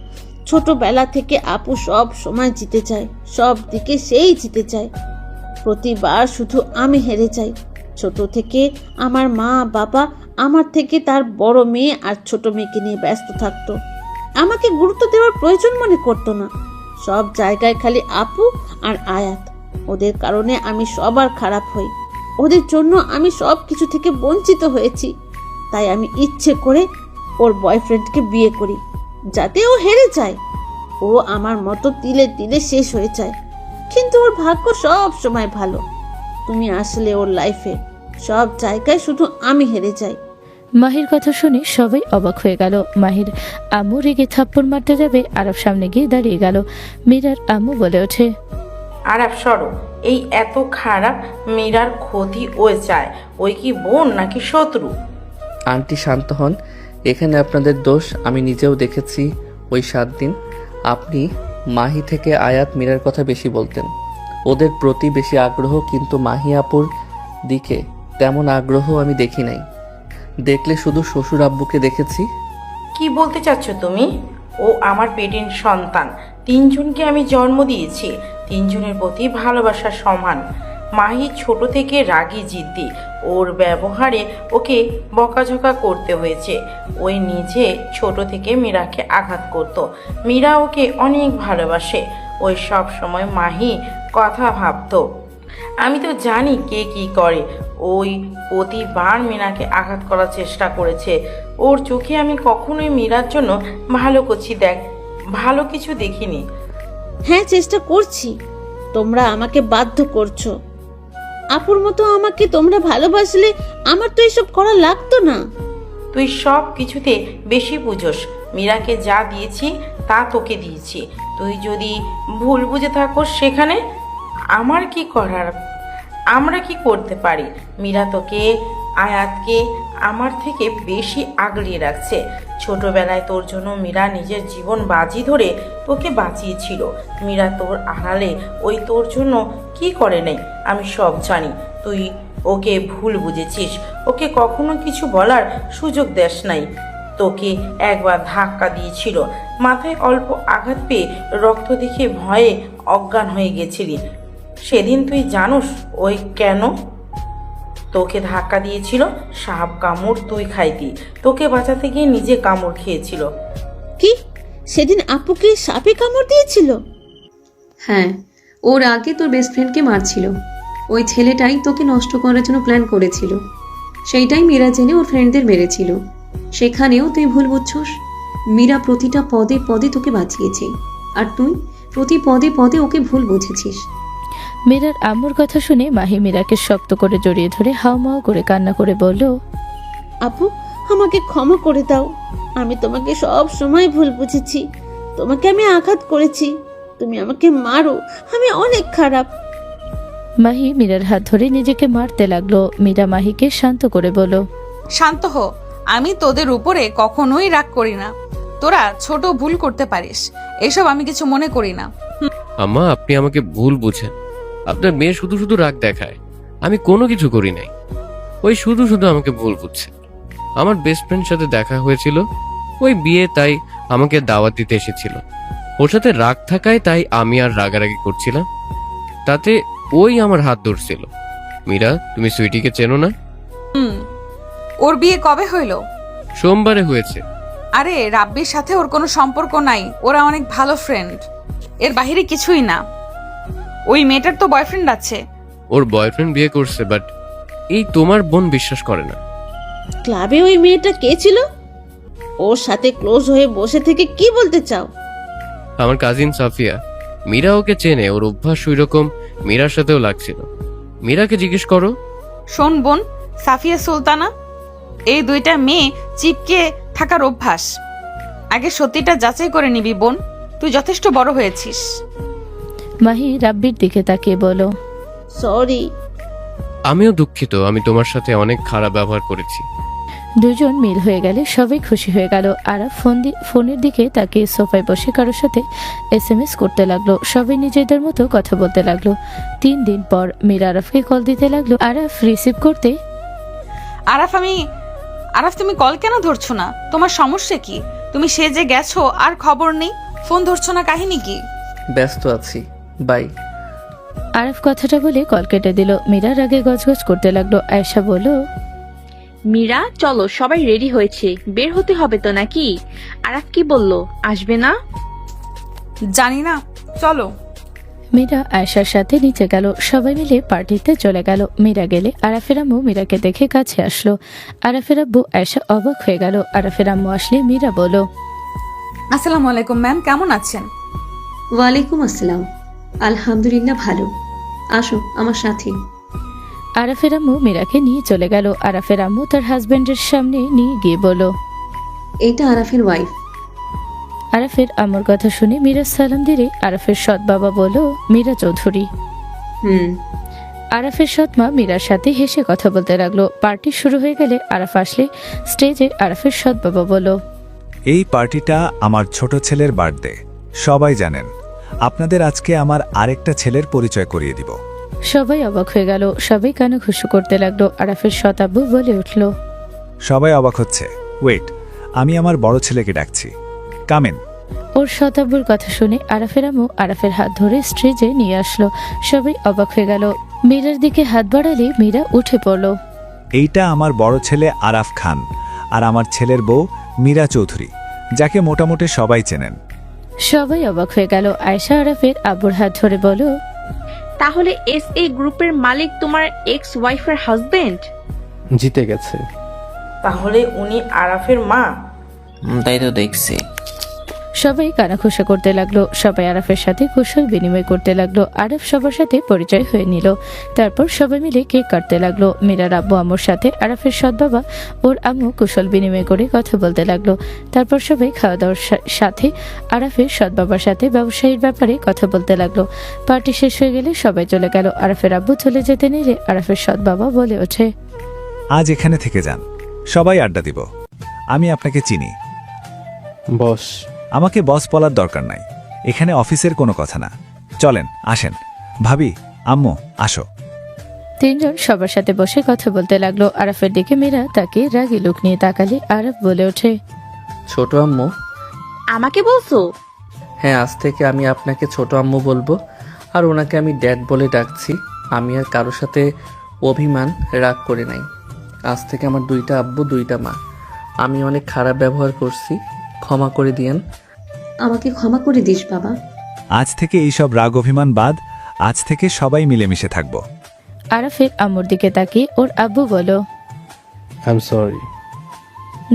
ছোটবেলা থেকে আপু সব সময় জিতে চায়, সব দিকে সেই জিতে চায়। প্রতিবার শুধু আমি হেরে যাই। ছোট থেকে আমার মা বাবা আমার থেকে তার বড় মেয়ে আর ছোট মেয়েকে নিয়ে ব্যস্ত থাকতো। আমাকে গুরুত্ব দেওয়ার প্রয়োজন মনে করতো না। সব জায়গায় খালি আপু আর আয়াত। ওদের কারণে আমি সবার খারাপ হই। ওদের জন্য আমি সব কিছু থেকে বঞ্চিত হয়েছি। তাই আমি ইচ্ছে করে ওর বয়ফ্রেন্ডকে বিয়ে করি, যাতে ও হেরে যায়। ও আমার মতো তিলে তিলে শেষ হয়ে যায়। কিন্তু ওর ভাগ্য সব সময় ভালো। তুমি আসলে ওর লাইফে সব জায়গায় শুধু আমি হেরে যাই। মাহির কথা শুনে সবাই অবাক হয়ে গেল। মাহির আম্মু রেগে থাপ্পড় মারতে যাবে, আরব সামনে গিয়ে দাঁড়িয়ে গেল। মীরার আম্মু বলে ওঠে, আরাপ সরো, এই এত খারাপ মীরার ক্ষতি ও চায়। ওই কি বোন নাকি শত্রু? আন্টি শান্ত হন, এখানে আপনাদের দোষ আমি নিজেও দেখেছি। ওই 7 দিন আপনি মাহি থেকে আয়াত মীরার কথা বেশি বলতেন, ওদের প্রতি বেশি আগ্রহ, কিন্তু মাহি আপুর দিকে তেমন আগ্রহ আমি দেখি নাই। দেখলে শুধু শ্বশুর আব্বুকে দেখেছি। কি বলতে চাচ্ছ তুমি? ও আমার পেটের সন্তান। 3 জনকে আমি জন্ম দিয়েছি, 3 জনের প্রতি ভালোবাসা সমান। মাহি ছোট থেকে রাগী জিদ্দি, ওর ব্যবহারে ওকে বকাঝকা করতে হয়েছে। ওই নিজে ছোট থেকে মীরাকে আঘাত করত। মীরা ওকে অনেক ভালোবাসে। ওই সব সময় মাহি কথা ভাবতো। আমি তো জানি কে কি করে। ওই প্রতিবার মীরাকে আঘাত করার চেষ্টা করেছে। ওর চোখে আমি কখনোই মীরার জন্য ভালো কিছু দেখিনি। হ্যাঁ, চেষ্টা করছি। তোমরা আমাকে বাধ্য করছো। আপুর মতো আমাকে তোমরা ভালোবাসলে আমার তো এসব করা লাগতো না। তুই সব কিছুতে বেশি বুঝোস। মীরাকে যা দিয়েছি তা তোকে দিয়েছি। তুই যদি ভুল বুঝে থাকোস সেখানে আমার কি করার? আমরা কি করতে পারি? মীরা তোকে, আয়াতকে আমার থেকে বেশি আগলিয়ে রাখছে। ছোটবেলায় তোর জন্য মীরা নিজের জীবন বাজি ধরে তোকে বাঁচিয়েছিল। মীরা তোর আড়ালে ওই তোর জন্য কি করে নেই আমি সব জানি। তুই ওকে ভুল বুঝেছিস। ওকে কখনো কিছু বলার সুযোগ দেস নাই। তোকে একবার ধাক্কা দিয়েছিল, মাথায় অল্প আঘাত পেয়ে রক্ত দেখে ভয়ে অজ্ঞান হয়ে গেছিলি। সেদিন তুই জানোস ওই কেন তোকে ধাক্কা দিয়েছিল? সাপ কামড় তুই খাইতি, তোকে বাঁচাতে গিয়ে নিজে কামড় খেয়েছিল। কি সেদিন আপুকে সাপে কামড় দিয়েছিল? হ্যাঁ, ওর আগে তোর বেস্ট ফ্রেন্ডকে মারছিল। ওই ছেলেটাই তোকে নষ্ট করার জন্য প্ল্যান করেছিল। সেইটাই মীরা জেনে ওর ফ্রেন্ডদের মেরেছিল। সেখানেও তুই ভুল বুঝছস। মীরা প্রতিটা পদে পদে তোকে বাঁচিয়েছে, আর তুই প্রতি পদে পদে ওকে ভুল বুঝেছিস। মীরার আম্মুর কথা শুনে মাহি মীরাকে শক্ত করে জড়িয়ে ধরে হাউমাউ করে কান্না করে বলল, আপু, আমাকে ক্ষমা করে দাও। আমি তোমাকে সব সময় ভুল বুঝেছি। তোমাকে আমি আঘাত করেছি। তুমি আমাকে মারো, আমি অনেক খারাপ। মাহি মীরার হাত ধরে নিজেকে মারতে লাগলো। মীরা মাহিকে শান্ত করে বলল, শান্ত হো, আমি তোদের উপরে কখনোই রাগ করি না। তোরা ছোট ভুল করতে পারিস, এসব আমি কিছু মনে করি না। আম্মা, আপনি আমাকে ভুল বুঝেন। আপনার মেয়ে শুধু শুধু রাগ দেখায়, আমি কোনো কিছু করি নাই। ওই শুধু শুধু আমাকে ভুল বুঝছে। আমার বেস্ট ফ্রেন্ডের সাথে দেখা হয়েছিল ওই বিয়ে, তাই আমাকে দাওয়াত দিতে এসেছিল। ওর সাথে রাগ থাকায় তাই আমি আর রাগারাগি করছিলাম, তাতে ওই আমার হাত ধরছিল। মীরা, তুমি সুইটিকে চেনো না? ওর বিয়ে কবে হইল? সোমবারে হয়েছে। আরে রাব্বির সাথে ওর কোনো সম্পর্ক নাই, ওরা অনেক ভালো ফ্রেন্ড, এর বাহিরে কিছুই না। ওই মেয়েটার তো বয়ফ্রেন্ড আছে। ওর বয়ফ্রেন্ড বিয়ে করছে, বাট এই তোমার বোন বিশ্বাস করে না। ক্লাবে ওই মেয়েটা কে ছিল? ওর সাথে ক্লোজ হয়ে বসে থেকে কি বলতে চাও? আমার কাজিন সাফিয়া। মীরা ওকে চেনে, ওর অভ্যাস ওই রকম মীরার সাথেও লাগছিল। মীরাকে জিজ্ঞেস করো। শোন বোন, সাফিয়া সুলতানা, এই দুইটা মেয়ে চিপকে থাকার অভ্যাস। আগে সত্যিটা যাচাই করে নিবি বোন, তুই যথেষ্ট বড় হয়েছিস। মাহি রাব্বির দিকে তাকিয়ে বলো, সরি। আমিও দুঃখিত, আমি তোমার সাথে অনেক খারাপ ব্যবহার করেছি। দুজন মিল হয়ে গেলে সবাই খুশি হয়ে গেল। আর ফোনের দিকে তাকিয়ে সোফায় বসে কারোর সাথে SMS করতে লাগলো। সবাই নিজেদের মতো কথা বলতে লাগলো। 3 দিন পর মীরা আরাফকে কল দিতে লাগলো। আরাফ রিসিভ করতে, আরাফ তুমি কল কেন ধরছো না? তোমার সমস্যা কি? তুমি সে যে গেছো আর খবর নেই, ফোন ধরছো না, কাহিনী কি? ব্যস্ত আছি, বাই। আরাফ কথাটা বলে কল কেটে দিল। মীরার আগে গজগজ করতে লাগলো। আয়েশা বলল, মীরা, চলো, সবাই রেডি হয়েছে, বের হতে হবে তো নাকি? আরাফ কি বললো, আসবে না? জানি না, চলো। মীরা আয়েশার সাথে নিচে গেল। সবাই মিলে পার্টিতে চলে গেল। মীরা গেলে আরাফের আম্মু মীরাকে দেখে কাছে আসলো। আরাফের আব্বু আয়েশা অবাক হয়ে গেল। আরাফের আম্মু আসলে মীরা বলল, আসসালামু আলাইকুম ম্যাম, কেমন আছেন? ওয়ালাইকুম আসসালাম, আলহামদুলিল্লাহ ভালো। আসো আমার সাথে। আরাফের আম্মু মীরাকে নিয়ে চলে গেল। আরাফের আম্মু তার হাজবেন্ডের সামনে নিয়ে গিয়ে বলল, এটা আরাফের ওয়াইফ। আরাফের আম্মুর কথা শুনে মীরা সালাম দিলে আরাফের সৎ বাবা বলল, মীরা চৌধুরী। আরাফের সৎ মা মীরার সাথে হেসে কথা বলতে লাগলো। পার্টি শুরু হয়ে গেলে আরাফ আসলে স্টেজে আরাফের সৎ বাবা বলল, এই পার্টিটা আমার ছোট ছেলের বার্থডে, সবাই জানেন। আপনাদের আজকে আমার আরেকটা ছেলের পরিচয় করিয়ে দিব। সবাই অবাক হয়ে গেল। সবাই কানাঘুষো করতে লাগলো। আরাফের সৎ আব্বু বলে উঠল, সবাই অবাক হচ্ছে। ওয়েট, আমি আমার বড় ছেলেকে ডাকছি। কামেন। ওর শতাব্বুর কথা শুনে আরাফের আম্মু আরাফের হাত ধরে স্টেজে নিয়ে আসলো। সবাই অবাক হয়ে গেল। মীরার দিকে হাত বাড়ালে মীরা উঠে পড়ল। এইটা আমার বড় ছেলে আরাফ খান আর আমার ছেলের বউ মীরা চৌধুরী, যাকে মোটামুটি সবাই চেনেন। সবাই অবাক হয়ে গেল। আয়েশা আরাফের আব্বুর হাত ধরে বলো, তাহলে SA গ্রুপের মালিক তোমার এক্স ওয়াইফের হাজবেন্ড? জিতে গেছে। তাহলে উনি আরাফের মা? তাই তো দেখছি। সবাই কানাঘুষা করতে লাগলো। সবাই আরাফের সাথে কুশল বিনিময় করতে লাগলো। আরাফ সবার সাথে পরিচয় হয়ে নিল। তারপর সবাই মিলে কেক কাটতে লাগলো। মীরার আব্বু আম্মুর সাথে আরাফের সৎ বাবা ওর আম্মু কুশল বিনিময় করে কথা বলতে লাগলো। তারপর সবাই খাওয়া দাওয়ার সাথে আরাফের সৎ বাবার সাথে ব্যবসায়ীর ব্যাপারে কথা বলতে লাগলো। পার্টি শেষ হয়ে গেলে সবাই চলে গেল। আরাফের আব্বু চলে যেতে নিলে আরাফের সৎ বাবা বলে ওঠে, আজ এখানে থেকে যান, সবাই আড্ডা দিব। আমি আপনাকে চিনি। বস। আমাকে বস বলার দরকার নাই, এখানে অফিসের কোনো কথা না। চলেন, আসেন। ভাবি, আম্মু, আসো। তিনজন সবার সাথে বসে কথা বলতে লাগলো। আরাফের দিকে মীরা তাকে রাগী লুক নিয়ে তাকালে আরাফ বলে ওঠে, ছোট আম্মু। আমাকে বলছো? হ্যাঁ, আজ থেকে আমি আপনাকে ছোট আম্মু বলবো, আর ওনাকে আমি ড্যাড বলে ডাকছি। আমি আর কারোর সাথে অভিমান রাগ করে নাই। আজ থেকে আমার 2টা আব্বু 2টা মা। আমি অনেক খারাপ ব্যবহার করছি, ক্ষমা করে দিয়েন। আমাকে ক্ষমা করে দিস বাবা। আজ থেকে এইসব রাগ অভিমান বাদ, আজ থেকে সবাই মিলেমিশে থাকব। আরাফের আম্মুর দিকে তাকিয়ে ওর আব্বু বলো, আই এম সরি।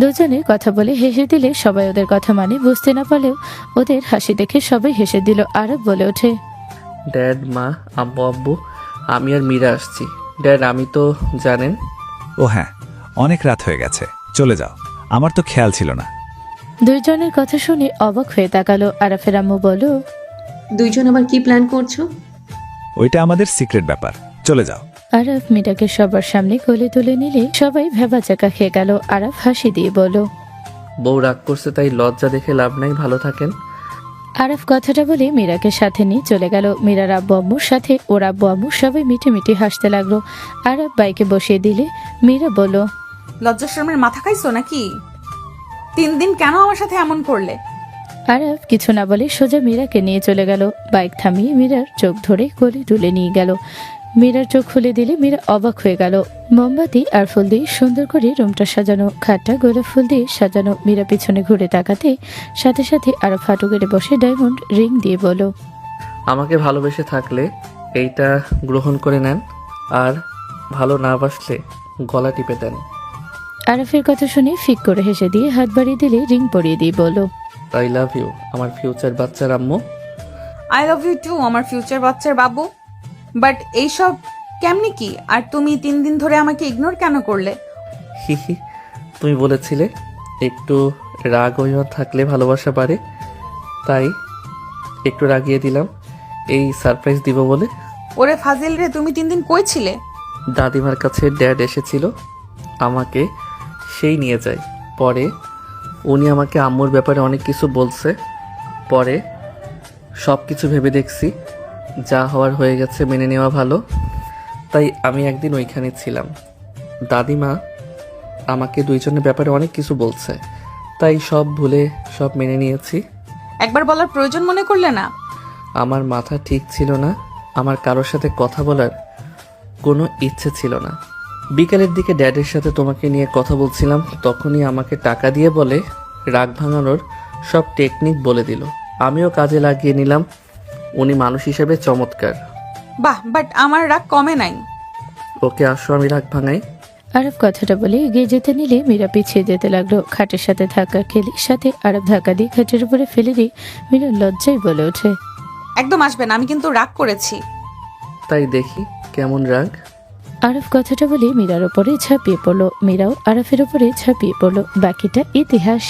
দুজনে কথা বলে হেসে দিলে সবাই ওদের কথা মানে বুঝতে না পারলেও ওদের হাসি দেখে সবাই হেসে দিল। আরাফ বলে ওঠে, ড্যাড, মা, আম্মু, আব্বু, আমি আর মীরা আসছি। ড্যাড, আমি তো জানেন। ও হ্যাঁ, অনেক রাত হয়ে গেছে, চলে যাও। আমার তো খেয়াল ছিল না। দুইজনের কথা শুনে অবাক হয়ে তাকালো। আরাফের আম্মু বলো, দুইজন আবার কি প্ল্যান করছো? ওইটা আমাদের সিক্রেট ব্যাপার, চলে যাও। আরাফ মীরাকে সবার সামনে কোলে তুলে নিলে সবাই ভেবাচাকা খেয়ে গেল। আরাফ হাসি দিয়ে বলো, বউ রাগ করছে তাই লজ্জা দেখে লাভ নাই, ভালো থাকেন। আরাফ কথাটা বলে মীরাকে সাথে নিয়ে চলে গেল। মীরার আব্বু আম্মুর সাথে ওর আব্বু আম্মু সবাই মিঠে মিঠে হাসতে লাগলো। আরাফ বাইকে বসিয়ে দিলে মীরা বলল, লজ্জা শর্মের মাথা খাইছো নাকি? 3 দিন কেন আমার সাথে এমন করলে? আরাফ কিছু না বলে সোজা মীরাকে নিয়ে চলে গেল। বাইক থামিয়ে মীরার চোখ ধরে কোলে তুলে নিয়ে গেল। মীরার চোখ খুলে দিলে মীরা অবাক হয়ে গেল। মোমবাতি আর ফুল দিয়ে সুন্দর করে রুমটা সাজানো, খাটটা গোলাপ ফুল দিয়ে সাজানো। মীরা পিছনে ঘুরে তাকাতে সাথে সাথে আরো ফাটু কেটে বসে ডায়মন্ড রিং দিয়ে বলো, আমাকে ভালোবেসে থাকলে এইটা গ্রহণ করে নেন, আর ভালো না বাসলে গলা টিপে দেন। আরাফের কথা শুনে ফিক করে হেসে দিয়ে হাত বাড়িয়ে দিলে রিং পরিয়ে দিয়ে বলো, আই লাভ ইউ আমার ফিউচার বাচ্চার আম্মু। আই লাভ ইউ টু আমার ফিউচার বাচ্চার বাবু। বাট এইসব কেমনি কি? আর তুমি 3 দিন ধরে আমাকে ইগনোর কেন করলে? হি, তুমি বলেছিলে একটু রাগ অভিমান থাকলে ভালোবাসা বাড়ে, তাই একটু রাগিয়ে দিলাম এই সারপ্রাইজ দিব বলে। ওরে ফাজিল রে, তুমি 3 দিন কই ছিলে? দাদিমার কাছে ড্যাড এসেছিল, আমাকে সেই নিয়ে যায়। পরে উনি আমাকে আম্মুর ব্যাপারে অনেক কিছু বলছে। পরে সব কিছু ভেবে দেখছি যা হওয়ার হয়ে গেছে, মেনে নেওয়া ভালো। তাই আমি একদিন ওইখানে ছিলাম। দাদিমা আমাকে দুইজনের ব্যাপারে অনেক কিছু বলছে, তাই সব ভুলে সব মেনে নিয়েছি। একবার বলার প্রয়োজন মনে করলে না? আমার মাথা ঠিক ছিল না, আমার কারোর সাথে কথা বলার কোনো ইচ্ছে ছিল না। বিকেলের দিকে ড্যাডের সাথে তোমাকে নিয়ে কথা বলছিলাম, তখনই আমাকে টাকা দিয়ে বলে রাগ ভাঙানোর সব টেকনিক বলে দিল। আমিও কাজে লাগিয়ে নিলাম। উনি মানুষ হিসেবে চমৎকার। বাহ, বাট আমার রাগ কমে নাই। ওকে, আসো আমি রাগ ভাঙাই। আরব কথাটা বলে এগিয়ে যেতে নিলে মীরা পিছিয়ে যেতে লাগলো। খাটের সাথে ধাক্কা খেলে সাথে আরব ধাক্কা দিয়ে খাটের উপরে ফেলে দিয়ে মীরা লজ্জায় বলে ওঠে, একদম আসবেন, আমি কিন্তু রাগ করেছি। তাই দেখি কেমন রাগ। আরব কথাটা বলে মীরার উপরে ঝাঁপিয়ে পড়লো। মীরাও আরফের উপরে ঝাঁপিয়ে পড়লো। বাকিটা ইতিহাস।